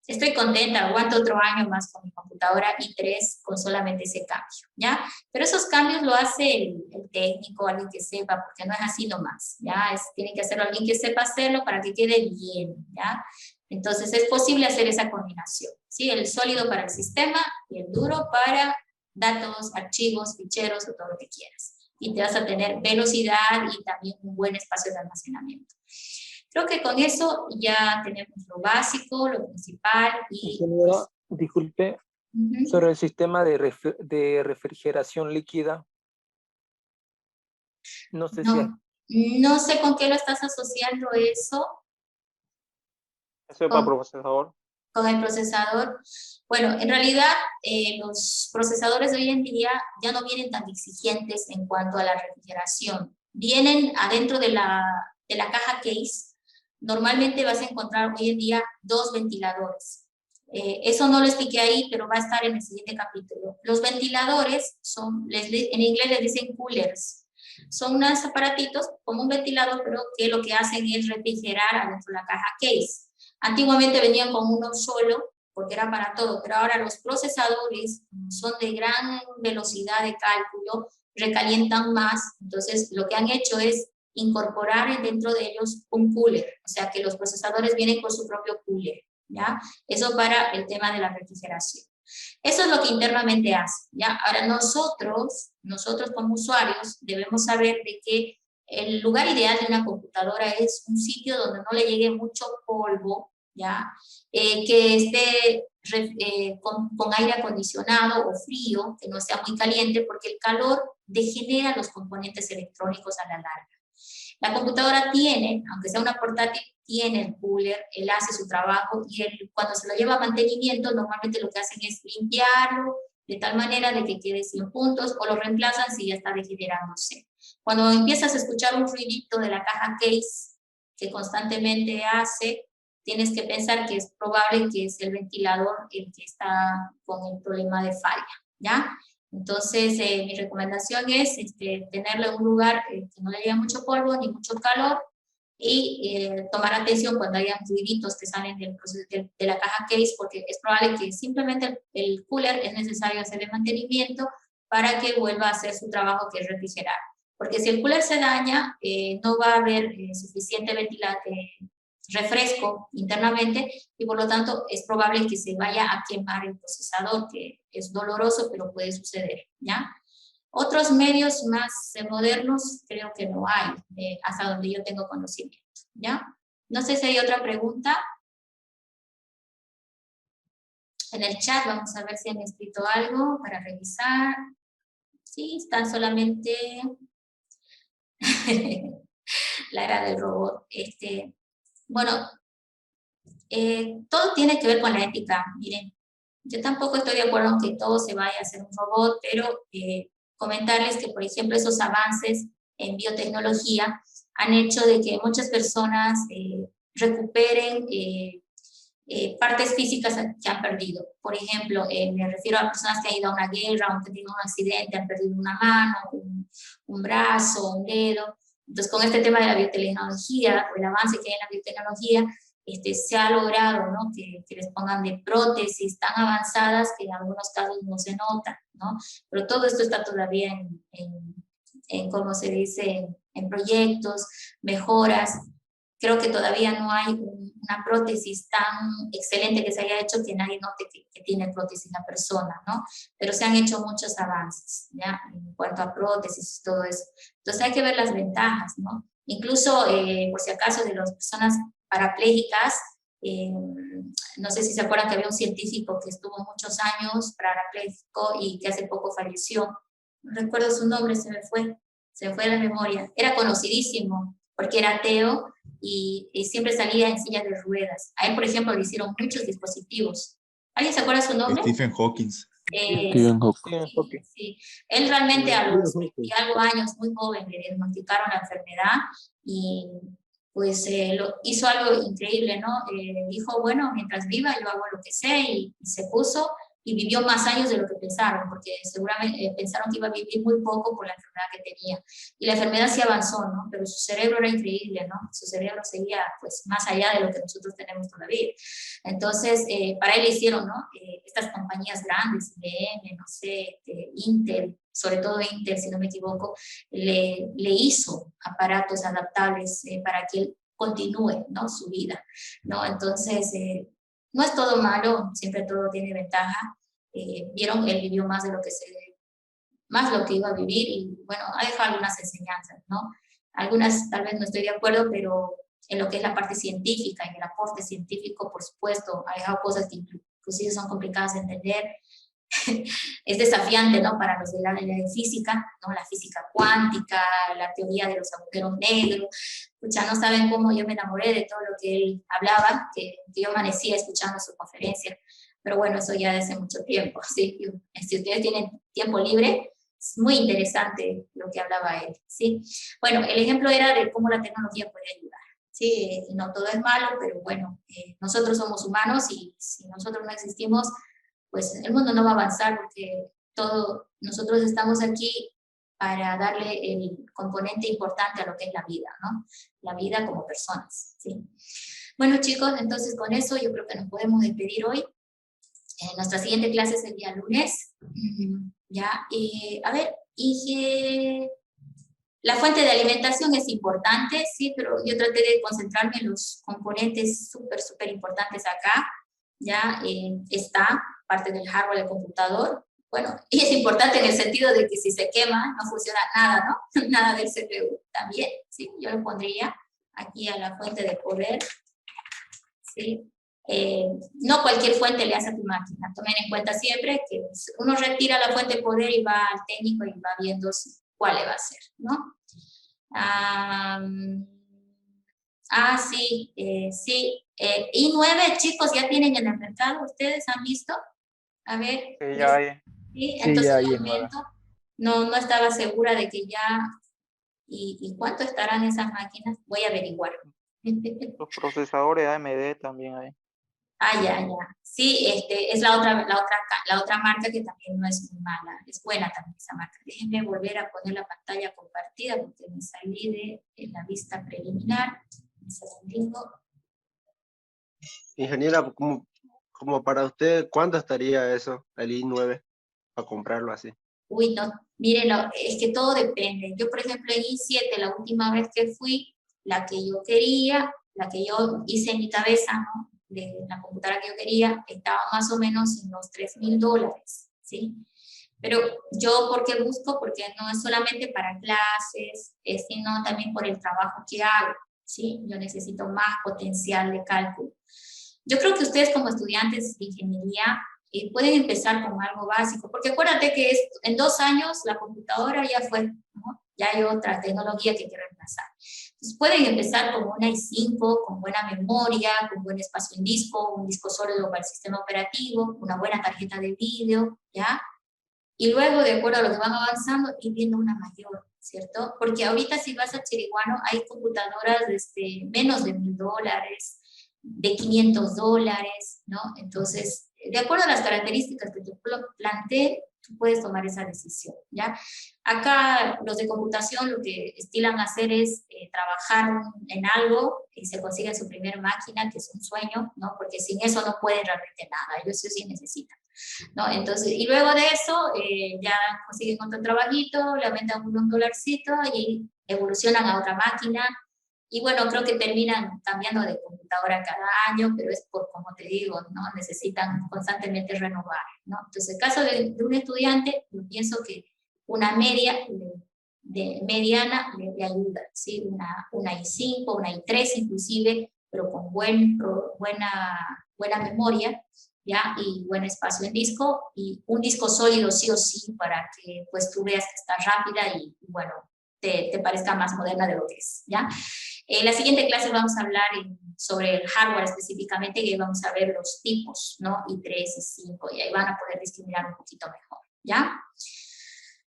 Estoy contenta, aguanto otro año más con mi computadora i3 con solamente ese cambio, ¿ya? Pero esos cambios lo hace el técnico, alguien que sepa, porque no es así nomás, ¿ya? Tiene que hacerlo alguien que sepa hacerlo para que quede bien, ¿ya? Entonces es posible hacer esa combinación, ¿sí? El sólido para el sistema y el duro para datos, archivos, ficheros o todo lo que quieras. Y te vas a tener velocidad y también un buen espacio de almacenamiento. Creo que con eso ya tenemos lo básico, lo principal y... Ingeniera, disculpe, sobre el sistema de refrigeración líquida. No sé si... No sé con qué lo estás asociando eso. Eso es para el procesador. Con el procesador. Bueno, en realidad los procesadores de hoy en día ya no vienen tan exigentes en cuanto a la refrigeración. Vienen adentro de la caja case. Normalmente vas a encontrar hoy en día 2 ventiladores. Eso no lo expliqué ahí, pero va a estar en el siguiente capítulo. Los ventiladores son, en inglés les dicen coolers. Son unos aparatitos como un ventilador, pero que lo que hacen es refrigerar adentro de la caja case. Antiguamente venían con uno solo, porque era para todo, pero ahora los procesadores son de gran velocidad de cálculo, recalientan más, entonces lo que han hecho es incorporar dentro de ellos un cooler, o sea que los procesadores vienen con su propio cooler, ¿ya? Eso para el tema de la refrigeración. Eso es lo que internamente hace, ¿ya? Ahora nosotros como usuarios debemos saber de que el lugar ideal de una computadora es un sitio donde no le llegue mucho polvo, ¿ya? Que esté con aire acondicionado o frío, que no sea muy caliente, porque el calor degenera los componentes electrónicos a la larga. La computadora tiene, aunque sea una portátil, tiene el cooler, él hace su trabajo y él, cuando se lo lleva a mantenimiento, normalmente lo que hacen es limpiarlo de tal manera de que quede sin puntos o lo reemplazan si ya está degenerándose. Cuando empiezas a escuchar un ruidito de la caja case que constantemente hace, tienes que pensar que es probable que es el ventilador el que está con el problema de falla, ¿ya? Entonces, mi recomendación es tenerlo en un lugar que no le llegue mucho polvo ni mucho calor y tomar atención cuando haya ruiditos que salen de la caja case, porque es probable que simplemente el cooler es necesario hacer el mantenimiento para que vuelva a hacer su trabajo, que es refrigerar. Porque si el cooler se daña, no va a haber suficiente refresco internamente y por lo tanto es probable que se vaya a quemar el procesador, que es doloroso, pero puede suceder, ¿ya? Otros medios más modernos creo que no hay, hasta donde yo tengo conocimiento, ¿ya? No sé si hay otra pregunta. En el chat vamos a ver si han escrito algo para revisar. Sí, están solamente... la era del robot. Bueno, todo tiene que ver con la ética. Miren, yo tampoco estoy de acuerdo en que todo se vaya a hacer un robot, pero comentarles que, por ejemplo, esos avances en biotecnología han hecho de que muchas personas recuperen partes físicas que han perdido. Por ejemplo, me refiero a personas que han ido a una guerra, o han tenido un accidente, han perdido una mano, un brazo, un dedo. Entonces, con este tema de la biotecnología, o el avance que hay en la biotecnología, se ha logrado, ¿no? que les pongan de prótesis tan avanzadas que en algunos casos no se notan, ¿no? Pero todo esto está todavía en ¿cómo se dice?, en proyectos, mejoras. Creo que todavía no hay una prótesis tan excelente que se haya hecho que nadie note que tiene prótesis la persona, ¿no? Pero se han hecho muchos avances, ¿ya? En cuanto a prótesis y todo eso. Entonces hay que ver las ventajas, ¿no? Incluso, por si acaso, de las personas parapléjicas, no sé si se acuerdan que había un científico que estuvo muchos años parapléjico y que hace poco falleció. No recuerdo su nombre, se me fue de la memoria. Era conocidísimo porque era ateo y siempre salía en silla de ruedas. A él, por ejemplo, le hicieron muchos dispositivos. ¿Alguien se acuerda su nombre? Stephen Hawking. Stephen Hawking. Sí. Él realmente a los 20 y algo años, muy joven, le diagnosticaron la enfermedad y pues hizo algo increíble, ¿no? Dijo, bueno, mientras viva yo hago lo que sé y se puso y vivió más años de lo que pensaron, porque seguramente pensaron que iba a vivir muy poco por la enfermedad que tenía. Y la enfermedad sí avanzó, ¿no? Pero su cerebro era increíble, ¿no? Su cerebro seguía, pues, más allá de lo que nosotros tenemos todavía. Entonces, para él hicieron, ¿no? Estas compañías grandes, IBM, no sé, Intel, sobre todo Intel, si no me equivoco, le hizo aparatos adaptables para que él continúe, ¿no? Su vida, ¿no? Entonces, no es todo malo, siempre todo tiene ventaja. Vieron, él vivió más de lo que más lo que iba a vivir y bueno, ha dejado algunas enseñanzas, ¿no? Algunas tal vez no estoy de acuerdo, pero en lo que es la parte científica, en el aporte científico, por supuesto, ha dejado cosas que inclusive son complicadas de entender. Es desafiante, ¿no? Para los del área de física, ¿no? La física cuántica, la teoría de los agujeros negros. Ya no saben cómo yo me enamoré de todo lo que él hablaba, que yo amanecía escuchando su conferencia. Pero bueno, eso ya desde mucho tiempo, ¿sí? Si ustedes tienen tiempo libre, es muy interesante lo que hablaba él, ¿sí? Bueno, el ejemplo era de cómo la tecnología puede ayudar, ¿sí? No todo es malo, pero bueno, nosotros somos humanos y si nosotros no existimos, pues el mundo no va a avanzar porque nosotros estamos aquí para darle el componente importante a lo que es la vida, ¿no? La vida como personas, ¿sí? Bueno, chicos, entonces con eso yo creo que nos podemos despedir hoy. Nuestra siguiente clase es el día lunes. Ya, a ver, la fuente de alimentación es importante, sí, pero yo traté de concentrarme en los componentes súper importantes acá. Ya está parte del hardware del computador. Bueno, y es importante en el sentido de que si se quema no funciona nada, ¿no? Nada del CPU también, ¿sí? Yo lo pondría aquí a la fuente de poder, ¿sí? No cualquier fuente le hace a tu máquina. Tomen en cuenta siempre que uno retira la fuente de poder y va al técnico y va viendo cuál le va a hacer, ¿no? Sí, sí. I9, chicos, ¿ya tienen en el mercado? ¿Ustedes han visto? A ver. Sí, ya hay. Sí, Sí, entonces ya un hay en momento. No estaba segura de que ya... ¿Y cuánto estarán esas máquinas? Voy a averiguar. Los procesadores AMD también hay. Ya. Sí, es la otra marca que también no es muy mala. Es buena también esa marca. Déjenme volver a poner la pantalla compartida porque me salí de la vista preliminar. Un segundito. Ingeniera, como para usted, ¿cuánto estaría eso, el i9, para comprarlo así? Uy, no, miren, es que todo depende. Yo, por ejemplo, en i7, la última vez que fui, la que yo quería, la que yo hice en mi cabeza, ¿no? De la computadora que yo quería, estaba más o menos en los $3,000, ¿sí? Pero yo, ¿por qué busco? Porque no es solamente para clases, sino también por el trabajo que hago, ¿sí? Yo necesito más potencial de cálculo. Yo creo que ustedes como estudiantes de ingeniería pueden empezar con algo básico, porque acuérdate que en 2 años la computadora ya fue, ¿no? Ya hay otra tecnología que hay que reemplazar. Entonces pueden empezar con una i5, con buena memoria, con buen espacio en disco, un disco sólido para el sistema operativo, una buena tarjeta de vídeo, ¿ya? Y luego, de acuerdo a lo que van avanzando, ir viendo una mayor, ¿cierto? Porque ahorita si vas a Chiriguano hay computadoras menos de $1,000, de $500, ¿no? Entonces, de acuerdo a las características que te planteé, tú puedes tomar esa decisión, ¿ya? Acá los de computación lo que estilan hacer es trabajar en algo y se consiguen su primer máquina, que es un sueño, ¿no? Porque sin eso no pueden realmente nada, ellos sí necesitan, ¿no? Entonces, y luego de eso ya consiguen otro trabajito, le aumentan unos dolarcitos y evolucionan a otra máquina. Y bueno, creo que terminan cambiando de computadora cada año, pero es por, como te digo, ¿no? Necesitan constantemente renovar, ¿no? Entonces, en el caso de un estudiante, yo pienso que una mediana le ayuda, ¿sí? Una i5, una i3 inclusive, pero con buena memoria, ¿ya? Y buen espacio en disco, y un disco sólido sí o sí, para que pues tú veas que está rápida y bueno, te parezca más moderna de lo que es, ¿ya? En la siguiente clase vamos a hablar sobre el hardware específicamente y ahí vamos a ver los tipos, ¿no? i3, i5, y ahí van a poder discriminar un poquito mejor, ¿ya?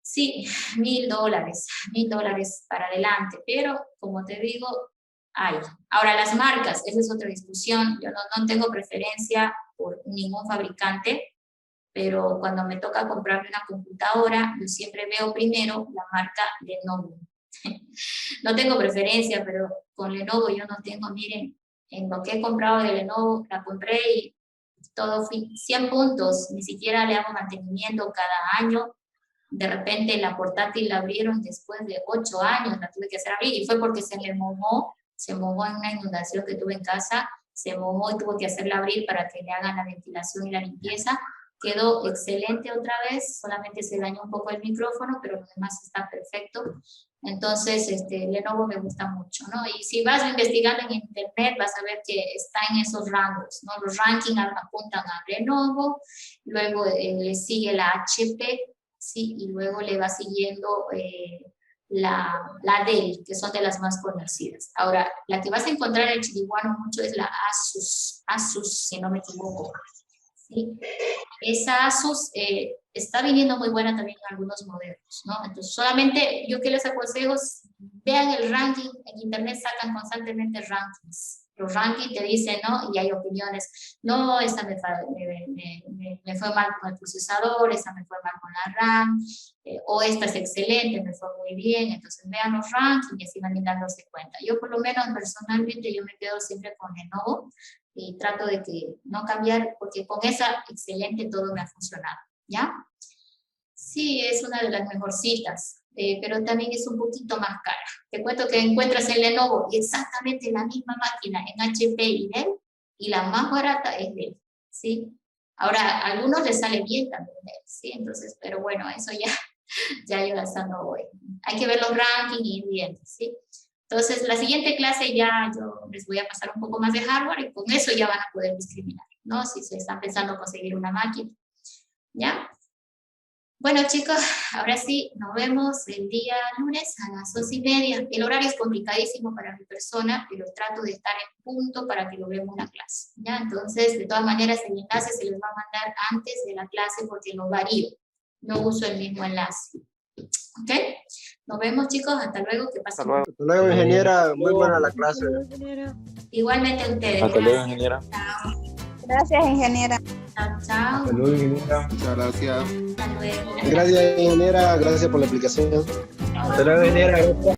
Sí, $1,000 para adelante, pero como te digo, hay. Ahora las marcas, esa es otra discusión, yo no tengo preferencia por ningún fabricante, pero cuando me toca comprarme una computadora, yo siempre veo primero la marca Lenovo. No tengo preferencia, pero con Lenovo yo no tengo, miren, en lo que he comprado de Lenovo, la compré y todo 100 puntos, ni siquiera le hago mantenimiento cada año. De repente la portátil la abrieron después de 8 años, la tuve que hacer abrir, y fue porque se mojó en una inundación que tuve en casa, se mojó y tuve que hacerla abrir para que le hagan la ventilación y la limpieza. Quedó excelente otra vez, solamente se dañó un poco el micrófono, pero lo demás está perfecto. Entonces, Lenovo me gusta mucho, ¿no? Y si vas investigando en internet, vas a ver que está en esos rangos, ¿no? Los rankings apuntan a Lenovo, luego le sigue la HP, ¿sí? Y luego le va siguiendo la Dell, que son de las más conocidas. Ahora, la que vas a encontrar en el chiriguano mucho es la Asus, si no me equivoco. ¿Sí? Esa Asus está viniendo muy buena también en algunos modelos, ¿no? Entonces, solamente yo que les aconsejo, vean el ranking, en internet sacan constantemente rankings. Los rankings te dicen, ¿no? Y hay opiniones, no, esta me fue mal con el procesador, esta me fue mal con la RAM, o esta es excelente, me fue muy bien. Entonces vean los rankings y así van dándose cuenta. Yo por lo menos personalmente yo me quedo siempre con Lenovo y trato de que no cambiar, porque con esa excelente todo me ha funcionado, ¿ya? Sí, es una de las mejorcitas, pero también es un poquito más cara. Te cuento que encuentras en Lenovo exactamente la misma máquina en HP y Dell, y la más barata es Dell, ¿sí? Ahora, a algunos les sale bien también Dell, ¿sí? Entonces, pero bueno, eso ya yo gastando voy. Hay que ver los rankings y ir viendo, ¿sí? Entonces, la siguiente clase ya yo les voy a pasar un poco más de hardware y con eso ya van a poder discriminar, ¿no? Si se están pensando conseguir una máquina, ¿ya? Bueno, chicos, ahora sí, nos vemos el día lunes a las 11:30. El horario es complicadísimo para mi persona, pero trato de estar en punto para que logremos una clase, ¿ya? Entonces, de todas maneras, el enlace se les va a mandar antes de la clase porque lo varío. No uso el mismo enlace. ¿Ok? Nos vemos, chicos. Hasta luego. Que pasen. Hasta luego. Hasta luego, ingeniera. Muy buena la clase. Igualmente a ustedes. Hasta luego, Gracias. ingeniera. Chao. Gracias, ingeniera. Chao, chao. Hasta luego, ingeniera. Muchas gracias. Hasta luego. Gracias, ingeniera. Gracias por la explicación. Hasta luego, ingeniera.